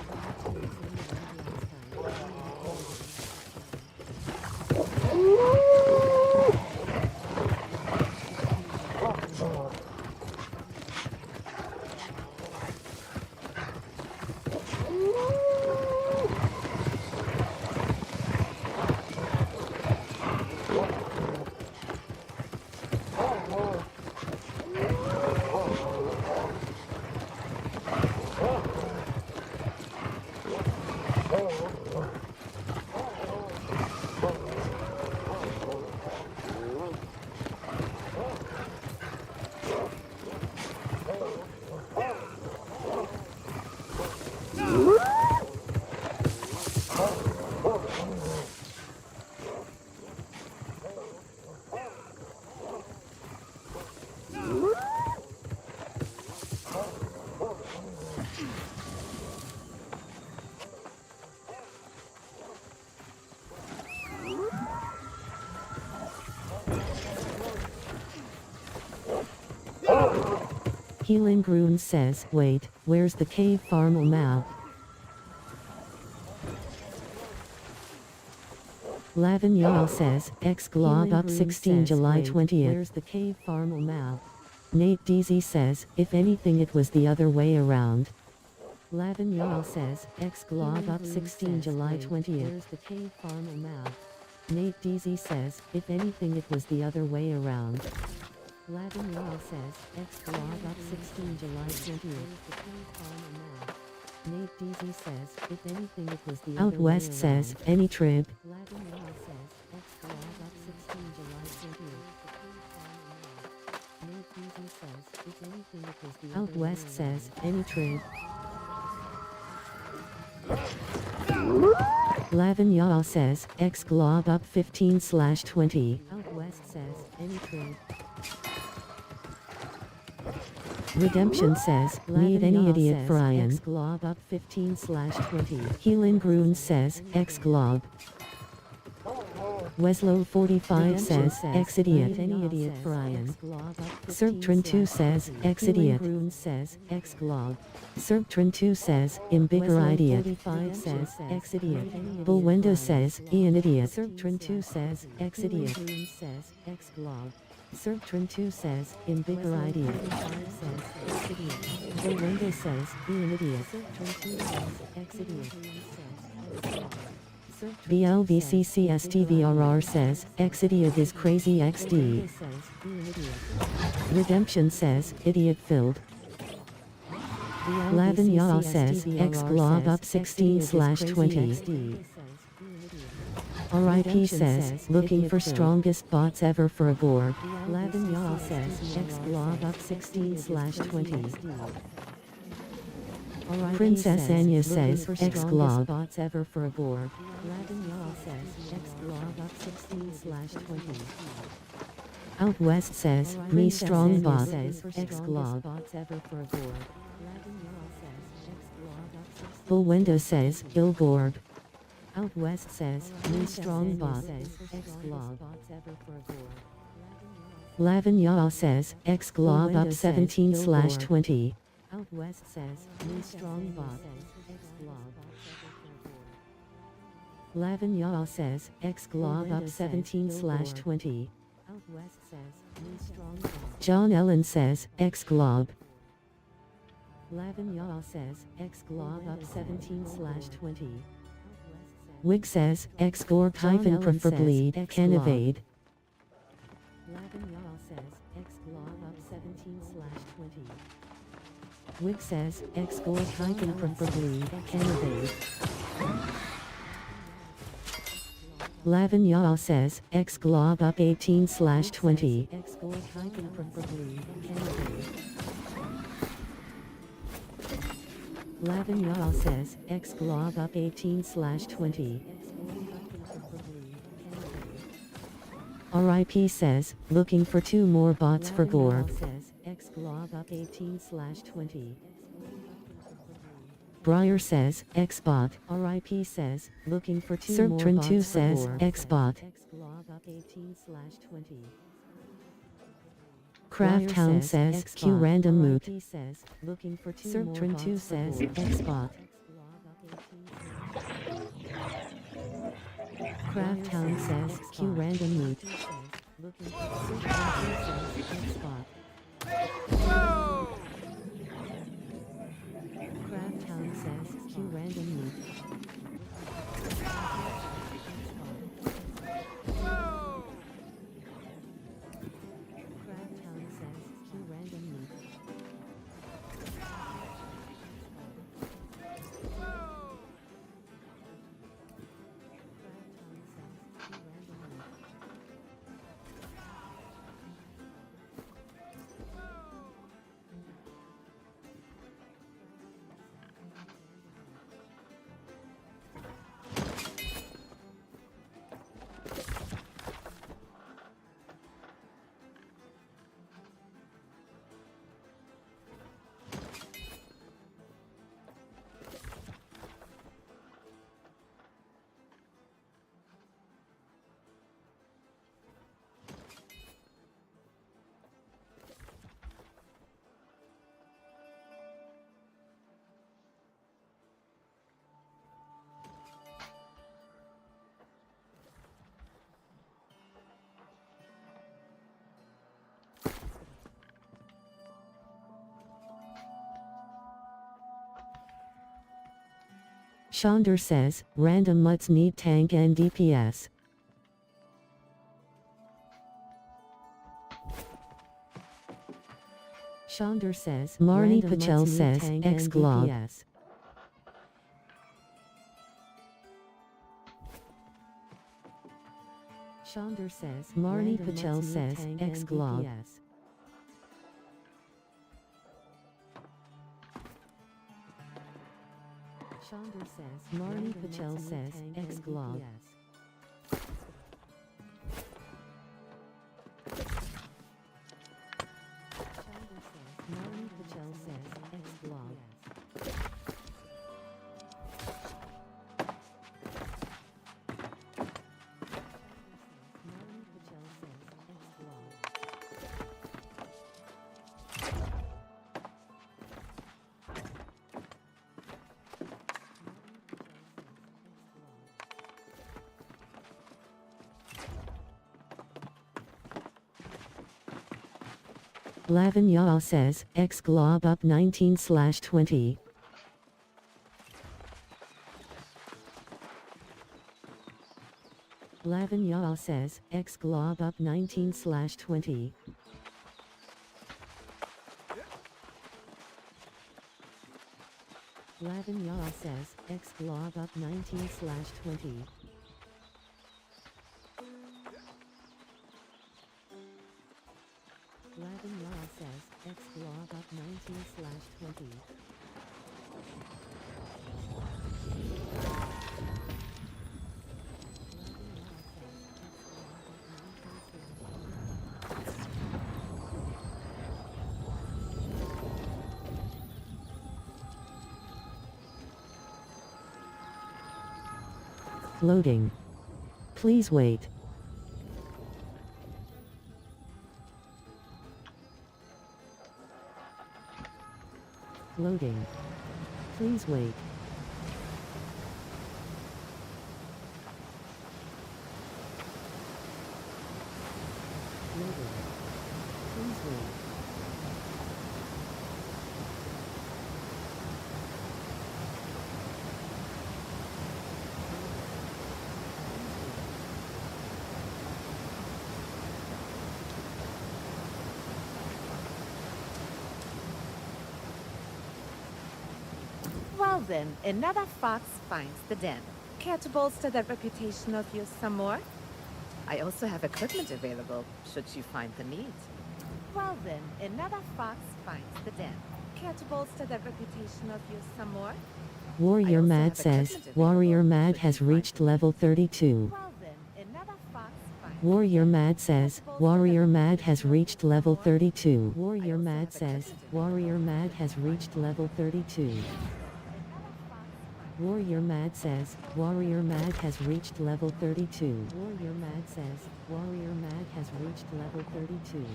Healing Groon says, wait, where's the cave farm map? Lavin Yaw says, X glob up 16 July 20th. Where's the cave farm map? Nate DZ says, if anything it was the other way around. Lavin Yaw says, X glob up 16 July 20th. Where's the cave farm map? Nate DZ says, if anything it was the other way around. Lavin Yaw says, X glob up 16 July 20th. Nate DZ says, if anything it was the Out West says, any trib. Lavin Yaw says, X glob up 16 July 20th. Nate DZ says, if anything it was the Out West says, any trib. Lavin Yaw says, X glob up 15/20. Out West says, any trib. Redemption says, need any idiot Brian. X glob up 15/20. Healing Groon says, X glob. Weslow 45 says, Ex-idiot, any idiot Brian. Serptrin 2 says, Ex-idiot. says, Ex-glob. Serptrin 2 says, Imbigger idiot. 45 says, Ex-idiot. Bullwendo says, Ian idiot. Serptrin 2 says, Ex-idiot. says, Ex-glob. Serptrin 2 says, Imbigger idiot. 5 says, Ex-idiot. Bullwendo says, Ian idiot. Serptrin 2 says, Ex-idiot. BLVCCSTVRR says, Ex-idiot is crazy XD. Redemption says, idiot filled. Lavin Yaw says, X-glob up 16/20. RIP says, looking for strongest bots ever for a board. Lavin Yaw says, X-glob up 16/20. Princess Anya says, X-glob bots ever for a board. Lavin Yaw says, X-glob up 16/20. Out West says, me strong bot says, X-glob bots ever for a board. Bullwendo says, Billboard. Out West says, me strong bot says, X-glob bots ever for a board. Lavin Yaw says, X-glob up 17/20. Out West says, me strong bot says, X-glob. Lavin Yaw says, X-glob up 17/20. Out West says, me strong bot. John Ellen says, X-glob. Lavin Yaw says, X-glob up 17/20. Wig says, X-gorg hyphen preferably, can evade. Lavin Yaw says, X-glob up 17/20. Wig says, X-gorg hyphen preferably, can evade. Lavin Yaw says, X-glob up 18/20. X-gorg hyphen preferably, can evade. Lavin Yaw says, X-glob up 18/20. RIP says, looking for 2 more bots for Gorg. X-glob up 18/20. Briar says, X-bot. RIP says, looking for 2 more bots. Serptrin 2 says, X-bot. X-glob up 18/20. Crafthound says, Q random moot. Serptrin 2 says, X-bot. Crafthound says, Q random moot. Crafthound says, Q random moot. Chandra says, random mutts need tank and DPS. Chandra says, Marnie Pachel says, X-glob. Chandra says, Marnie Pachel says, X-glob. Chandra says, Marnie Pachel says, X-glob. Marnie Pachel says, X-glob. Lavinia says, X glob up 19/20. Lavinia says, X glob up 19/20. Lavinia says, X glob up 19/20. Lavinia says, X glob up 19/20. Loading. Please wait. Loading. Please wait. Loading. Please wait. Well then, another fox finds the den. Care to bolster that reputation of yours some more? I also have equipment available, should you find the need. Well then, another fox finds the den. Care to bolster that reputation of yours some more? Warrior also Mad have says, equipment available, Warrior Mad should has you find reached the need. level 32. Well then, another fox finds Warrior the den. Mad says, Warrior Mad has reached level 32. Warrior also Mad have says, equipment Warrior Mad has reached level 32. Warrior Mad says, Warrior Mad has reached level 32. Warrior Mad says, Warrior Mad has reached level 32. Warrior Mad says, Warrior Mad has reached level 32. Warrior Mad says, Warrior Mad has reached level 32.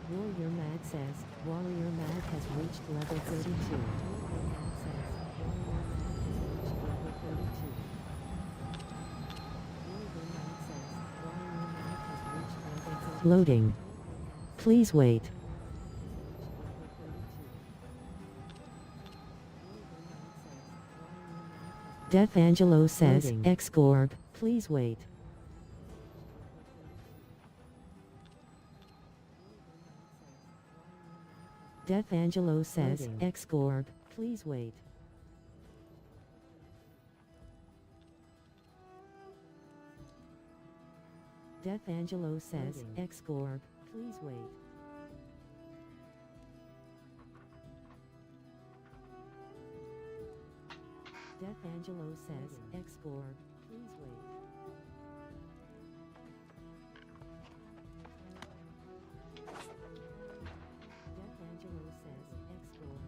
Warrior Mad says, Warrior Mad has reached level 32. Loading. Please wait. Death Angelo says, Loading. X-Gorg, please wait. Death Angelo says, Loading. X-Gorg, please wait. Death Angelo says, Loading. X-Gorg, please wait. Death Angelo says, X-Gorg, please wait. Death Angelo says, X-Gorg.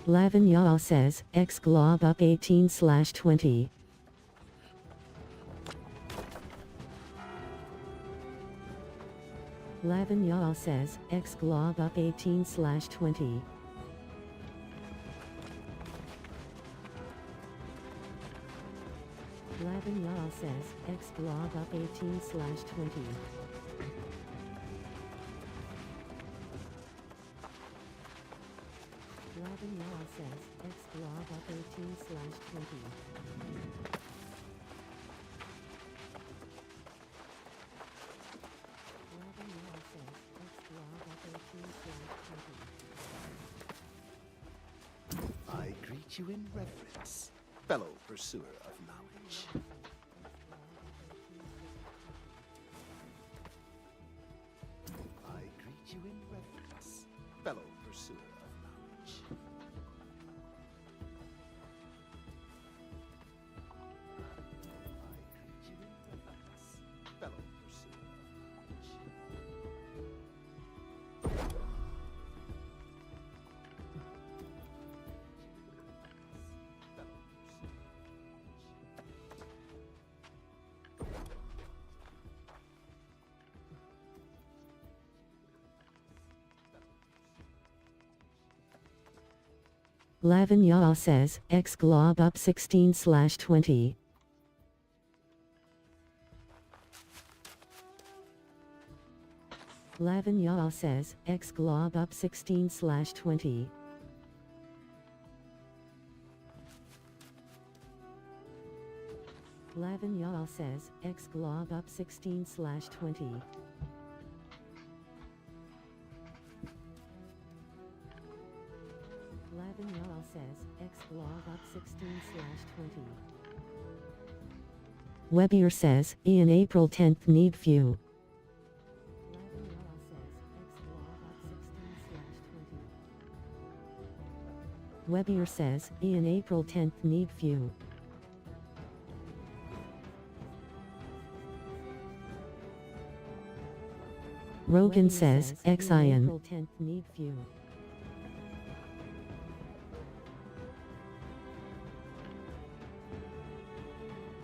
Lavinia says, X-Glob up 18/20. Lavinia says, X-Glob up 18/20. Lavinia says, X-Glob up 18/20. Lavinia says, X-Glob up 18/20. Lavinia says, X-Glob up 18/20. I greet you in reverence, fellow pursuer of knowledge. I greet you in reverence, fellow pursuer of knowledge. I greet you in reverence, fellow pursuer of knowledge. Lavanya says, X glob up 16/20. Lavanya says, X glob up 16/20. Lavanya says, X glob up 16/20. Lavanya says, X glob up 16/20. Webier says, Ian April 10th need few. Webier says, Ian April 10th need few. Rogan says, Ian April 10th need few.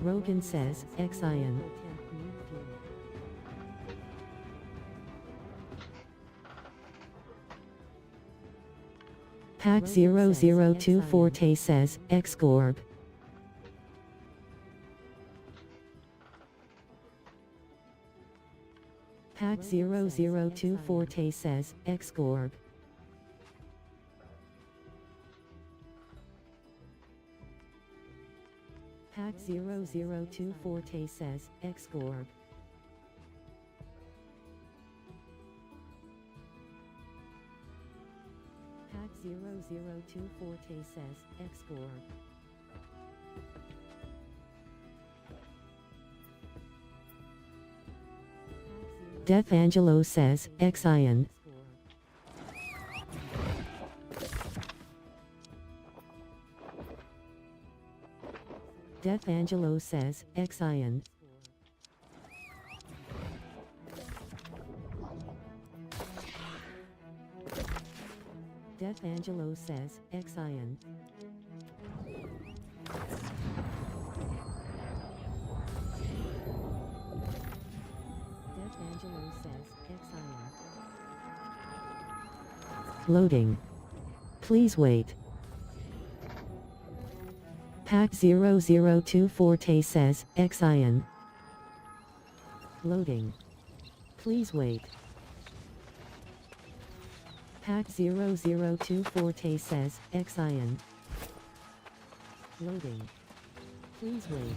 Rogan says, Ian. Pack 002 Forte says, X-Gorb. Pack 002 Forte says, X-Gorb. Pack 002 Forte says, X-Gorb. Pack 002 Forte says, X-Gorb. Death Angelo says, Ian. Death Angelo says, Ian. Death Angelo says, Ian. Death Angelo says, Ian. Loading. Please wait. Pack 002 Forte says, Ian. Loading. Please wait. Pack 002 Forte says, Ian. Loading. Please wait.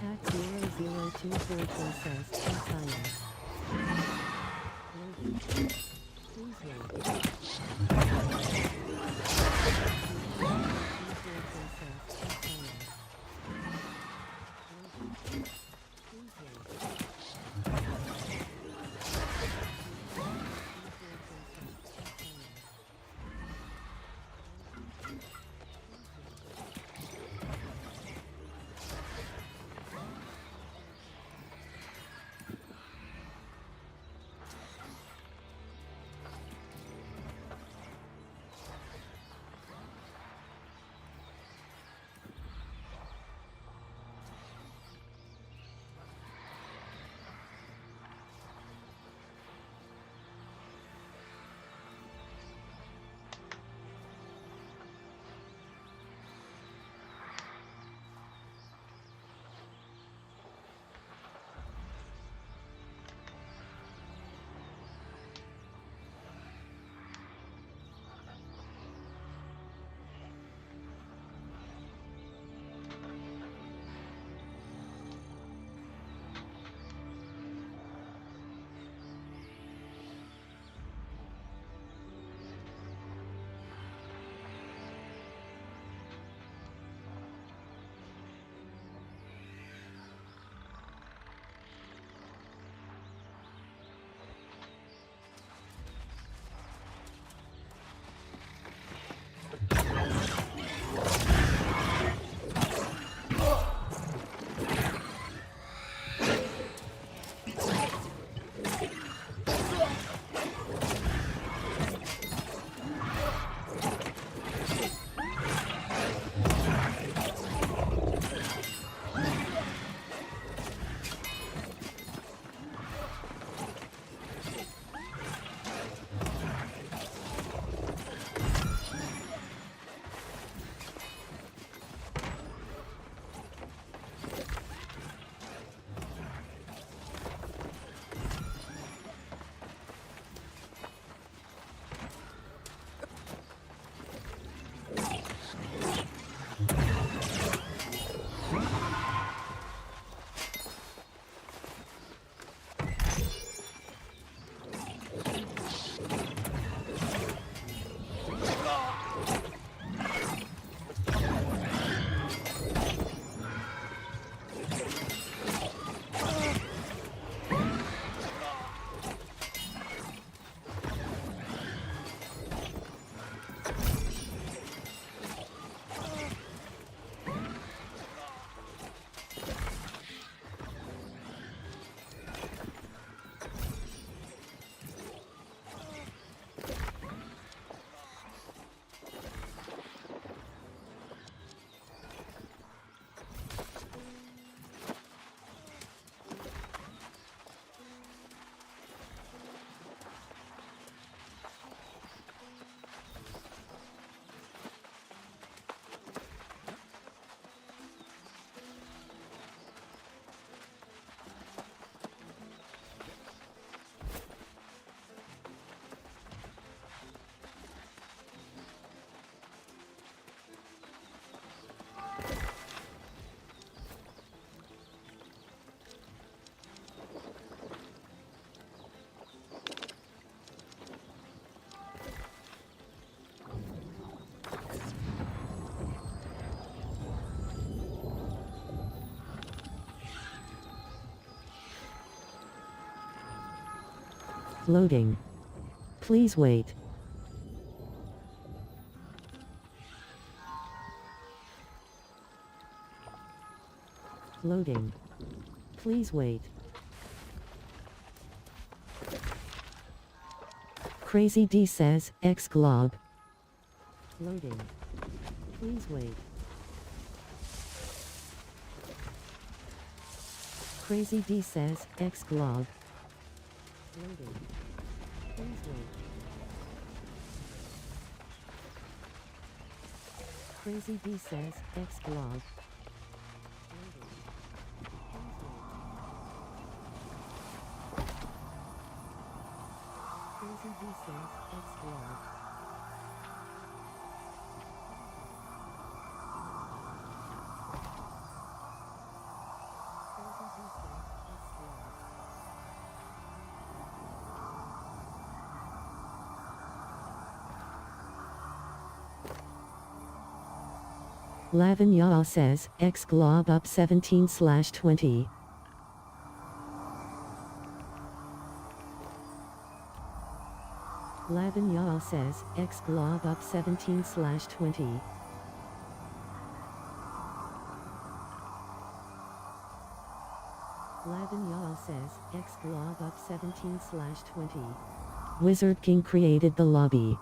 Pack 002 Forte says, Ian. Loading. Please wait. Loading. Please wait. Loading. Please wait. Crazy D says, X glob. Loading. Please wait. Crazy D says, X glob. Loading. Please wait. Crazy D says, X glob. Loading. Please wait. Crazy D says, X glob. Lavinia says, X glob up 17/20. Lavinia says, X glob up 17/20. Lavinia says, X glob up 17/20. Wizard King created the lobby.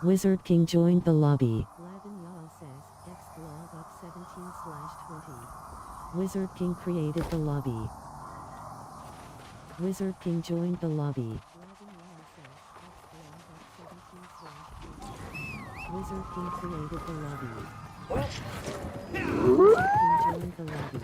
Wizard King joined the lobby. Lavinia says, X glob up 17/20. Wizard King created the lobby. Wizard King joined the lobby. Wizard King created the lobby. Wizard King joined the lobby.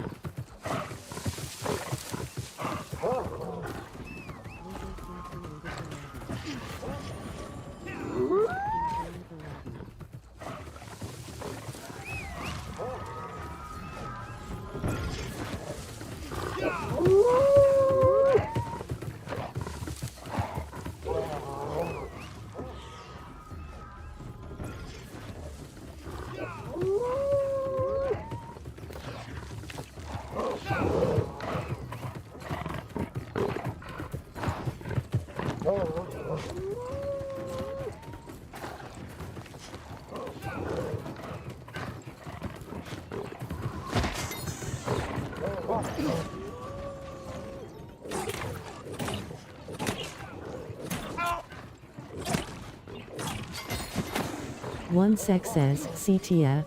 One sec says, CTF.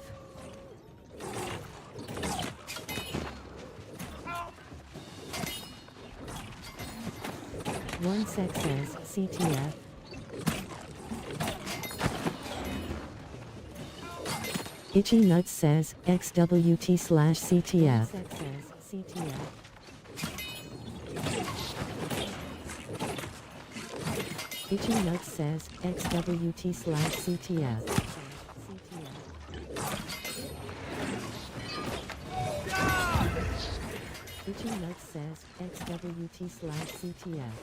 One sec says, CTF. Itchy Nuts says, XWT/CTF. Itchy Nuts says, XWT/CTF. Itchy Nuts says, XWT/CTF.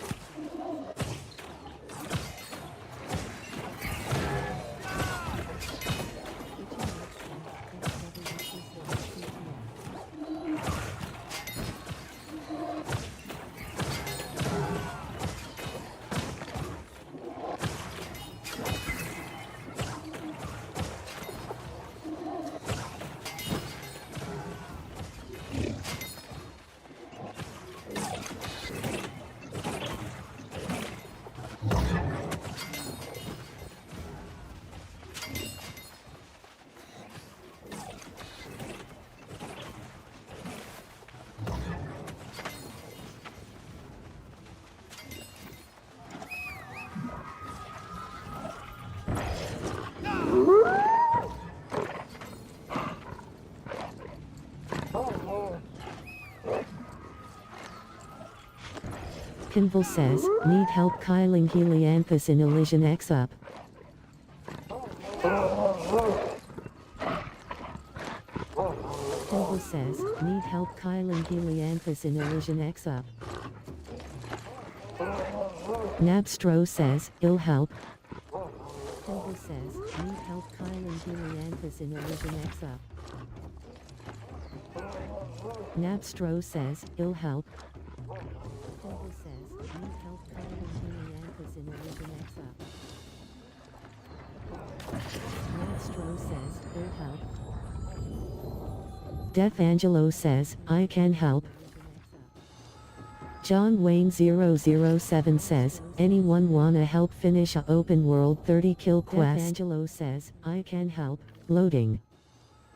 Kinville says, need help killing Helianthus in Elysian X up. Kinville says, need help killing Helianthus in Elysian X up. Nabstro says, ill help. Kinville says, need help killing Helianthus in Elysian X up. Nabstro says, ill help. Kinville says, need help Angelo says, "Third help." Deaf Angelo says, "I can help." John Wayne 007 says, "Anyone wanna help finish a open world 30 kill quest?" Deaf Angelo says, "I can help." Loading.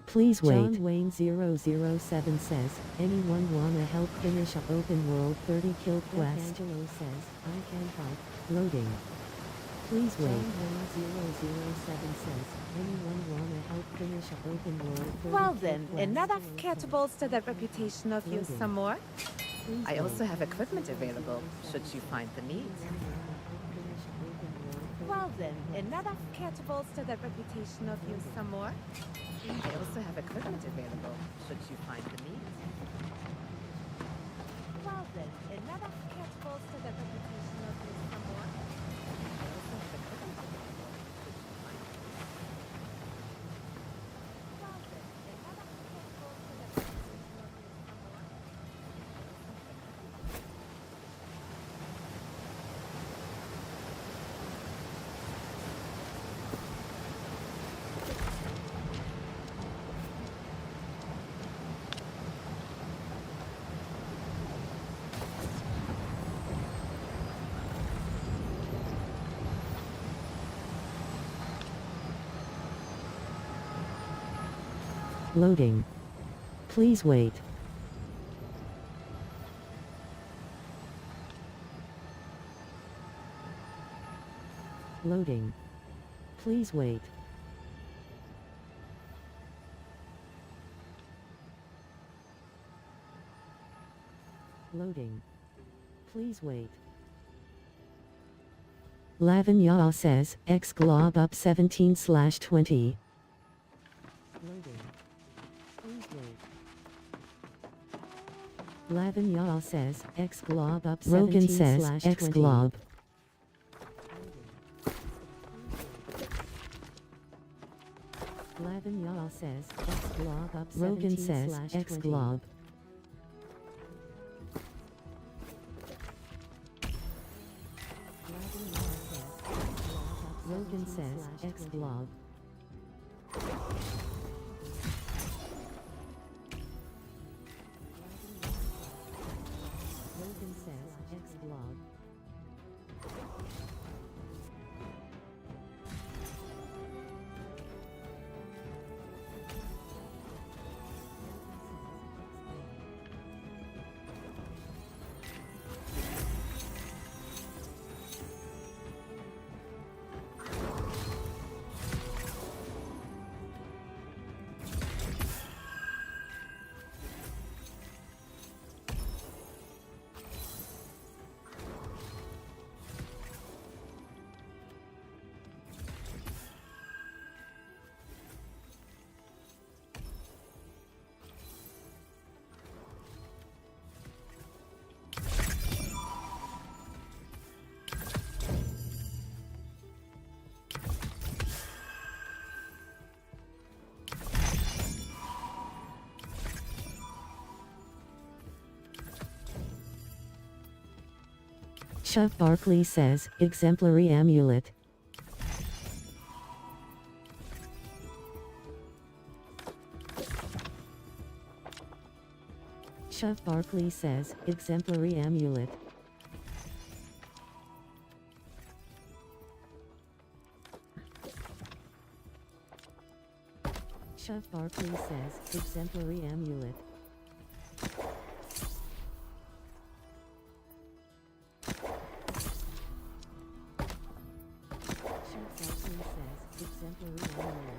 Please wait. John Wayne 007 says, "Anyone wanna help finish a open world 30 kill quest?" Deaf Angelo says, "I can help." Loading. Please wait. John Wayne 007 says, "Anyone wanna help finish a open world 30 Well kill then, quest?" another care to bolster that reputation of yours Loading. some more? Please I wait. also have equipment available, should you find the need. Well then, another care to bolster that reputation of yours some more? I also have equipment available, should you find the need. Well then, another care to bolster that reputation of yours some more? I also have equipment available, should you find the need. Well then, another care to bolster that reputation of yours some more? Loading. Please wait. Loading. Please wait. Loading. Please wait. Lavanya says, "X glob up 17/20. Loading. Please wait. Lavanya says, "X glob up 17/20." Rogan says, "X glob." Lavanya says, "X glob up 17/20." Rogan says, "X glob." Rogan says, "X glob." Rogan says, "X glob." Chuck Barkley says, "Exemplary amulet." Chuck Barkley says, "Exemplary amulet." Chuck Barkley says, "Exemplary amulet." Chuck Barkley says, "Exemplary amulet."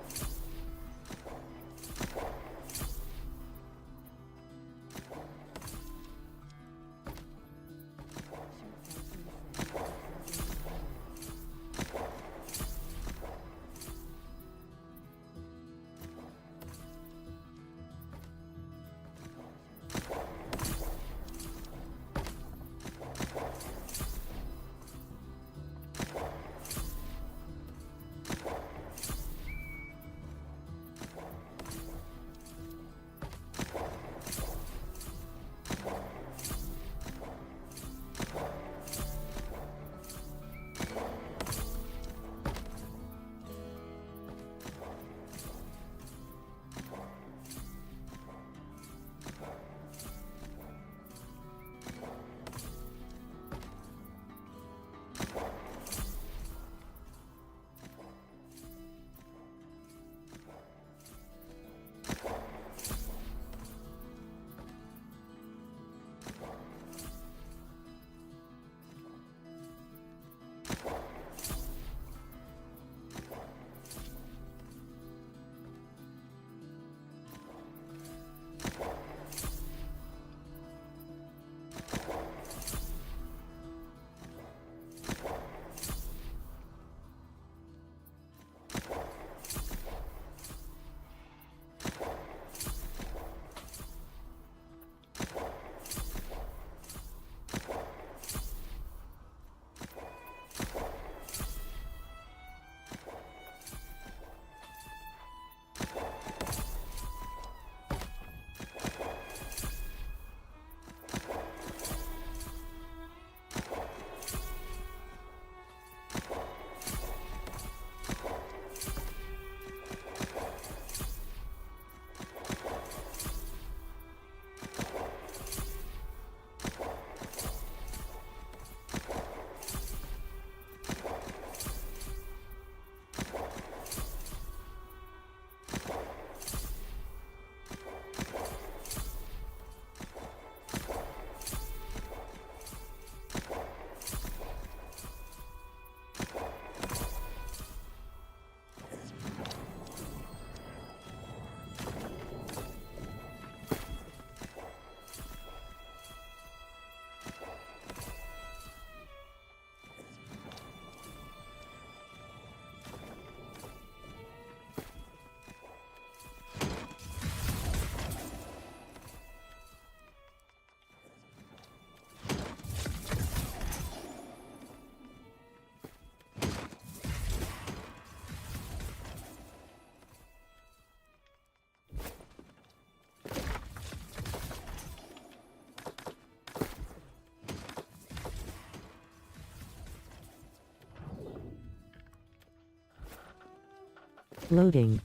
Loading.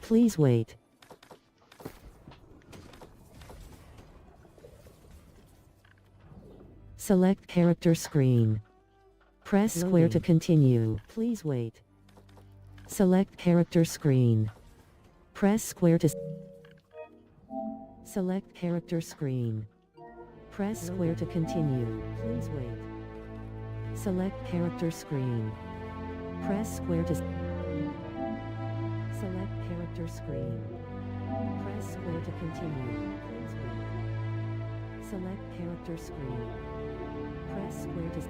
Please wait. Select character screen. Press square to continue. Please wait. Select character screen. Press square to select character screen. Press square to continue. Please wait. Select character screen. Press square to select character screen. Press square to continue. Please wait. Select character screen. Press square to